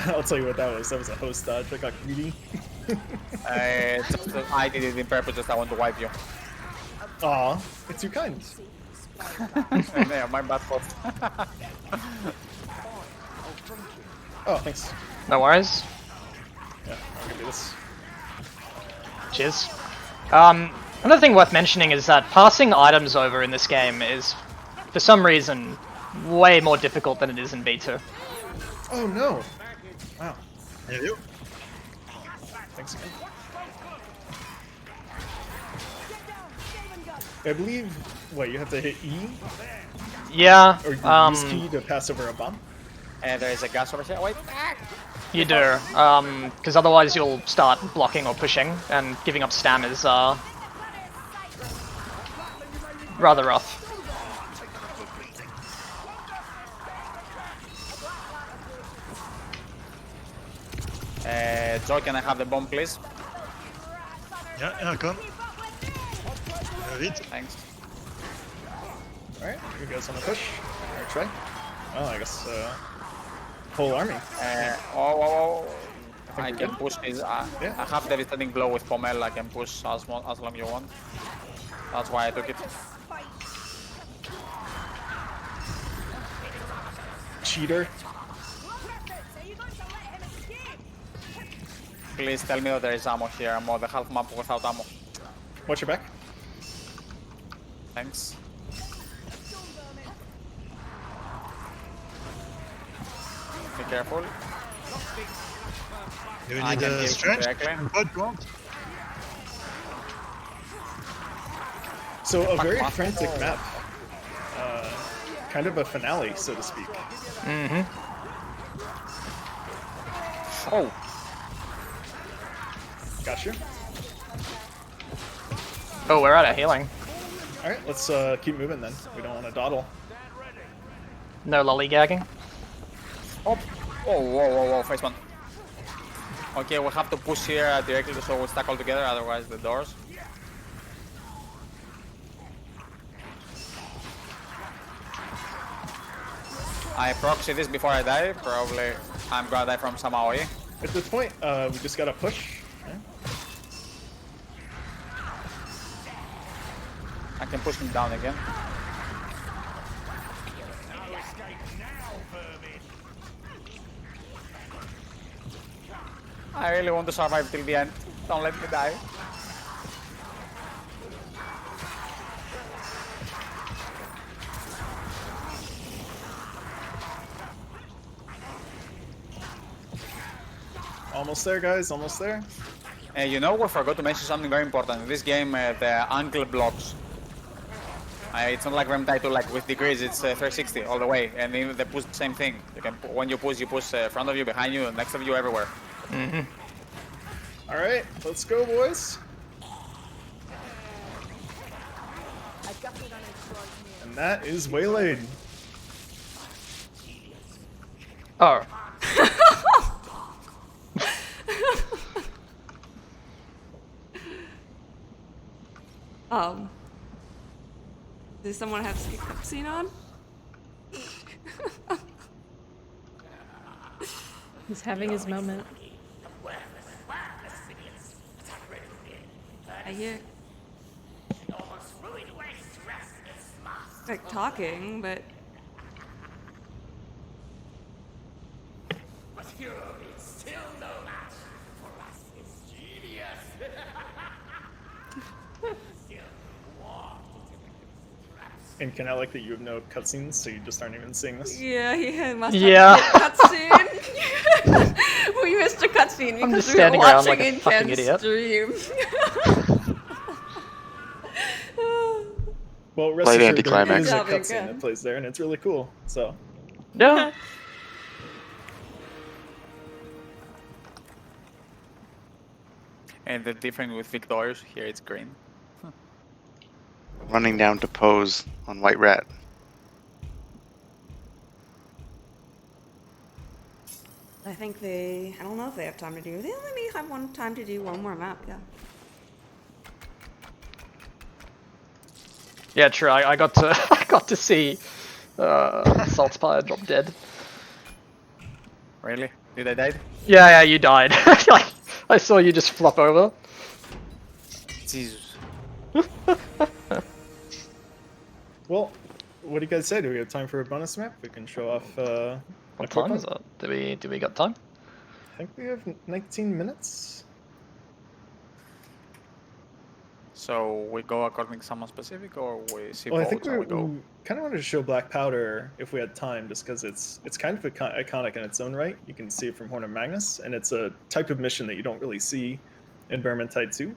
I'll tell you what that was. That was a host dodge. I got greedy. I did it in purpose, just I want to wipe you. Aw, it's too kind. Yeah, my bad fault. Oh, thanks. No worries. Yeah, I'll give you this. Cheers. Another thing worth mentioning is that passing items over in this game is, for some reason, way more difficult than it is in B2. Oh no! Wow. Yeah, you. Thanks again. I believe, what, you have to hit E? Yeah, Or use key to pass over a bomb? And there is a gas over here. Wait. you do, because otherwise you'll start blocking or pushing, and giving up stam is rather rough. Joy, can I have the bomb, please? Yeah, come. Have it. Thanks. Alright, you guys want to push? Or try? Oh, I guess, whole army. I can push this. I have devastating blow with Pommel. I can push as long you want. That's why I took it. Cheater. Please tell me that there is ammo here. I'm on the half map without ammo. Watch your back. Thanks. Be careful. You I need can a kill strength directly. and pod ground. So a very frantic map. Kind of a finale, so to speak. Mm-hmm. Oh. Got you. Oh, we're out of healing. Alright, let's keep moving then. We don't want to dawdle. No lollygagging. Oh, whoa, face one. Okay, we'll have to push here directly so we'll stack all together, otherwise the doors. I proxy this before I die, probably I'm gonna die from some AoE. At this point, we just gotta push. Yeah. I can push him down again. I really want to survive till the end. Don't let me die. Almost there, guys. Almost there. You know, we forgot to mention something very important. In this game, the angle blocks. It's not like Vermintide 2, like with degrees, it's 360 all the way. And even the push, same thing. You can, when you push front of you, behind you, next of you, everywhere. Mm-hmm. All right, let's go, boys. And that is waylaid. Oh. Does someone have skip cutscene on? He's having his moment. I hear like talking, but And can I like that you have no cutscenes, so you just aren't even seeing this? yeah, he must have Yeah. a cutscene. We missed a cutscene I'm because just we were standing around watching like a fucking intense idiot. stream. Well, rest Light assured, there anticlimax. is a Yeah, very cutscene good. that plays there, and it's really cool. So, Yeah. And the difference with Victorious, here it's green. Running down to pose on White Rat. I think I don't know if they have time to do. They only may have time to do one more map, yeah. Yeah, true. I got to I got to see Saltspire drop dead. Really? Did I die? Yeah, you died. Like, I saw you just flop over. Jesus. Well, what do you guys say? Do we have time for a bonus map? We can show off. What time is it? Do we got time? I think we have 19 minutes. So we go according to someone specific, or we see Well, I votes think and we we go? kind of wanted to show Black Powder if we had time, just because it's kind of iconic in its own right. You can see it from Horn of Magnus, and it's a type of mission that you don't really see in Vermintide 2.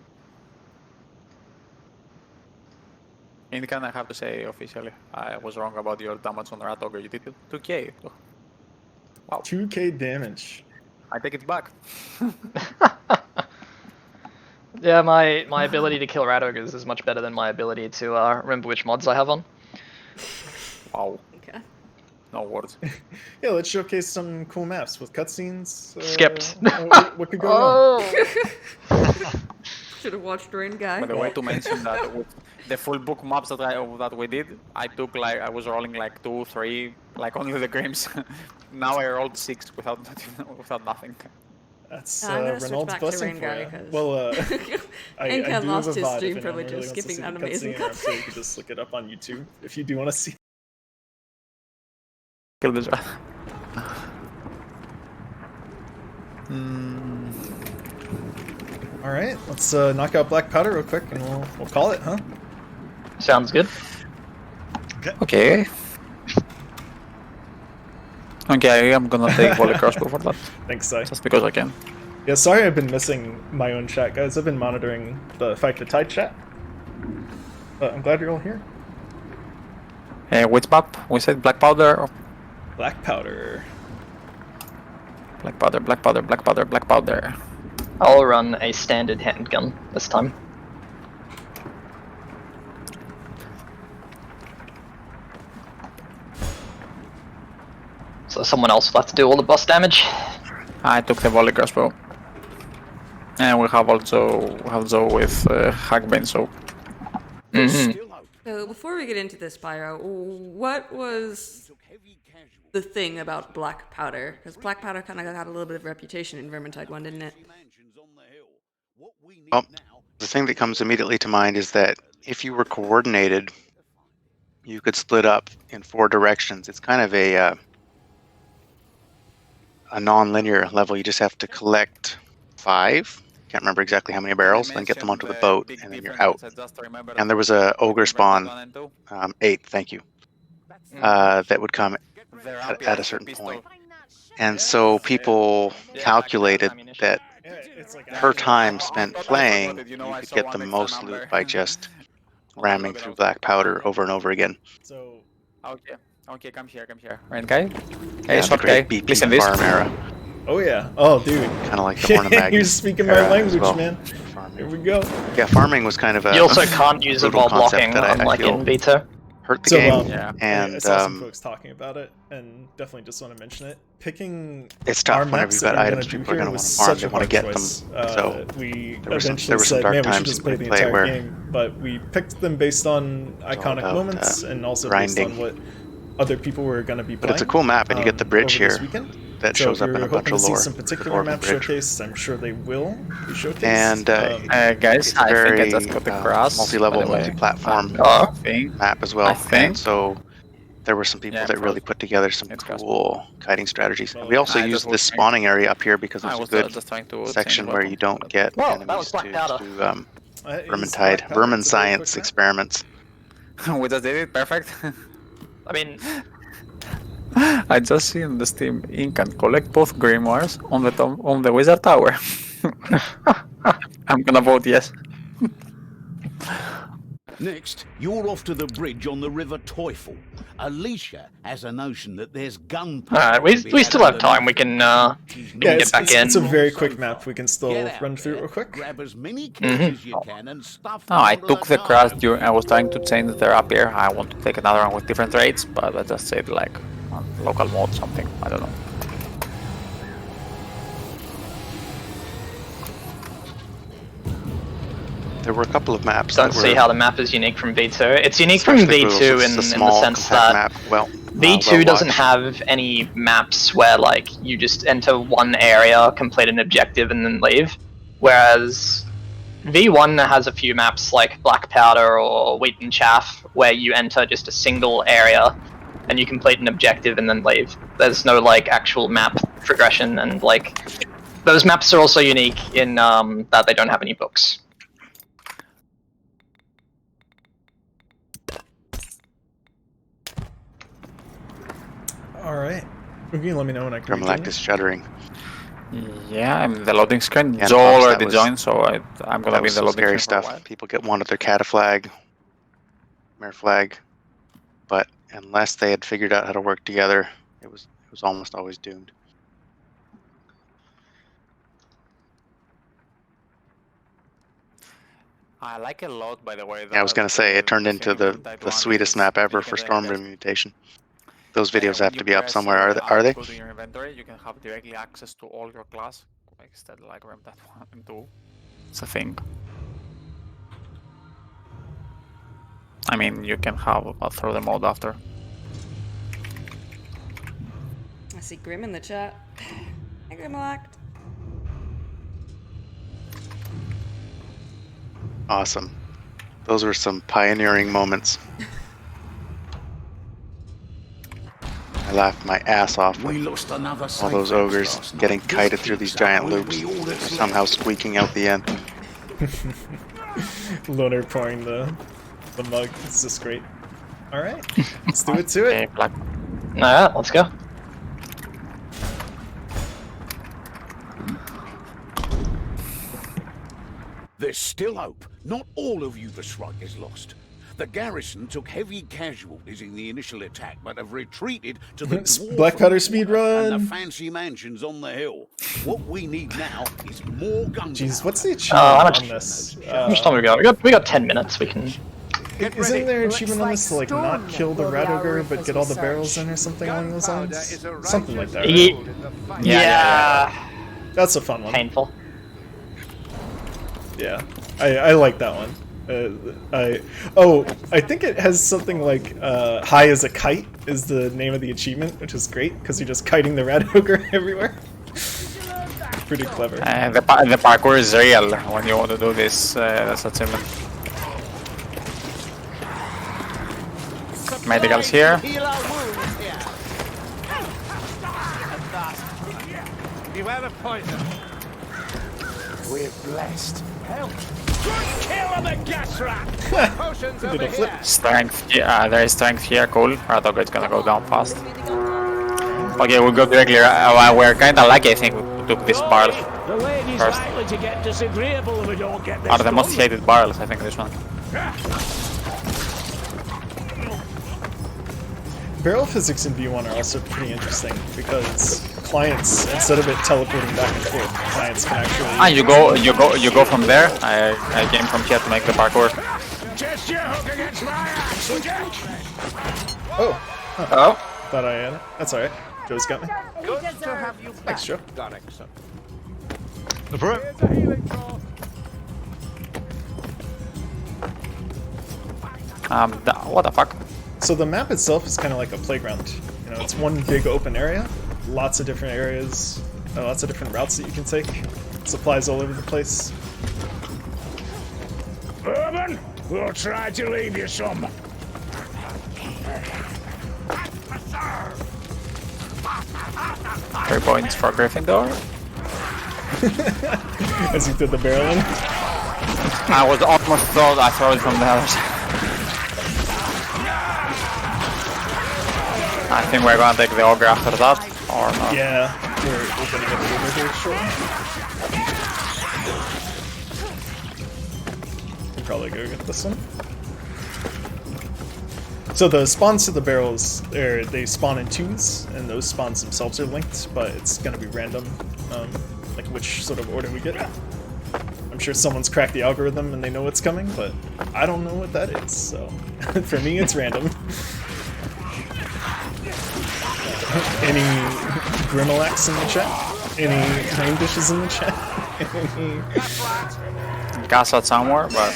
And can I have to say officially, I was wrong about your damage on Rat Ogre. You did 2k. Wow. 2k damage. I take it back. Yeah, my ability to kill rat ogres is much better than my ability to remember which mods I have on. Wow. Okay. No words. Yeah, let's showcase some cool maps with cutscenes. Skipped. What could go wrong? Should have watched Rain Guy. By the way, to mention that with the full book maps that we did, I was rolling like 2, 3, like only the games. Now I rolled 6 without nothing. That's I'm gonna switch Renault's back to blessing Rain for Guy you. because Well, I Anka do lost have a his VOD stream if anyone privilege really of wants to skipping see that the amazing cutscene, so you can just look it up on YouTube if you do want to see. Kill this rat. All right, let's knock out Black Powder real quick, and we'll call it, huh? Sounds good. Okay. Okay, I'm gonna take volley crossbow for that. Thanks, Si. Just because I can. Yeah, sorry I've been missing my own chat, guys. I've been monitoring the Fight the Tide chat. But I'm glad you're all here. Which map? We said Black Powder. Or... Black Powder. Black Powder, Black Powder, Black Powder, Black Powder. I'll run a standard handgun this time. So someone else will have to do all the boss damage. I took the volley crossbow. And we have also with Hackbane, so... So before we get into this, Pyro, what was the thing about Black Powder? Because Black Powder kind of got a little bit of reputation in Vermintide 1, didn't it? Well, the thing that comes immediately to mind is that if you were coordinated, you could split up in 4 directions. It's kind of a non-linear level. You just have to collect 5. Can't remember exactly how many barrels, then get them onto the boat, and then you're out. And there was a ogre spawn, 8, thank you, that would come at a certain point. And so people calculated that per time spent playing, you could get the most loot by just ramming through Black Powder over and over again. So, okay, come here. Right, guy? Hey, Yeah, short the guy. great BP Listen this. farm era. oh yeah. Oh, dude. Kind of like the Horn of Magnus. You're speaking my era as language, well. man. Farming. Here we go. Yeah, farming was kind of a You also can't use it brutal while concept blocking, that I unlike feel in Beta. hurt the So, game, Yeah. and I saw some folks talking about it, and definitely just want to mention it. Picking it's our tough whenever maps you've that got we were items gonna do people are here going to want was to farm, such they a want to hard get choice. them. So we there were some eventually said, dark man, we should times just in play the gameplay entire where game, but we picked them based on all iconic about, moments and also grinding. based on what other people were going to be But playing. it's a cool map, and you get the bridge over this here weekend. that So shows if up in you're a bunch hoping of to see lore. some the particular Dwarven maps Bridge. showcased, I'm sure they will be showcased. And Guys, it's a I think I very just got the grass. multi-level, by the way. multi-platform I think. map as well. I think. And so there were some people Yeah, that really put together some it's cool kiting strategies. Well, And we also I just used was this trying- spawning area up here because I it's a was good just trying to section change where weapon. you don't get Well, that enemies was Black to Powder. do Is Black Vermintide, Powder, vermin it's a very science quick map. experiments. We just did it, perfect. I mean, I just see in the Steam Ink and collect both grimoires on the Wizard Tower. I'm gonna vote yes. Next, you're off to the bridge on the River Teufel. Alicia has a notion that there's gunpowder. Alright, we still have time. We can get back in. It's a very quick map. We can still run through it real quick. Grab as many kills as you can and stuff. No, I took the crash during I was trying to change the up here. I want to take another one with different rates, but I just said like on local mode something. I don't know. There were a couple of maps. Don't see how the map is unique from V2. It's unique from V2 in the sense that V2 doesn't have any maps where like you just enter one area, complete an objective, and then leave. Whereas V1 has a few maps like Black Powder or Wheat and Chaff where you enter just a single area and you complete an objective and then leave. There's no like actual map progression, and like those maps are also unique in that they don't have any books. Alright. You can let me know when I can Grimlac is shuddering. Yeah, I'm in the loading screen. Yeah, Joel already joined, so I'm gonna be in the loading scary screen. Stuff. People wanted their cat flag, mare flag, but unless they had figured out how to work together, it was almost always doomed. I like it a lot, by the way. Yeah, I was gonna say it turned into the sweetest map ever for Stormbrim mutation. Those videos have to be up somewhere, are they? Go to your inventory, you can have directly access to all your class, like instead like Vermintide 1 and 2. It's a thing. I mean, you can have throw the mode after. I see Grim in the chat. Hey, Grimlac. Awesome. Those were some pioneering moments. I laughed my ass off with all those ogres getting kited through these giant loops, somehow squeaking out the end. Loner pouring the mug. It's just great. Alright, let's do it to it. Alright, let's go. There's still hope. Not all of Ubersreich is lost. The garrison took heavy casualties in the initial attack, but have retreated to the Black Powder speed run and the fancy mansions on the hill. What we need now is more gunpowder. Jesus, what's the achievement on this? How much time we got? We got 10 minutes. We can. Isn't there an achievement on this to like not kill the rat ogre but get all the barrels in or something along those lines? Something like that. Right? Yeah. That's a fun one. Painful. Yeah, I like that one. I think it has something like high as a kite is the name of the achievement, which is great because you're just kiting the rat ogre everywhere. Pretty clever. The parkour is real when you want to do this achievement. Medicals here. Beware of poison. We're blessed. Help! Kill him, the gas rat! Potions over here! Strength, yeah, there is strength here, cool. Rat ogre is gonna go down fast. Okay, we'll go directly. We're kinda lucky, I think, we took this barrel first. Are the most hated barrels, I think, this one. Barrel physics in V1 are also pretty interesting because clients, instead of it teleporting back and forth, clients can actually. You go from there. I came from here to make the parkour. Just your hook against my axe, would you? Oh. Huh. Oh. Thought I had it. That's alright. Joe's got me. Good to have you back. Thanks, Joe. Got it, son. No problem. Here's a healing call. What the fuck? So the map itself is kind of like a playground. You know, it's one big open area, lots of different areas, lots of different routes that you can take. Supplies all over the place. Urban, we'll try to leave you some. 3 points for Gryffindor. As he did the barrel in. I was almost thought I throw it from the other side. I think we're gonna take the ogre after that, or not? Yeah, we're opening up the river here shortly. We'll probably go get this one. So the spawns to the barrels, they spawn in 2s, and those spawns themselves are linked, but it's gonna be random, like which sort of order we get. I'm sure someone's cracked the algorithm and they know what's coming, but I don't know what that is, so for me it's random. Any Grimalax in the chat? Any main dishes in the chat? Gas out somewhere, but...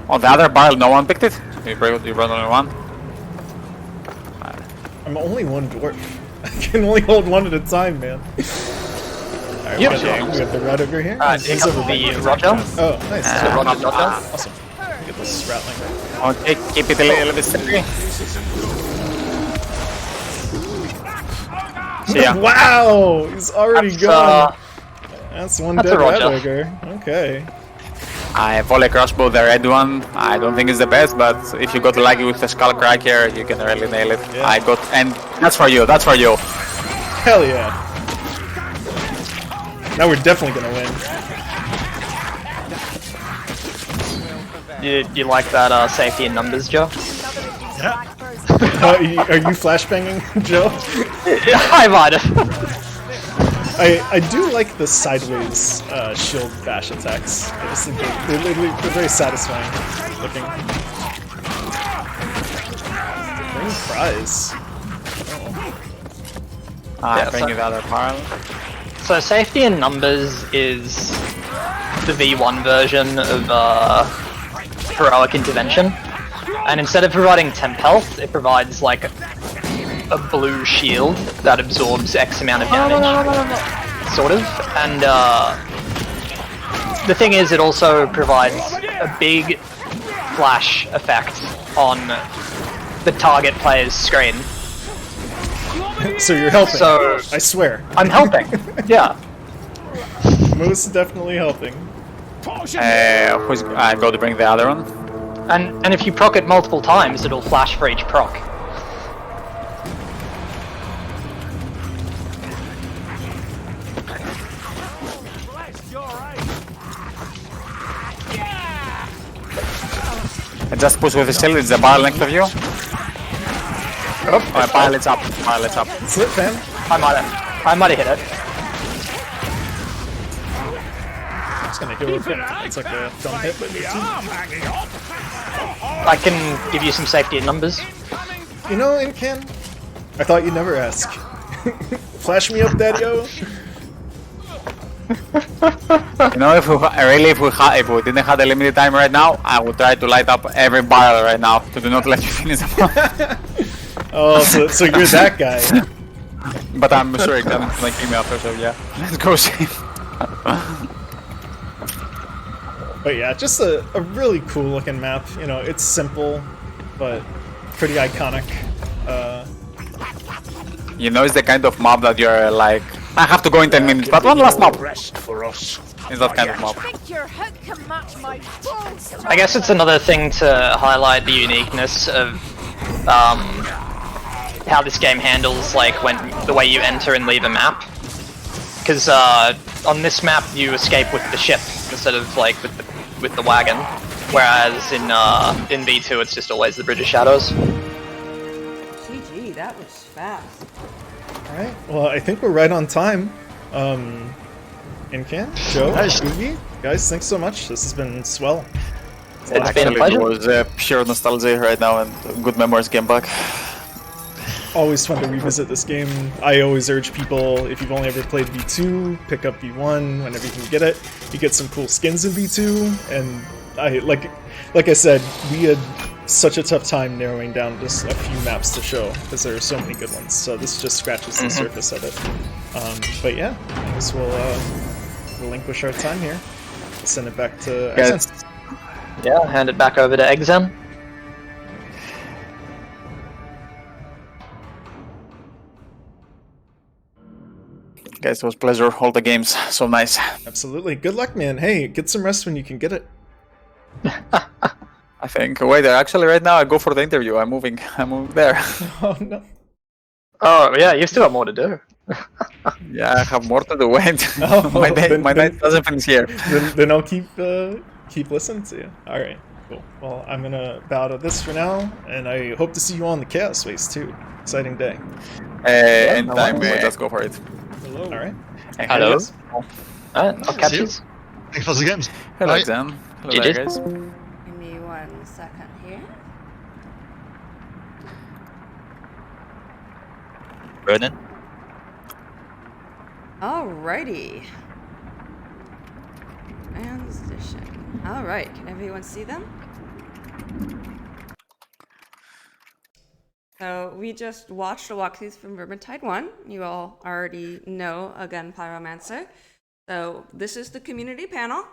Oh, the other barrel, no one picked it? You brought only one? I'm only one dwarf. I can only hold one at a time, man. Alright, we have the red over here. He's over the Roger. Oh, nice. Roger. Awesome. Get this rattling. Okay, keep it a little bit steady. See ya. Wow! He's already gone. That's one dead redwigger. Okay. I volley crossbow the red one. I don't think it's the best, but if you got lucky with the skull cracker, you can really nail it. Yeah. I got, and that's for you. That's for you. Hell yeah! Now we're definitely gonna win. You like that safety in numbers, Joe? Yeah. Are you flashbanging, Joe? I might have. I do like the sideways shield bash attacks. They're very satisfying looking. Bring prize. Bring you the other barrel. So safety in numbers is the V1 version of heroic intervention, and instead of providing temp health, it provides like a blue shield that absorbs X amount of damage, sort of. And the thing is, it also provides a big flash effect on the target player's screen. So you're helping. So I swear. I'm helping. Yeah. Most definitely helping. I go to bring the other one. And if you proc it multiple times, it'll flash for each proc. I just push with the shield. It's the barrel next to you. Oh, barrel it's up. Barrel it's up. Slip, fam. I might have hit it. Just gonna heal it. It's like a dumb hit, but I can give you some safety in numbers. you know, Incan, I thought you'd never ask. Flash me up, Daddy-o. You know, if we didn't have a limited time right now, I would try to light up every barrel right now to do not let you finish them. Oh, so you're that guy. But I'm sure it can like give me after, so yeah. Let's go see. But yeah, just a really cool looking map. You know, it's simple, but pretty iconic. You know, it's the kind of map that you're like, I have to go in 10 minutes, but one last map. It's that kind of map. I guess it's another thing to highlight the uniqueness of how this game handles like the way you enter and leave a map. Because on this map you escape with the ship instead of like with the wagon, whereas in V2 it's just always the Bridge of Shadows. GG, that was fast. Alright, well, I think we're right on time. Incan, Joe, Oogie, guys, thanks so much. This has been swell. It's been a pleasure. It was pure nostalgia right now and good memories came back. Always fun to revisit this game. I always urge people, if you've only ever played V2, pick up V1 whenever you can get it. You get some cool skins in V2, and like I said, we had such a tough time narrowing down just a few maps to show, because there are so many good ones, so this just scratches the surface of it. But yeah, I guess we'll relinquish our time here. Send it back to Exen. Yeah, hand it back over to Exen. Guys, it was a pleasure. All the games, so nice. Absolutely. Good luck, man. Hey, get some rest when you can get it. I think. Wait, actually, right now I go for the interview. I'm moving there. Oh no. Oh yeah, you still have more to do. Yeah, I have more to do. Wait, Oh, my night doesn't finish here. Then I'll keep listening to you. All right. Cool. Well, I'm gonna bow to this for now, and I hope to see you on the Chaos Space too. Exciting day. Anytime, let's go for it. Hello. All right. Hello. Yes. I'll catch See you. you. Thanks for the games. Hello, Bye. Dan. Hello GG. there, guys. Give me 1 second here. Vernon? Alrighty. Transition. Alright, can everyone see them? So we just watched the walkthroughs from Vermintide 1. You all already know, again, Pyromancer. So this is the community panel.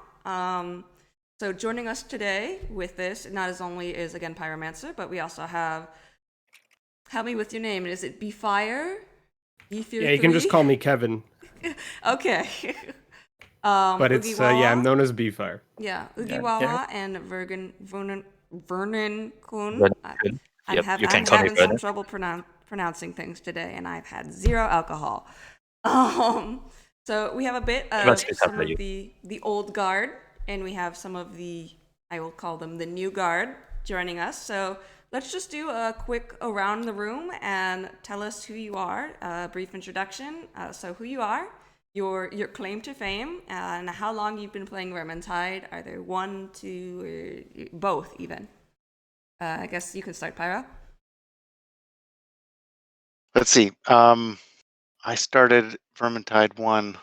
So joining us today with this, not as only is, again, Pyromancer, but we also have, help me with your name, is it Bfire? Yeah, you can just call me Kevin. Okay. But it's, yeah, I'm known as Bfire. Yeah, Ugiwawa and Vernon Kun. Vernon I'm Yep, having you can call me some Vernon. trouble pronouncing things today, and I've had 0 alcohol. So we have a bit of Must be tough some for of you. the old guard, and we have some of the, I will call them the new guard, joining us. So let's just do a quick around the room and tell us who you are. A brief introduction. So who you are, your claim to fame, and how long you've been playing Vermintide. Are there 1, 2, or both even? I guess you can start, Pyro. Let's see. I started Vermintide 1.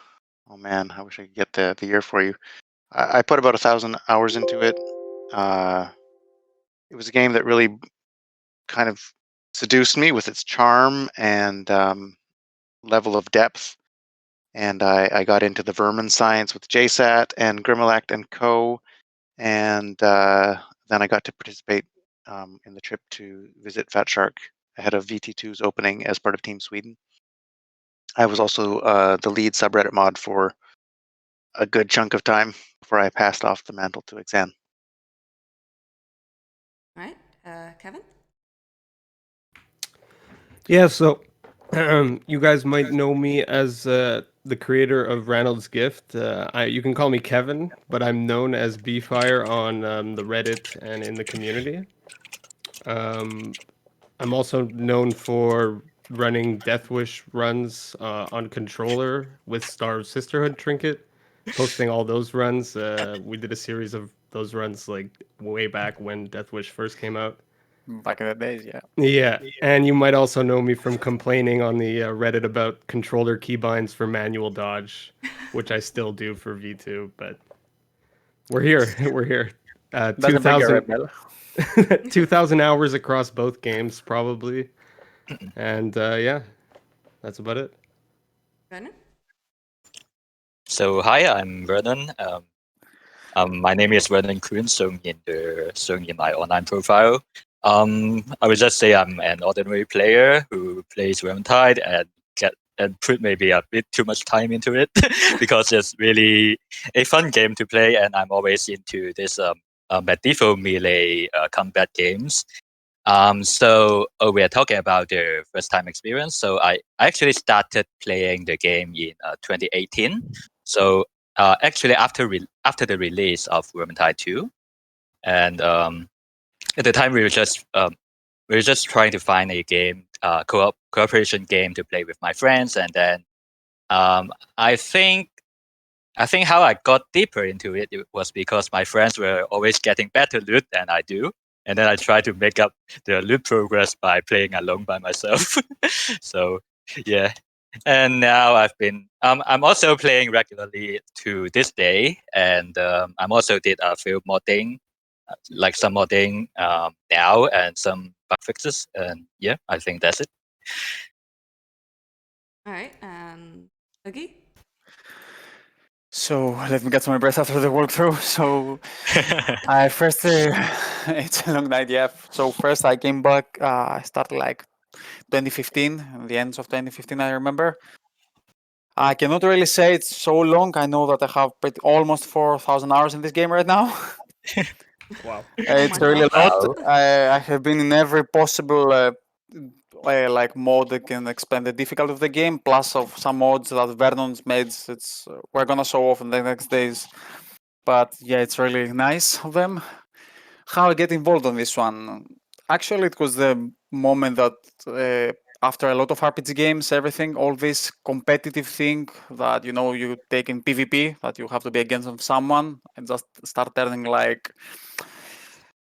Oh man, I wish I could get the year for you. I put about 1,000 hours into it. It was a game that really kind of seduced me with its charm and level of depth. And I got into the vermin science with JSAT and Grimmelect and Co. And then I got to participate in the trip to visit Fat Shark ahead of VT2's opening as part of Team Sweden. I was also the lead subreddit mod for a good chunk of time before I passed off the mantle to Exan. All right, Kevin. Yeah, so you guys might know me as the creator of Ranald's Gift. You can call me Kevin, but I'm known as Bfire on the Reddit and in the community. I'm also known for running Death Wish runs on controller with Star of Sisterhood trinket, posting all those runs. We did a series of those runs like way back when Death Wish first came out. Back in the days, yeah. Yeah, and you might also know me from complaining on the Reddit about controller keybinds for manual dodge, which I still do for V2, but we're here. We're here. Doesn't bring a red bell. 2,000 hours across both games, probably. And yeah, that's about it. Vernon? So hi, I'm Vernon. My name is Vernon Kuhn, shown in my online profile. I would just say I'm an ordinary player who plays Vermintide and put maybe a bit too much time into it because it's really a fun game to play, and I'm always into this medieval melee combat games. So we are talking about the first time experience. So I actually started playing the game in 2018. So actually after the release of Vermintide 2, and at the time we were just trying to find a game, cooperation game to play with my friends, and then I think how I got deeper into it was because my friends were always getting better loot than I do. And then I try to make up the loot progress by playing alone by myself. So, yeah. And now I'm also playing regularly to this day. And I'm also did a few modding, like some modding now and some bug fixes. And yeah, I think that's it. All right, Oogie? So let me get my breath after the walkthrough. So I first, it's a long night, yeah. So first I came back, I started like 2015, the ends of 2015, I remember. I cannot really say it's so long. I know that I have almost 4,000 hours in this game right now. Wow. It's really a lot. I have been in every possible like mode that can expand the difficulty of the game, plus of some mods that Vernon's made. It's we're gonna show off in the next days. But yeah, it's really nice of them. how I get involved on this one. Actually, it was the moment that after a lot of RPG games, everything, all this competitive thing that you take in PvP, that you have to be against someone, and just start turning like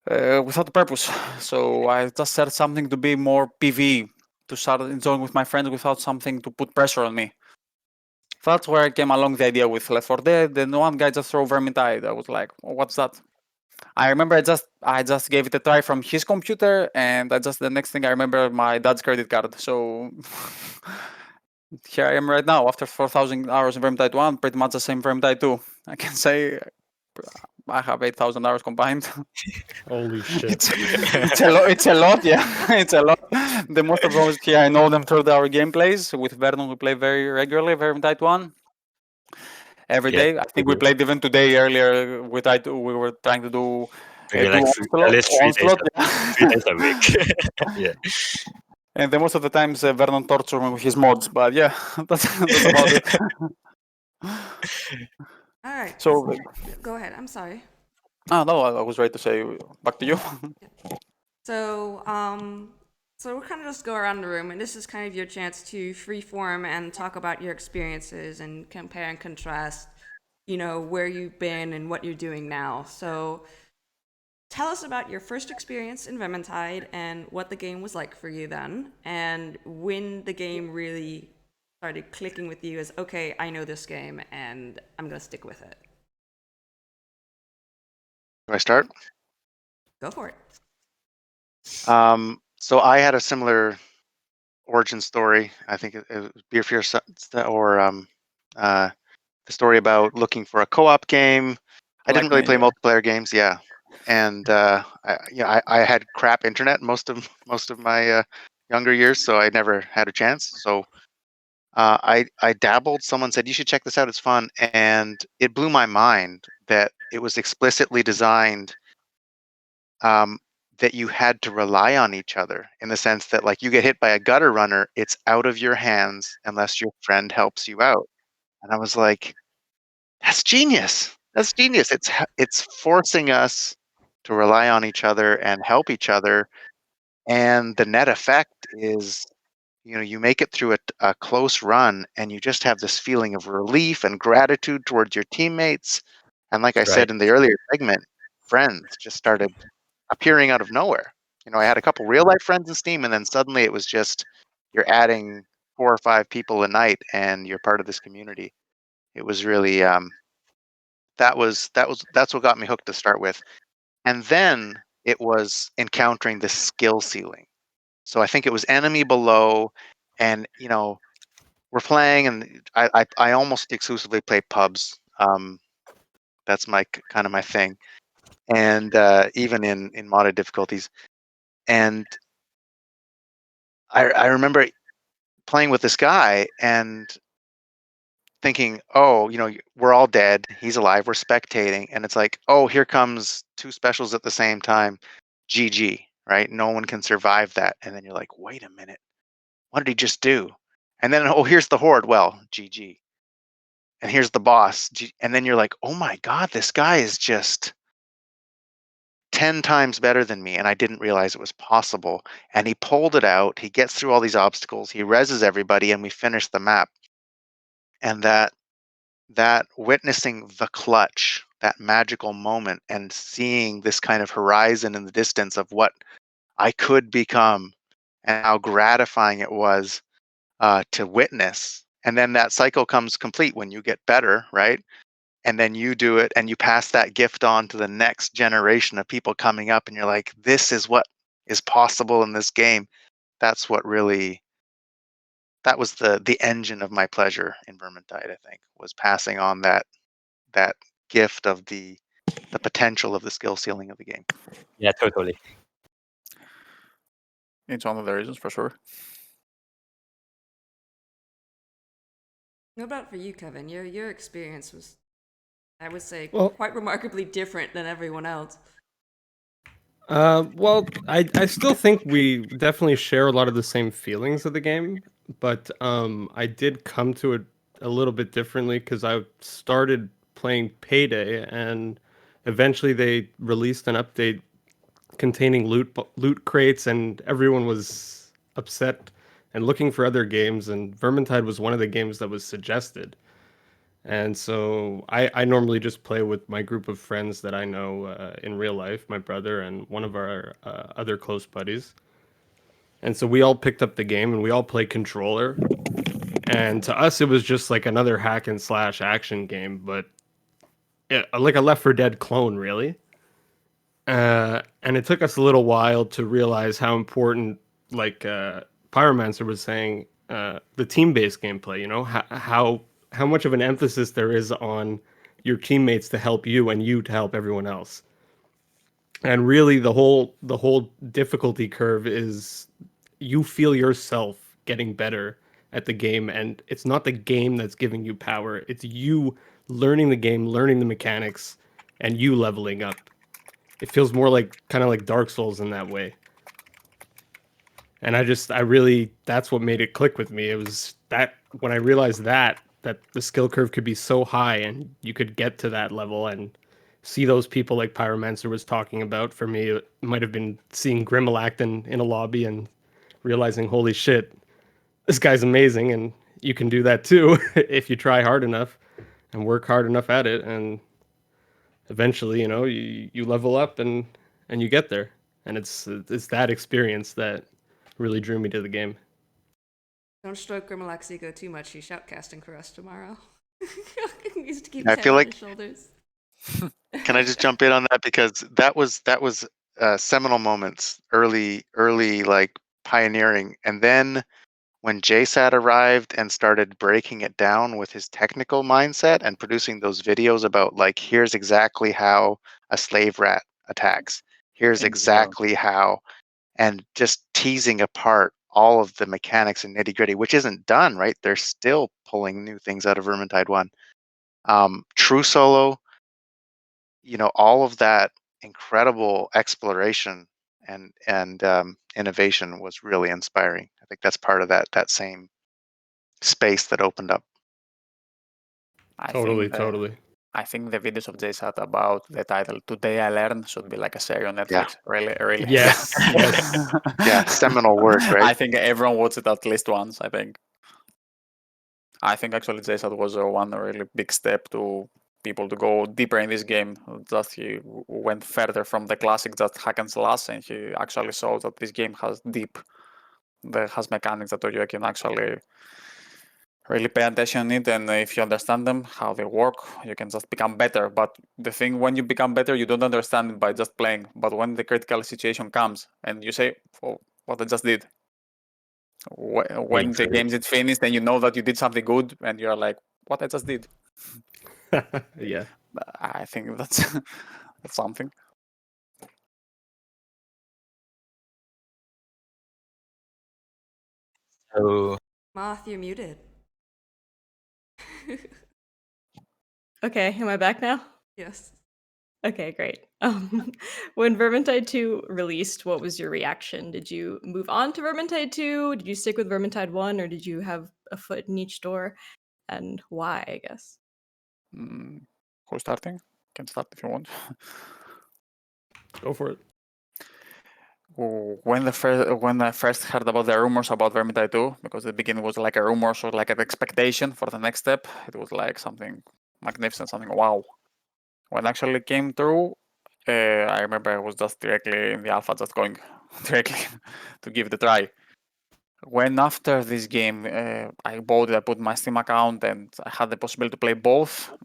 without a purpose. So I just said something to be more PvE, to start enjoying with my friends without something to put pressure on me. That's where I came along the idea with Left 4 Dead. Then one guy just threw Vermintide. I was like, oh, what's that? I remember I just gave it a try from his computer, and the next thing I remember my dad's credit card. So here I am right now after 4,000 hours in Vermintide 1, pretty much the same Vermintide 2. I can say I have 8,000 hours combined. Holy shit! It's a lot. It's a lot. Yeah, it's a lot. The most of those here I know them through our gameplays. With Vernon, we play very regularly Vermintide 1. Every day. I think we played even today earlier. We were trying to do Maybe like at least 3 days a week. Yeah. And then most of the times Vernon tortures me with his mods. But yeah, that's about it. All right. So Go ahead. I'm sorry. no, I was ready to say back to you. So, so we'll kind of just go around the room, and this is kind of your chance to freeform and talk about your experiences and compare and contrast, where you've been and what you're doing now. So, tell us about your first experience in Vermintide and what the game was like for you then, and when the game really started clicking with you as, okay, I know this game and I'm going to stick with it. Do I start? Go for it. So I had a similar origin story. I think it was Beer Fear or the story about looking for a co-op game. I didn't really play multiplayer games, yeah. And I had crap internet most of my younger years, so I never had a chance. So I dabbled. Someone said you should check this out; it's fun, and it blew my mind that it was explicitly designed that you had to rely on each other, in the sense that, like, you get hit by a gutter runner, it's out of your hands unless your friend helps you out. And I was like, that's genius. That's genius. It's forcing us to rely on each other and help each other. And the net effect is, you make it through a close run and you just have this feeling of relief and gratitude towards your teammates. And like I said in the earlier segment, friends just started appearing out of nowhere. I had a couple real life friends in Steam, and then suddenly it was just, you're adding 4 or 5 people a night and you're part of this community. It was really that's what got me hooked to start with. And then it was encountering the skill ceiling. So I think it was enemy below, and we're playing, and I almost exclusively play pubs. That's my kind of my thing, and even in modded difficulties. And I remember playing with this guy and thinking, oh, we're all dead. He's alive. We're spectating. And it's like, oh, here comes 2 specials at the same time. GG, right? No one can survive that. And then you're like, wait a minute. What did he just do? And then, oh, here's the horde. Well, GG. And here's the boss. And then you're like, oh my God, this guy is just 10 times better than me. And I didn't realize it was possible. And he pulled it out. He gets through all these obstacles. He reses everybody, and we finish the map. And that witnessing the clutch, that magical moment, and seeing this kind of horizon in the distance of what I could become, and how gratifying it was to witness. And then that cycle comes complete when you get better, right? And then you do it and you pass that gift on to the next generation of people coming up, and you're like, this is what is possible in this game. That's what really, that was the engine of my pleasure in Vermintide, I think, was passing on that gift of the potential of the skill ceiling of the game. Yeah, totally. It's one of the reasons for sure. What about for you, Kevin? Your experience was, I would say, Well, quite remarkably different than everyone else. Well, I still think we definitely share a lot of the same feelings of the game, but I did come to it a little bit differently because I started playing Payday, and eventually they released an update containing loot crates, and everyone was upset and looking for other games, and Vermintide was one of the games that was suggested. And so I normally just play with my group of friends that I know in real life, my brother and one of our other close buddies. And so we all picked up the game and we all played controller. And to us, it was just like another hack and slash action game, but like a Left 4 Dead clone, really. And it took us a little while to realize how important, like Pyromancer was saying, the team-based gameplay. You know, how much of an emphasis there is on your teammates to help you and you to help everyone else. And really, the whole difficulty curve is you feel yourself getting better at the game, and it's not the game that's giving you power. It's you learning the game, learning the mechanics, and you leveling up. It feels more like kind of like Dark Souls in that way. And I really, that's what made it click with me. It was that when I realized that the skill curve could be so high and you could get to that level and see those people like Pyromancer was talking about. For me, it might have been seeing Grimmelach in a lobby and realizing, holy shit, this guy's amazing, and you can do that too if you try hard enough and work hard enough at it. And eventually, you know, you level up and you get there. And it's that experience that really drew me to the game. Don't stroke Grimmelach's ego too much. He's shoutcasting for us tomorrow. He needs to keep I his feel head on like- his shoulders. Can I just jump in on that, because that was seminal moments, early like pioneering, and then when JSAT arrived and started breaking it down with his technical mindset and producing those videos about, like, here's exactly how a slave rat attacks, here's exactly how, and just teasing apart all of the mechanics and nitty gritty, which isn't done, right? They're still pulling new things out of Vermintide 1. True solo, you know, all of that incredible exploration and innovation was really inspiring. I think that's part of that same space that opened up. Totally. I think the videos of JSAT about the title "Today I Learned" should be like a series on Netflix. Really. Yes. Yeah, seminal work, right? I think everyone watched it at least once. I think actually JSAT was one really big step to people to go deeper in this game. Just he went further from the classic just hack and slash, and he actually saw that this game has has mechanics that you can actually really pay attention to it, and if you understand them, how they work, you can just become better. But the thing, when you become better, you don't understand it by just playing. But when the critical situation comes and you say, oh, what I just did, when the game is finished and you know that you did something good and you're like, what I just did. Yeah. I think that's something. So Moth, you're muted. Okay, am I back now? Yes. Okay, great. When Vermintide 2 released, what was your reaction? Did you move on to Vermintide 2? Did you stick with Vermintide 1, or did you have a foot in each door? And why, I guess? Who's starting? Can start if you want. Go for it. When I first heard about the rumors about Vermintide 2, because the beginning was like a rumor, so like an expectation for the next step, it was like something magnificent, something wow. When actually came through, I remember I was just directly in the alpha, just going directly to give it a try. When after this game, I bought it, I put my Steam account, and I had the possibility to play both.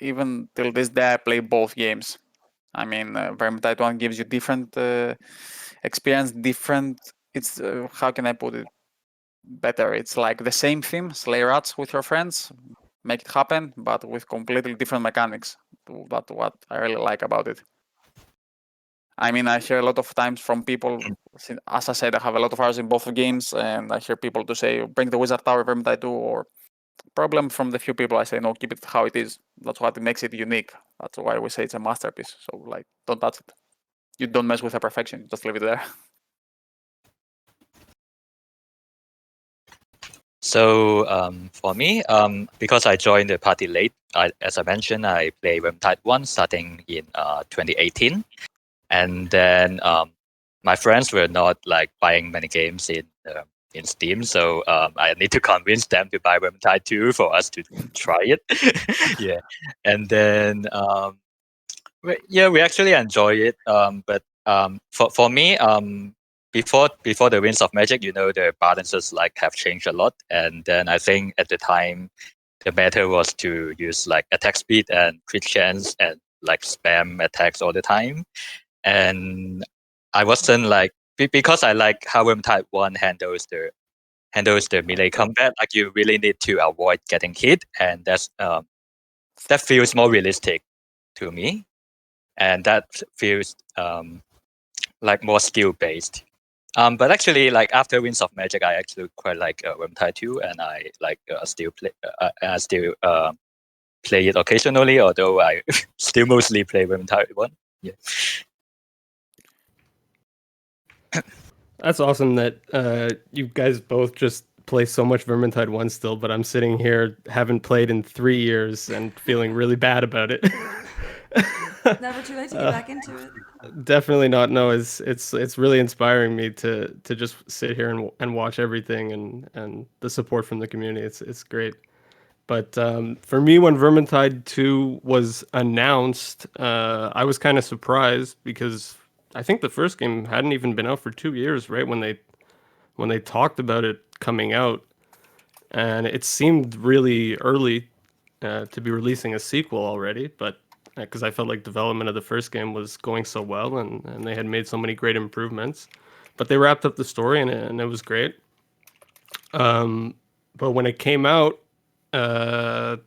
Even till this day, I play both games. I mean, Vermintide 1 gives you different experience, different. It's how can I put it better? It's like the same theme, slay rats with your friends, make it happen, but with completely different mechanics. That's what I really like about it. I mean, I hear a lot of times from people, as I said, I have a lot of hours in both games, and I hear people to say, bring the Wizard Tower Vermintide 2, or problem from the few people I say, no, keep it how it is. That's what makes it unique. That's why we say it's a masterpiece. So, like, don't touch it. You don't mess with the perfection, just leave it there. So for me, because I joined the party late, as I mentioned, I played Vermintide 1 starting in 2018. and then my friends were not like buying many games in Steam, so I need to convince them to buy Vermintide 2 for us to try it. Yeah, and then we actually enjoy it. But for me, before the Winds of Magic, the balances like have changed a lot, and then I think at the time the meta was to use like attack speed and crit chance and like spam attacks all the time, and I wasn't like because I like how Vermintide 1 handles the melee combat. Like you really need to avoid getting hit, and that feels more realistic to me, and that feels like more skill based. But actually, like after Winds of Magic, I actually quite like Vermintide 2, and I like still play it occasionally. Although I still mostly play Vermintide 1. Yeah. That's awesome that you guys both just play so much Vermintide 1 still, but I'm sitting here, haven't played in 3 years and feeling really bad about it. Never too late to get back into it. Definitely not. No, it's really inspiring me to just sit here and watch everything and the support from the community. It's great. But for me, when Vermintide 2 was announced, I was kind of surprised because I think the first game hadn't even been out for 2 years, right? When they talked about it coming out, and it seemed really early to be releasing a sequel already. But because I felt like development of the first game was going so well, and they had made so many great improvements, but they wrapped up the story and it was great. But when it came out, I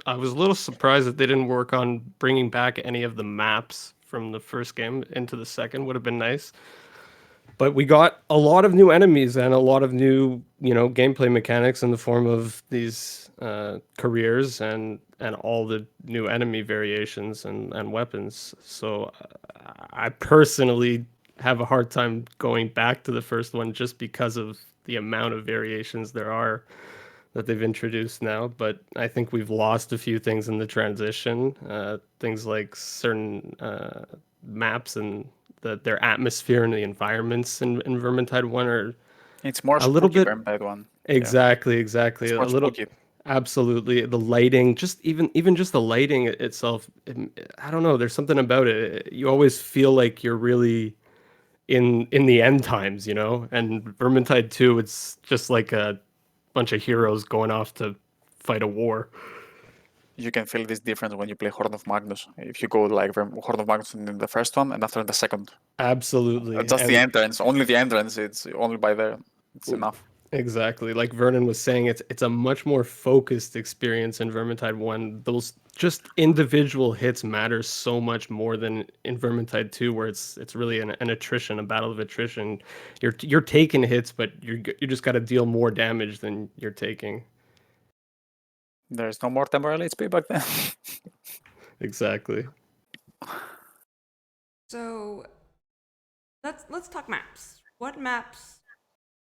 was a little surprised that they didn't work on bringing back any of the maps from the first game into the second. Would have been nice. But we got a lot of new enemies and a lot of new, gameplay mechanics in the form of these careers and all the new enemy variations and weapons. So I personally have a hard time going back to the first one just because of the amount of variations there are that they've introduced now. But I think we've lost a few things in the transition. Things like certain maps and their atmosphere and the environments in Vermintide 1 are it's more a little bit Vermintide 1. Exactly. It's a more little spooky. Absolutely. The lighting, just even just the lighting itself, I don't know, there's something about it. You always feel like you're really in the end times, and Vermintide 2, it's just like a bunch of heroes going off to fight a war. You can feel this difference when you play Horn of Magnus. If you go like Horn of Magnus in the first one and after in the second. Absolutely. Just the entrance, only the entrance. It's only by there. It's enough. Exactly. Like Vernon was saying, it's a much more focused experience in Vermintide 1. Those just individual hits matter so much more than in Vermintide 2, where it's really an attrition, a battle of attrition. You're taking hits, but you just got to deal more damage than you're taking. There's no more temporal HP back then. Exactly. So let's talk maps. What maps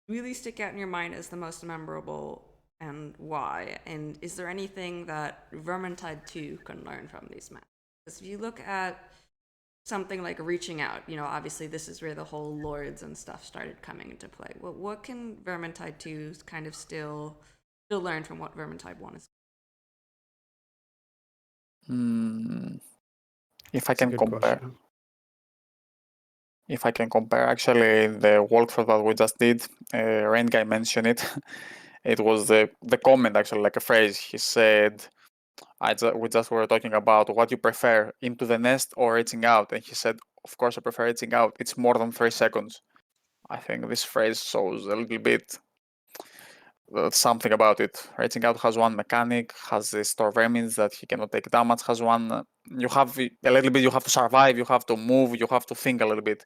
really stick out in your mind as the most memorable and why? And is there anything that Vermintide 2 can learn from these maps? Because if you look at something like Reaching Out, obviously this is where the whole lords and stuff started coming into play. What can Vermintide 2 kind of still learn from what Vermintide 1 is? If I can compare. If I can compare, actually, the walkthrough that we just did, Rain Guy mentioned it. It was the comment, actually, like a phrase. He said, we just were talking about what you prefer, Into the Nest or Reaching Out. And he said, of course, I prefer Reaching Out. It's more than 3 seconds. I think this phrase shows a little bit something about it. Reaching Out has one mechanic, has the store vermins that he cannot take damage, has one. You have a little bit, you have to survive, you have to move, you have to think a little bit.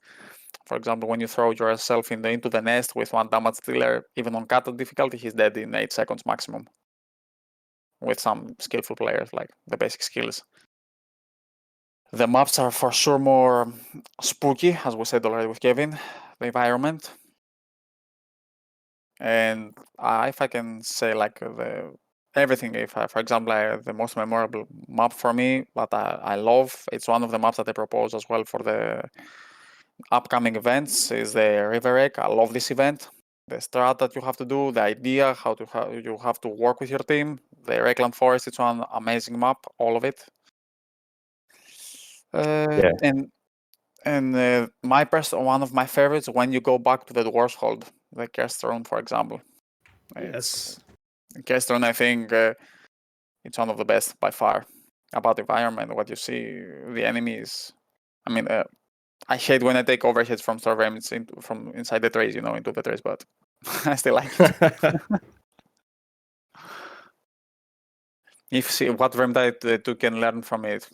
For example, when you throw yourself into the nest with 1 damage dealer, even on cut difficulty, he's dead in 8 seconds maximum. With some skillful players, like the basic skills. The maps are for sure more spooky, as we said already with Kevin, the environment. And if I can say like everything, for example, the most memorable map for me that I love, it's one of the maps that I propose as well for the upcoming events is the River Egg. I love this event. The strat that you have to do, the idea, how you have to work with your team. The Reikland Forest, it's one amazing map, all of it. Yeah. And one of my favorites when you go back to the Dwarf's Hold, the Kerstron, for example. Yes. Kerstron, I think it's one of the best by far. About the environment, what you see, the enemies. I mean, I hate when I take overheads from Star Vermintide from inside the trays, into the trays, but I still like it. What Vermintide 2 can learn from it,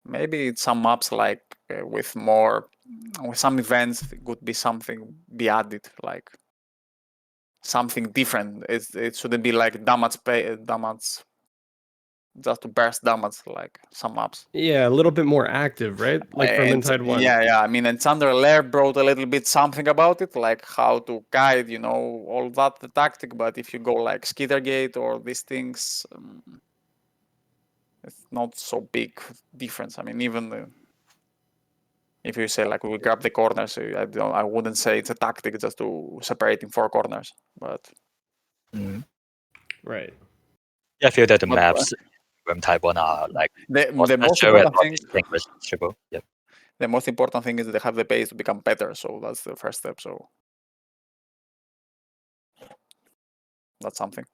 maybe it's some maps like with some events, it could be something be added, like something different. It shouldn't be like damage just to burst damage like some maps. Yeah, a little bit more active, right? Like Vermintide 1. Yeah. I mean, and Thunder Lair brought a little bit something about it, like how to guide, all that the tactic. But if you go like Skittergate or these things, it's not so big difference. I mean, even if you say like we grab the corners, I wouldn't say it's a tactic just to separate in 4 corners. But right. Yeah, I feel that the maps Vermintide 1 are like the most important thing. Distinguishable. Yep. The most important thing is they have the base to become better. So that's the first step. So that's something.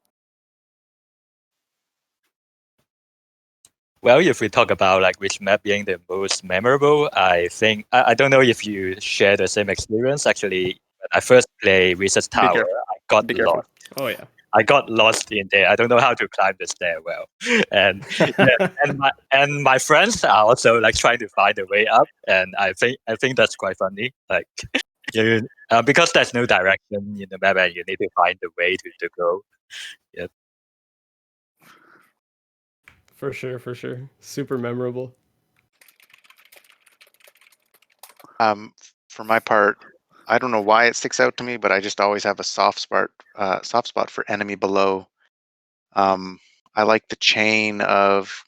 Well, if we talk about like which map being the most memorable, I think I don't know if you share the same experience. Actually, when I first played Research Tower, I got lost. Oh yeah. I got lost in there. I don't know how to climb the stair well, and and my friends are also like trying to find a way up, and I think that's quite funny. Like, because there's no direction in the map, and you need to find the way to go. Yeah. For sure. Super memorable. For my part, I don't know why it sticks out to me, but I just always have a soft spot for enemy below. I like the chain of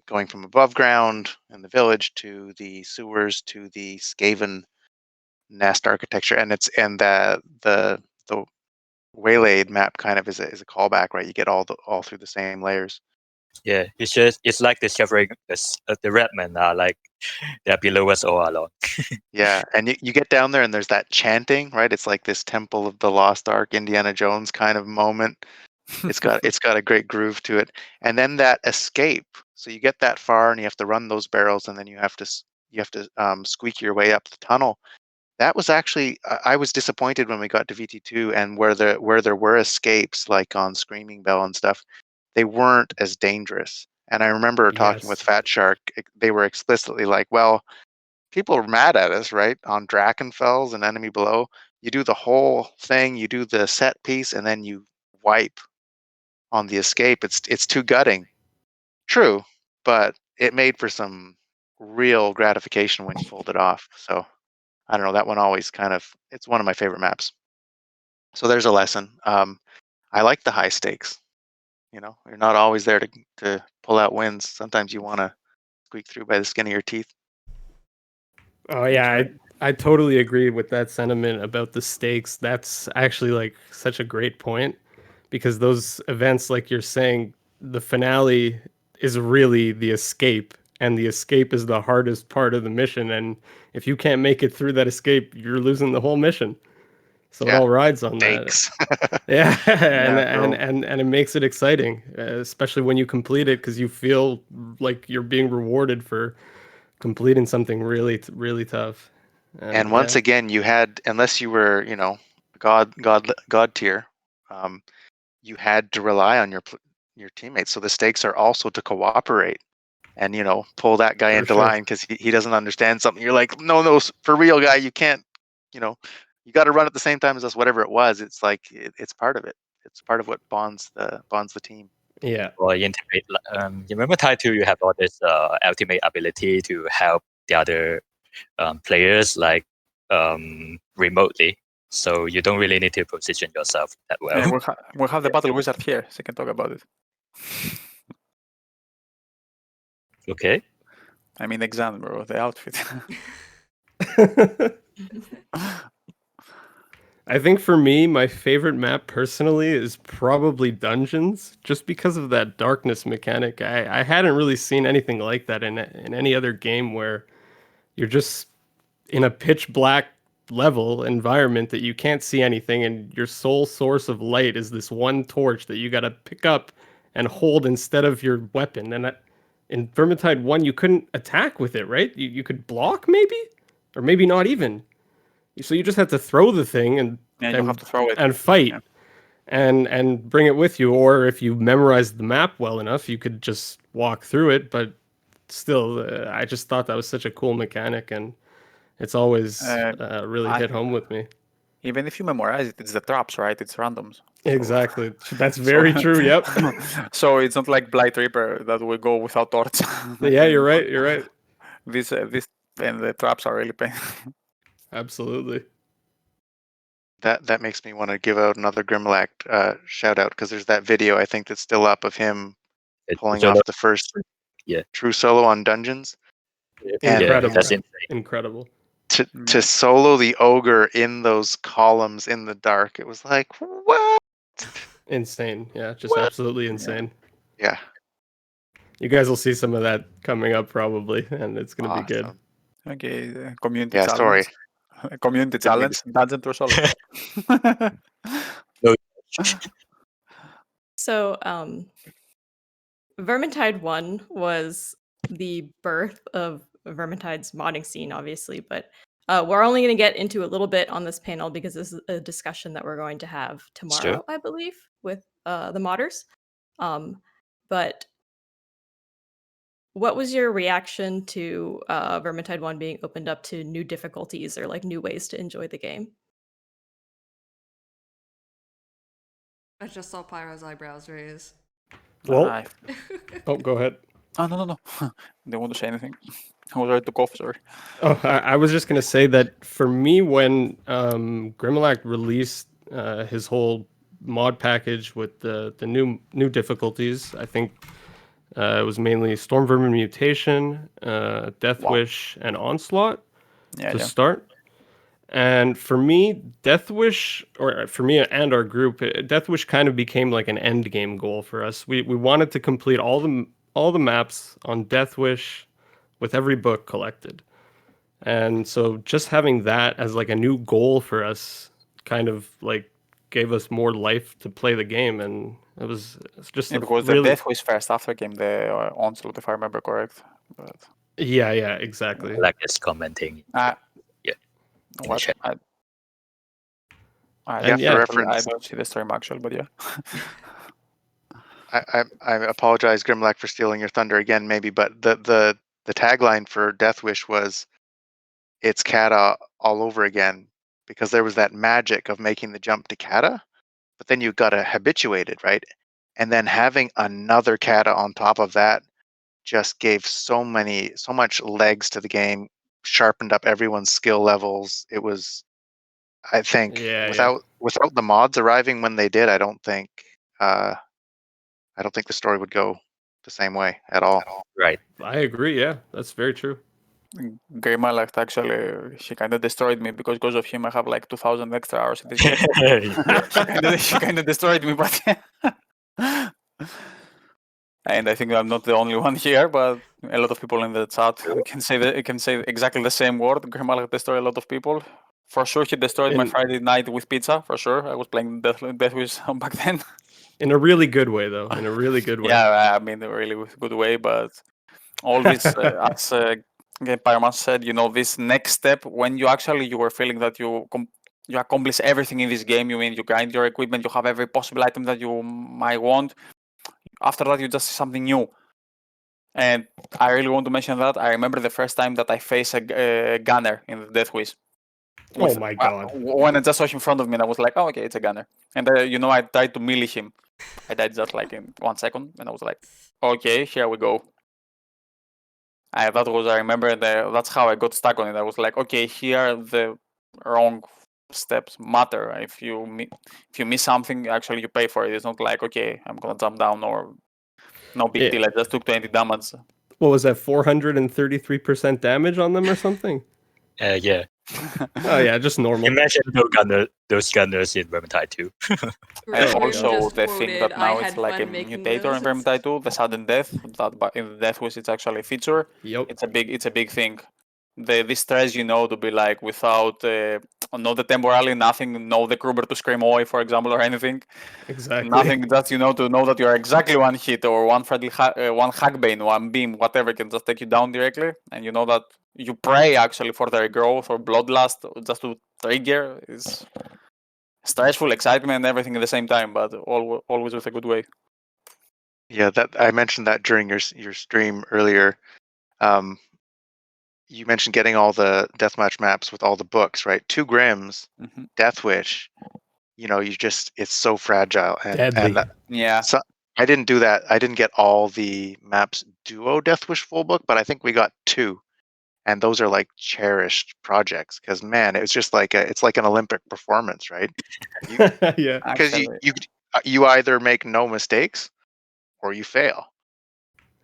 going from above ground in the village to the sewers to the Skaven nest architecture, and the Waylaid map kind of is a callback, right? You get all through the same layers. Yeah, it's like discovering the Redmen are like they're below us all along. Yeah, and you get down there and there's that chanting, right? It's like this Temple of the Lost Ark, Indiana Jones kind of moment. It's got a great groove to it, and then that escape. So you get that far and you have to run those barrels, and then you have to squeak your way up the tunnel. That was actually I was disappointed when we got to VT2 and where there were escapes like on Screaming Bell and stuff. They weren't as dangerous. And I remember talking with Fat Shark. They were explicitly like, well, people are mad at us, right? On Drakenfels and Enemy Below, you do the whole thing, you do the set piece, and then you wipe on the escape. It's too gutting. True, but it made for some real gratification when you pulled it off. So I don't know, that one always it's one of my favorite maps. So there's a lesson. I like the high stakes. You're not always there to pull out wins. Sometimes you want to squeak through by the skin of your teeth. Oh yeah, I totally agree with that sentiment about the stakes. That's actually like such a great point, because those events, like you're saying, the finale is really the escape, and the escape is the hardest part of the mission. And if you can't make it through that escape, you're losing the whole mission. So it all rides on Stakes. that. Yeah, and it makes it exciting, especially when you complete it, because you feel like you're being rewarded for completing something really, really tough. And once again, you had, unless you were, God tier, you had to rely on your teammates. So the stakes are also to cooperate and pull that guy into line because he doesn't understand something. You're like, no, for real, guy, you can't. You got to run at the same time as us. Whatever it was, it's like it's part of it. It's part of what bonds the team. Yeah. Or intimate. You remember Tide 2, you have all this ultimate ability to help the other players like remotely, so you don't really need to position yourself that well. Yeah, we'll have the battle wizard here, so you can talk about it. Okay. I mean, example, bro, the outfit. I think for me, my favorite map personally is probably Dungeons, just because of that darkness mechanic. I hadn't really seen anything like that in any other game where you're just in a pitch black level environment that you can't see anything, and your sole source of light is this one torch that you got to pick up and hold instead of your weapon. And in Vermintide 1, you couldn't attack with it, right? You could block maybe, or maybe not even. So you just had to throw the thing and you have to throw it and fight, and bring it with you. Or if you memorized the map well enough, you could just walk through it. But still, I just thought that was such a cool mechanic, and it's always really hit home with me. Even if you memorize it, it's the traps, right? It's randoms. Exactly. That's very true. Yep. So it's not like Blight Reaper that we go without torch. Yeah, you're right. You're right. This and the traps are really painful. Absolutely. That makes me want to give out another Grimlock shout out, because there's that video I think that's still up of him pulling off the first true solo on Dungeons. Incredible. That's incredible. To solo the ogre in those columns in the dark, it was like, what? Insane. Yeah, just absolutely insane. Yeah. You guys will see some of that coming up probably, and it's going to be good. Okay, community challenge. Story. Community challenge, Dungeon to solo. So, Vermintide 1 was the birth of Vermintide's modding scene, obviously, but we're only going to get into a little bit on this panel because this is a discussion that we're going to have tomorrow, I believe, with the modders. But what was your reaction to Vermintide 1 being opened up to new difficulties or like new ways to enjoy the game? I just saw Pyro's eyebrows raise. Well, oh, go ahead. Oh, no. They want to say anything. I was ready to cough, sorry. Oh, I was just going to say that for me, when Grimlock released his whole mod package with the new difficulties, I think it was mainly Storm Vermin Mutation, Death Wish, and Onslaught to start. And for me, Death Wish, or for me and our group, Death Wish kind of became like an end game goal for us. We wanted to complete all the maps on Death Wish with every book collected. And so just having that as like a new goal for us kind of like gave us more life to play the game, and it's just because really... the Death Wish first after came the Onslaught, if I remember correct. But... Yeah, exactly. Like is commenting. What? I don't see the stream actually, but yeah. I apologize, Grimlock, for stealing your thunder again, maybe, but the tagline for Death Wish was, "It's Kata all over again," because there was that magic of making the jump to Kata, but then you got habituated, right? And then having another Kata on top of that just gave so much legs to the game, sharpened up everyone's skill levels. It was, I think, without the mods arriving when they did, I don't think the story would go the same way at all. Right. I agree. Yeah, that's very true. Grimlock actually, he kind of destroyed me because of him. I have like 2,000 extra hours in this game. She kind of destroyed me, but and I think I'm not the only one here, but a lot of people in the chat can say exactly the same word. Grimlock destroyed a lot of people. For sure, he destroyed my Friday night with pizza. For sure, I was playing Death Wish back then. In a really good way, though. In a really good way. Yeah, I mean, a really good way. But all this, as Pyroman said, this next step, when you were feeling that you accomplish everything in this game. You mean you grind your equipment, you have every possible item that you might want. After that, you just see something new. And I really want to mention that. I remember the first time that I faced a gunner in the Death Wish. Oh my god. When I just saw him in front of me, I was like, oh, okay, it's a gunner. And I tried to melee him. I died just like in 1 second, and I was like, okay, here we go. I remember that's how I got stuck on it. I was like, okay, here the wrong steps matter. If you miss something, actually you pay for it. It's not like, okay, I'm gonna jump down or no big deal. I just took 20 damage. What was that, 433% damage on them or something? Yeah. Oh yeah, just normal. Imagine those gunners in Vermintide 2. And Gordon also just the thing quoted, that "I now it's had like a fun making mutator those." in Vermintide 2, the sudden death. That in the Death Wish it's actually a feature. Yep. It's a big thing. This stress, to be like without no the temporarily nothing, no the Kruber to scream away, for example, or anything. Exactly. Nothing that to know that you're exactly one hit or one friendly one hackbane, one beam, whatever can just take you down directly, and you know that you pray actually for their growth or bloodlust just to trigger is stressful, excitement, and everything at the same time, but always with a good way. Yeah, that I mentioned that during your stream earlier. You mentioned getting all the deathmatch maps with all the books, right? 2 Grims, Death Wish. It's so fragile, Deadly. Yeah. So I didn't do that. I didn't get all the maps duo Death Wish full book, but I think we got 2, and those are like cherished projects because man, it's just like it's like an Olympic performance, right? Yeah. Because you either make no mistakes or you fail.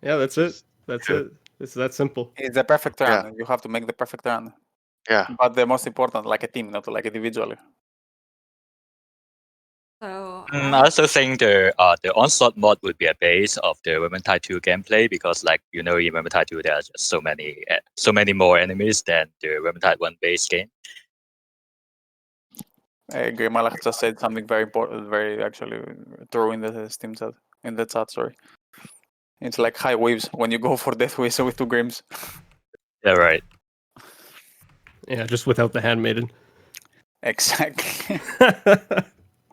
Yeah, that's it. That's it. It's that simple. It's the perfect run. Yeah. You have to make the perfect run. Yeah. But the most important, like a team, not like individually. So I also think the onslaught mod would be a base of the Vermintide 2 gameplay because, like in Vermintide 2 there are just so many more enemies than the Vermintide 1 base game. I agree. Malak just said something very important, very actually true in the Steam chat, in the chat. Sorry, it's like high waves when you go for Death Wish with 2 Grims. Yeah, right. Yeah, just without the handmaiden. Exactly.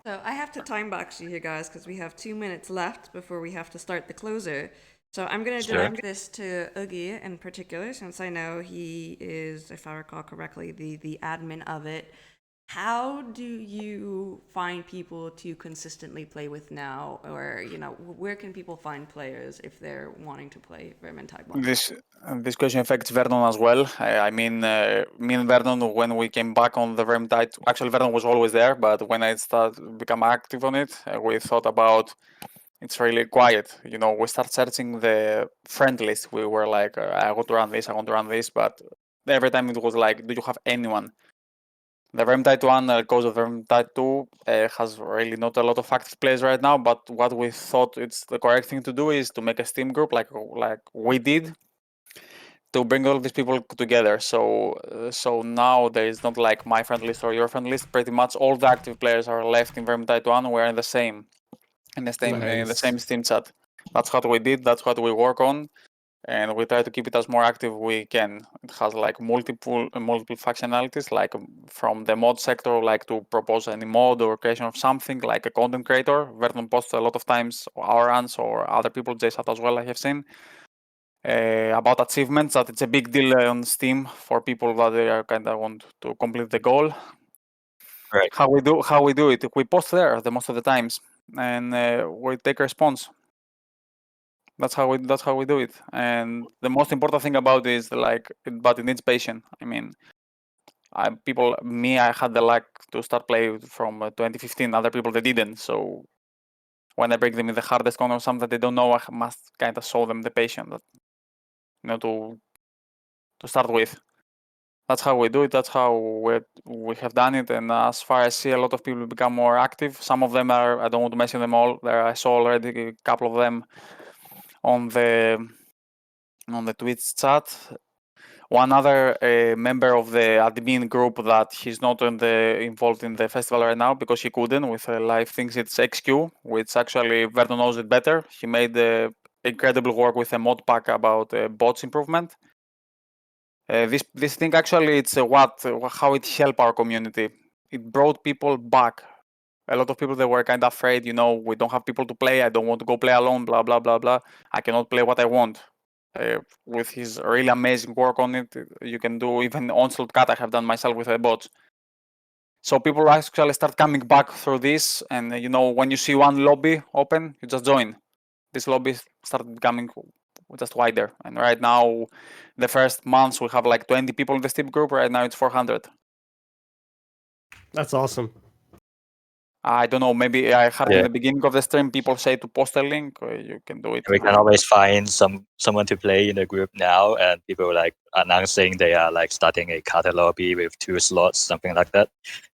So I have to time box you here, guys, because we have 2 minutes left before we have to start the closer. So I'm going to direct this to Oogie in particular, since I know he is, if I recall correctly, the admin of it. How do you find people to consistently play with now, or where can people find players if they're wanting to play Vermintide 1? This question affects Vernon as well. I mean, me and Vernon, when we came back on the Vermintide, actually Vernon was always there, but when I started become active on it, we thought about it's really quiet. We start searching the friend list. We were like, I want to run this, I want to run this, but every time it was like, do you have anyone? The Vermintide 1, because of Vermintide 2, has really not a lot of active players right now, but what we thought it's the correct thing to do is to make a Steam group like we did, to bring all these people together. So now there is not like my friend list or your friend list. Pretty much all the active players are left in Vermintide 1. We're in the same Steam chat. That's what we did. That's what we work on, and we try to keep it as more active we can. It has like multiple functionalities, like from the mod sector, like to propose any mod or creation of something, like a content creator. Vernon posts a lot of times our runs or other people, JSAT as well, I have seen. About achievements, that it's a big deal on Steam for people that they are kind of want to complete the goal. Right. How we do it? We post there the most of the times, and we take a response. That's how we do it. And the most important thing about it is but it needs patience. I mean, I had the luck to start playing from 2015. Other people they didn't. So when I break them in the hardest corner or something that they don't know, I must kind of show them the patience that to start with. That's how we do it. That's how we have done it. And as far as I see, a lot of people become more active. Some of them are. I don't want to mention them all. I saw already a couple of them on the Twitch chat. One other member of the admin group that he's not involved in the festival right now because he couldn't with live things. It's XQ, which actually Vernon knows it better. He made incredible work with a mod pack about bots improvement. This thing actually it's how it helped our community. It brought people back. A lot of people that were kind of afraid, we don't have people to play. I don't want to go play alone. Blah blah blah blah. I cannot play what I want. With his really amazing work on it, you can do even onslaught cut. I have done myself with the bots. So people actually start coming back through this, and when you see one lobby open, you just join. This lobby started becoming just wider, and right now, the first months we have like 20 people in the Steam group. Right now it's 400. That's awesome. I don't know. Maybe I heard in Yeah. the beginning of the stream people say to post a link. You can do it. We can always find someone to play in the group now, and people like announcing they are like starting a kata lobby with 2 slots, something like that,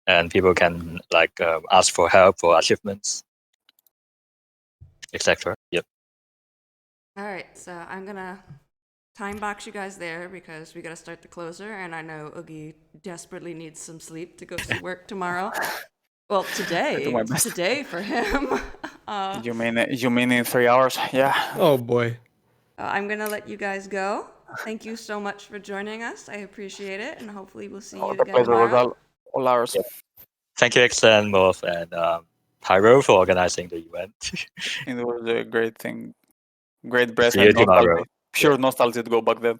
and people can like ask for help for achievements, etc. Yep. All right, so I'm gonna time box you guys there because we gotta start the closer, and I know Oogie desperately needs some sleep to go to work tomorrow. Well, I do my best. today for him. You mean in 3 hours? Yeah. Oh boy. I'm gonna let you guys go. Thank you so much for joining us. I appreciate it, and hopefully we'll see you The again pleasure was tomorrow. all ours. Yep. Thank you, Extend, Morph, and Pyro for organizing the event. It was a great thing. Great breath See you and nostalgia. tomorrow. Pure nostalgia to go back then.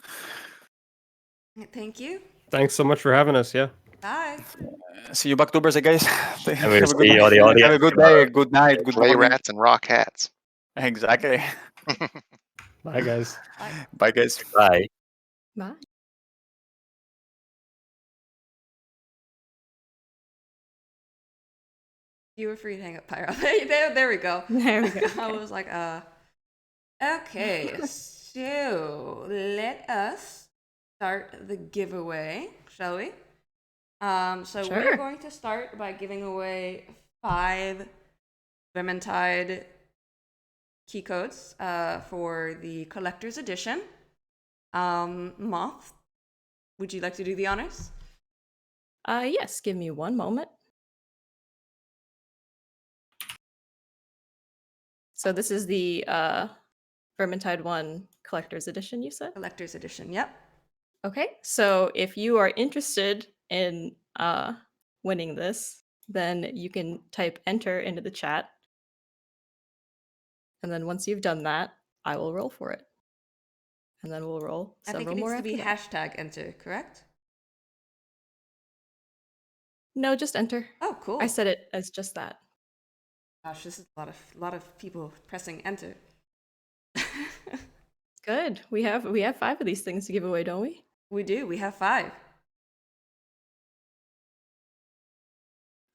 Thank you. Thanks so much for having us. Yeah. Bye. See you back to Thursday, guys. And we'll Have a good see all the night. audience Have a good tomorrow. day, good night, good Play morning. rats and rock hats. Exactly. Bye, guys. Bye, guys. Bye. Bye. You were free to hang up, Pyro. There we go. There we go. I was like, okay, so let us start the giveaway, shall we? So Sure. we're going to start by giving away 5 Vermintide key codes for the collector's edition. Moth, would you like to do the honors? Yes, give me one moment. So this is the Vermintide 1 Collector's Edition, you said? Collector's edition, yep. Okay, so if you are interested in winning this, then you can type enter into the chat. And then once you've done that, I will roll for it. And then we'll roll I several think it more needs to be after that. hashtag enter, correct? No, just enter. Oh, cool. I said it as just that. Gosh, this is a lot of people pressing enter. Good. We have 5 of these things to give away, don't we? We do. We have 5.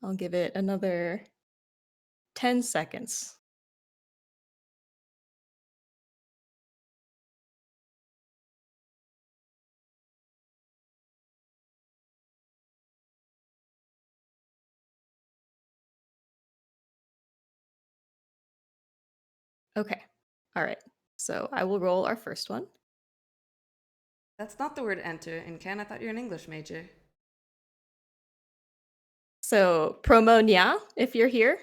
I'll give it another 10 seconds. Okay. All right. So I will roll our first one. That's not the word enter in Ken. I thought you were an English major. So promo nya, if you're here.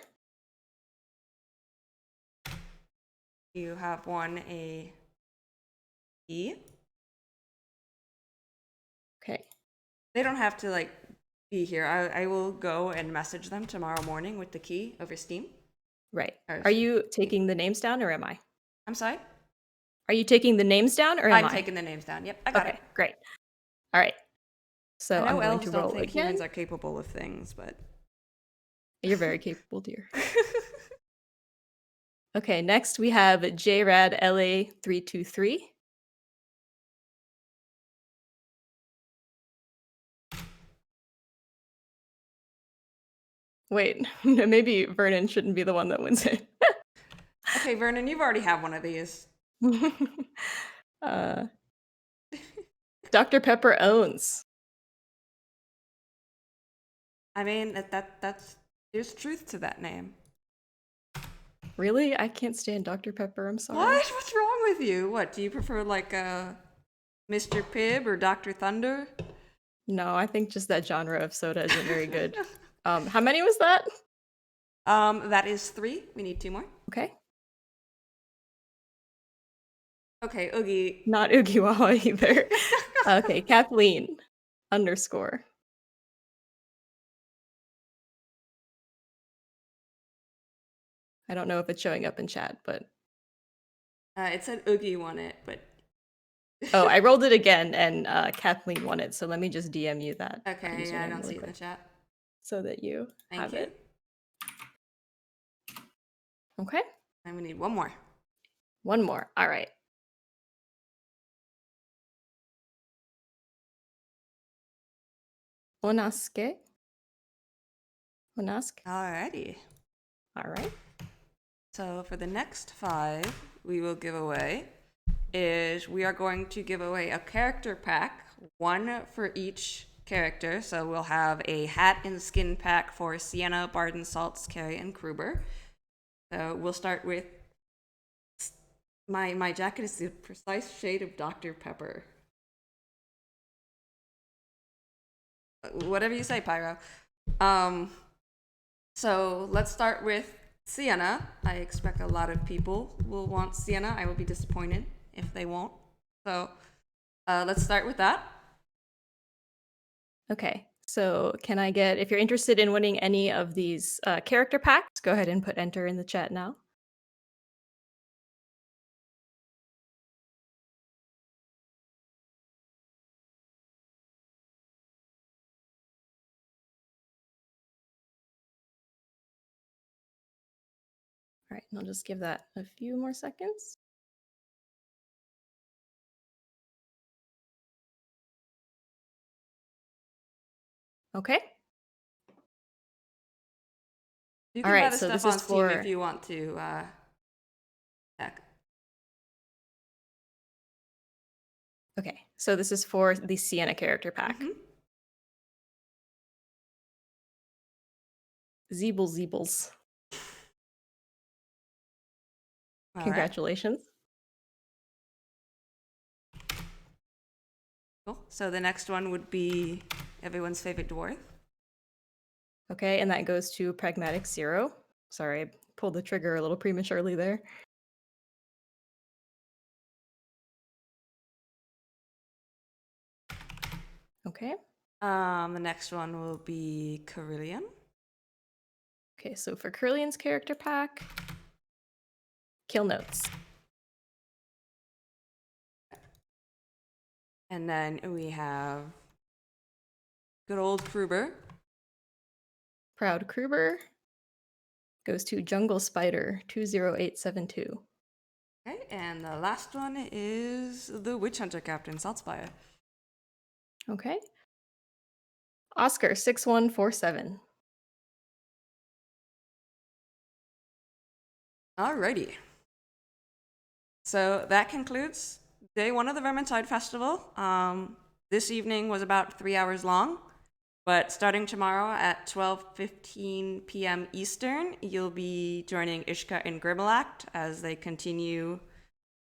You have won a key. Okay. They don't have to like be here. I will go and message them tomorrow morning with the key over Steam. Right. Or- Are you taking the names down or am I? I'm sorry? Are you taking the names down or am I? I'm taking the names down. Yep, I got Okay, it. great. All right. So I I'm know going elves to don't roll think again. humans are capable of things, but You're very capable, dear. Okay, next we have JRAD LA323. Wait, maybe Vernon shouldn't be the one that wins it. okay, Vernon, you've already had one of these. Dr. Pepper owns. I mean, that's there's truth to that name. Really? I can't stand Dr. Pepper. I'm sorry. What? What's wrong with you? What, do you prefer like Mr. Pibb or Dr. Thunder? No, I think just that genre of soda isn't very good. How many was that? That is 3. We need 2 more. Okay. Okay, Oogie. Not Ugiwawa either. Okay, Kathleen _ I don't know if it's showing up in chat, but It said Oogie won it, but oh, I rolled it again and Kathleen won it. So let me just DM you that. okay, yeah, I don't see it in the quick chat. so that you Thank have you. it. Okay. And we need 1 more. One more. All right. Onaske. Onask. Alrighty. All right. So for the next 5, we will give away is we are going to give away a character pack, 1 for each character. So we'll have a hat and skin pack for Sienna, Barden, Saltz, Carrie, and Kruber. So we'll start with my jacket is the precise shade of Dr. Pepper. Whatever you say, Pyro. So let's start with Sienna. I expect a lot of people will want Sienna. I will be disappointed if they won't. So let's start with that. Okay. So can I get, if you're interested in winning any of these character packs, go ahead and put enter in the chat now. All right, and I'll just give that a few more seconds. Okay. You All can right, buy the so stuff this on is Steam for if you want to. Check. Okay, so this is for the Sienna character pack. Zeebles. All right. Congratulations. Cool. So the next one would be everyone's favorite dwarf. Okay, and that goes to Pragmatic Zero. Sorry, I pulled the trigger a little prematurely there. Okay. The next one will be Carillion. Okay, so for Curlion's character pack, Kill Notes. And then we have good old Kruber. Proud Kruber goes to Jungle Spider 20872. Okay, and the last one is the Witch Hunter Captain, Saltzpire. Okay. Oscar 6147. Alrighty. So that concludes day 1 of the Vermintide Festival. This evening was about 3 hours long, but starting tomorrow at 12:15 p.m. Eastern, you'll be joining Ishka and Grimalact as they continue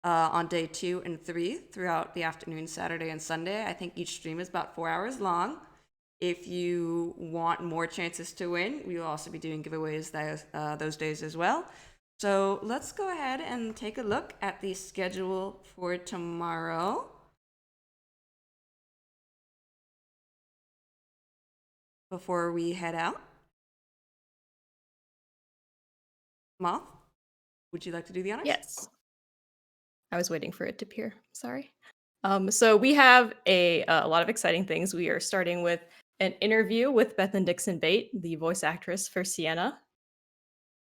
on day 2 and 3 throughout the afternoon, Saturday and Sunday. I think each stream is about 4 hours long. If you want more chances to win, we will also be doing giveaways those days as well. So let's go ahead and take a look at the schedule for tomorrow. Before we head out. Moth, would you like to do the honors? Yes. I was waiting for it to appear. Sorry. So we have a lot of exciting things. We are starting with an interview with Bethan Dixon Bate, the voice actress for Sienna.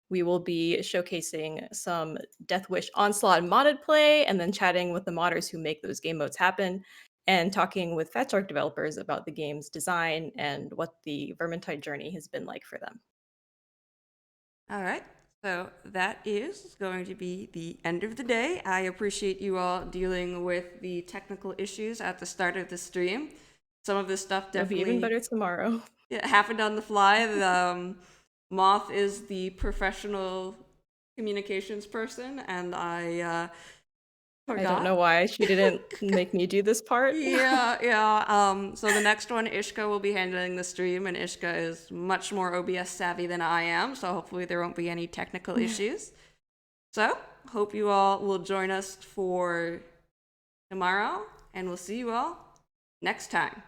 We will be showcasing some Death Wish Onslaught modded play, and then chatting with the modders who make those game modes happen, and talking with Fat Shark developers about the game's design and what the Vermintide journey has been like for them. All right. So that is going to be the end of the day. I appreciate you all dealing with the technical issues at the start of the stream. Some of this stuff definitely It'll be even better tomorrow. It happened on the fly. Moth is the professional communications person, and I forgot. I don't know why she didn't make me do this part. Yeah. So the next one, Ishka will be handling the stream, and Ishka is much more OBS savvy than I am, so hopefully there won't be any technical issues. So, hope you all will join us for tomorrow, and we'll see you all next time.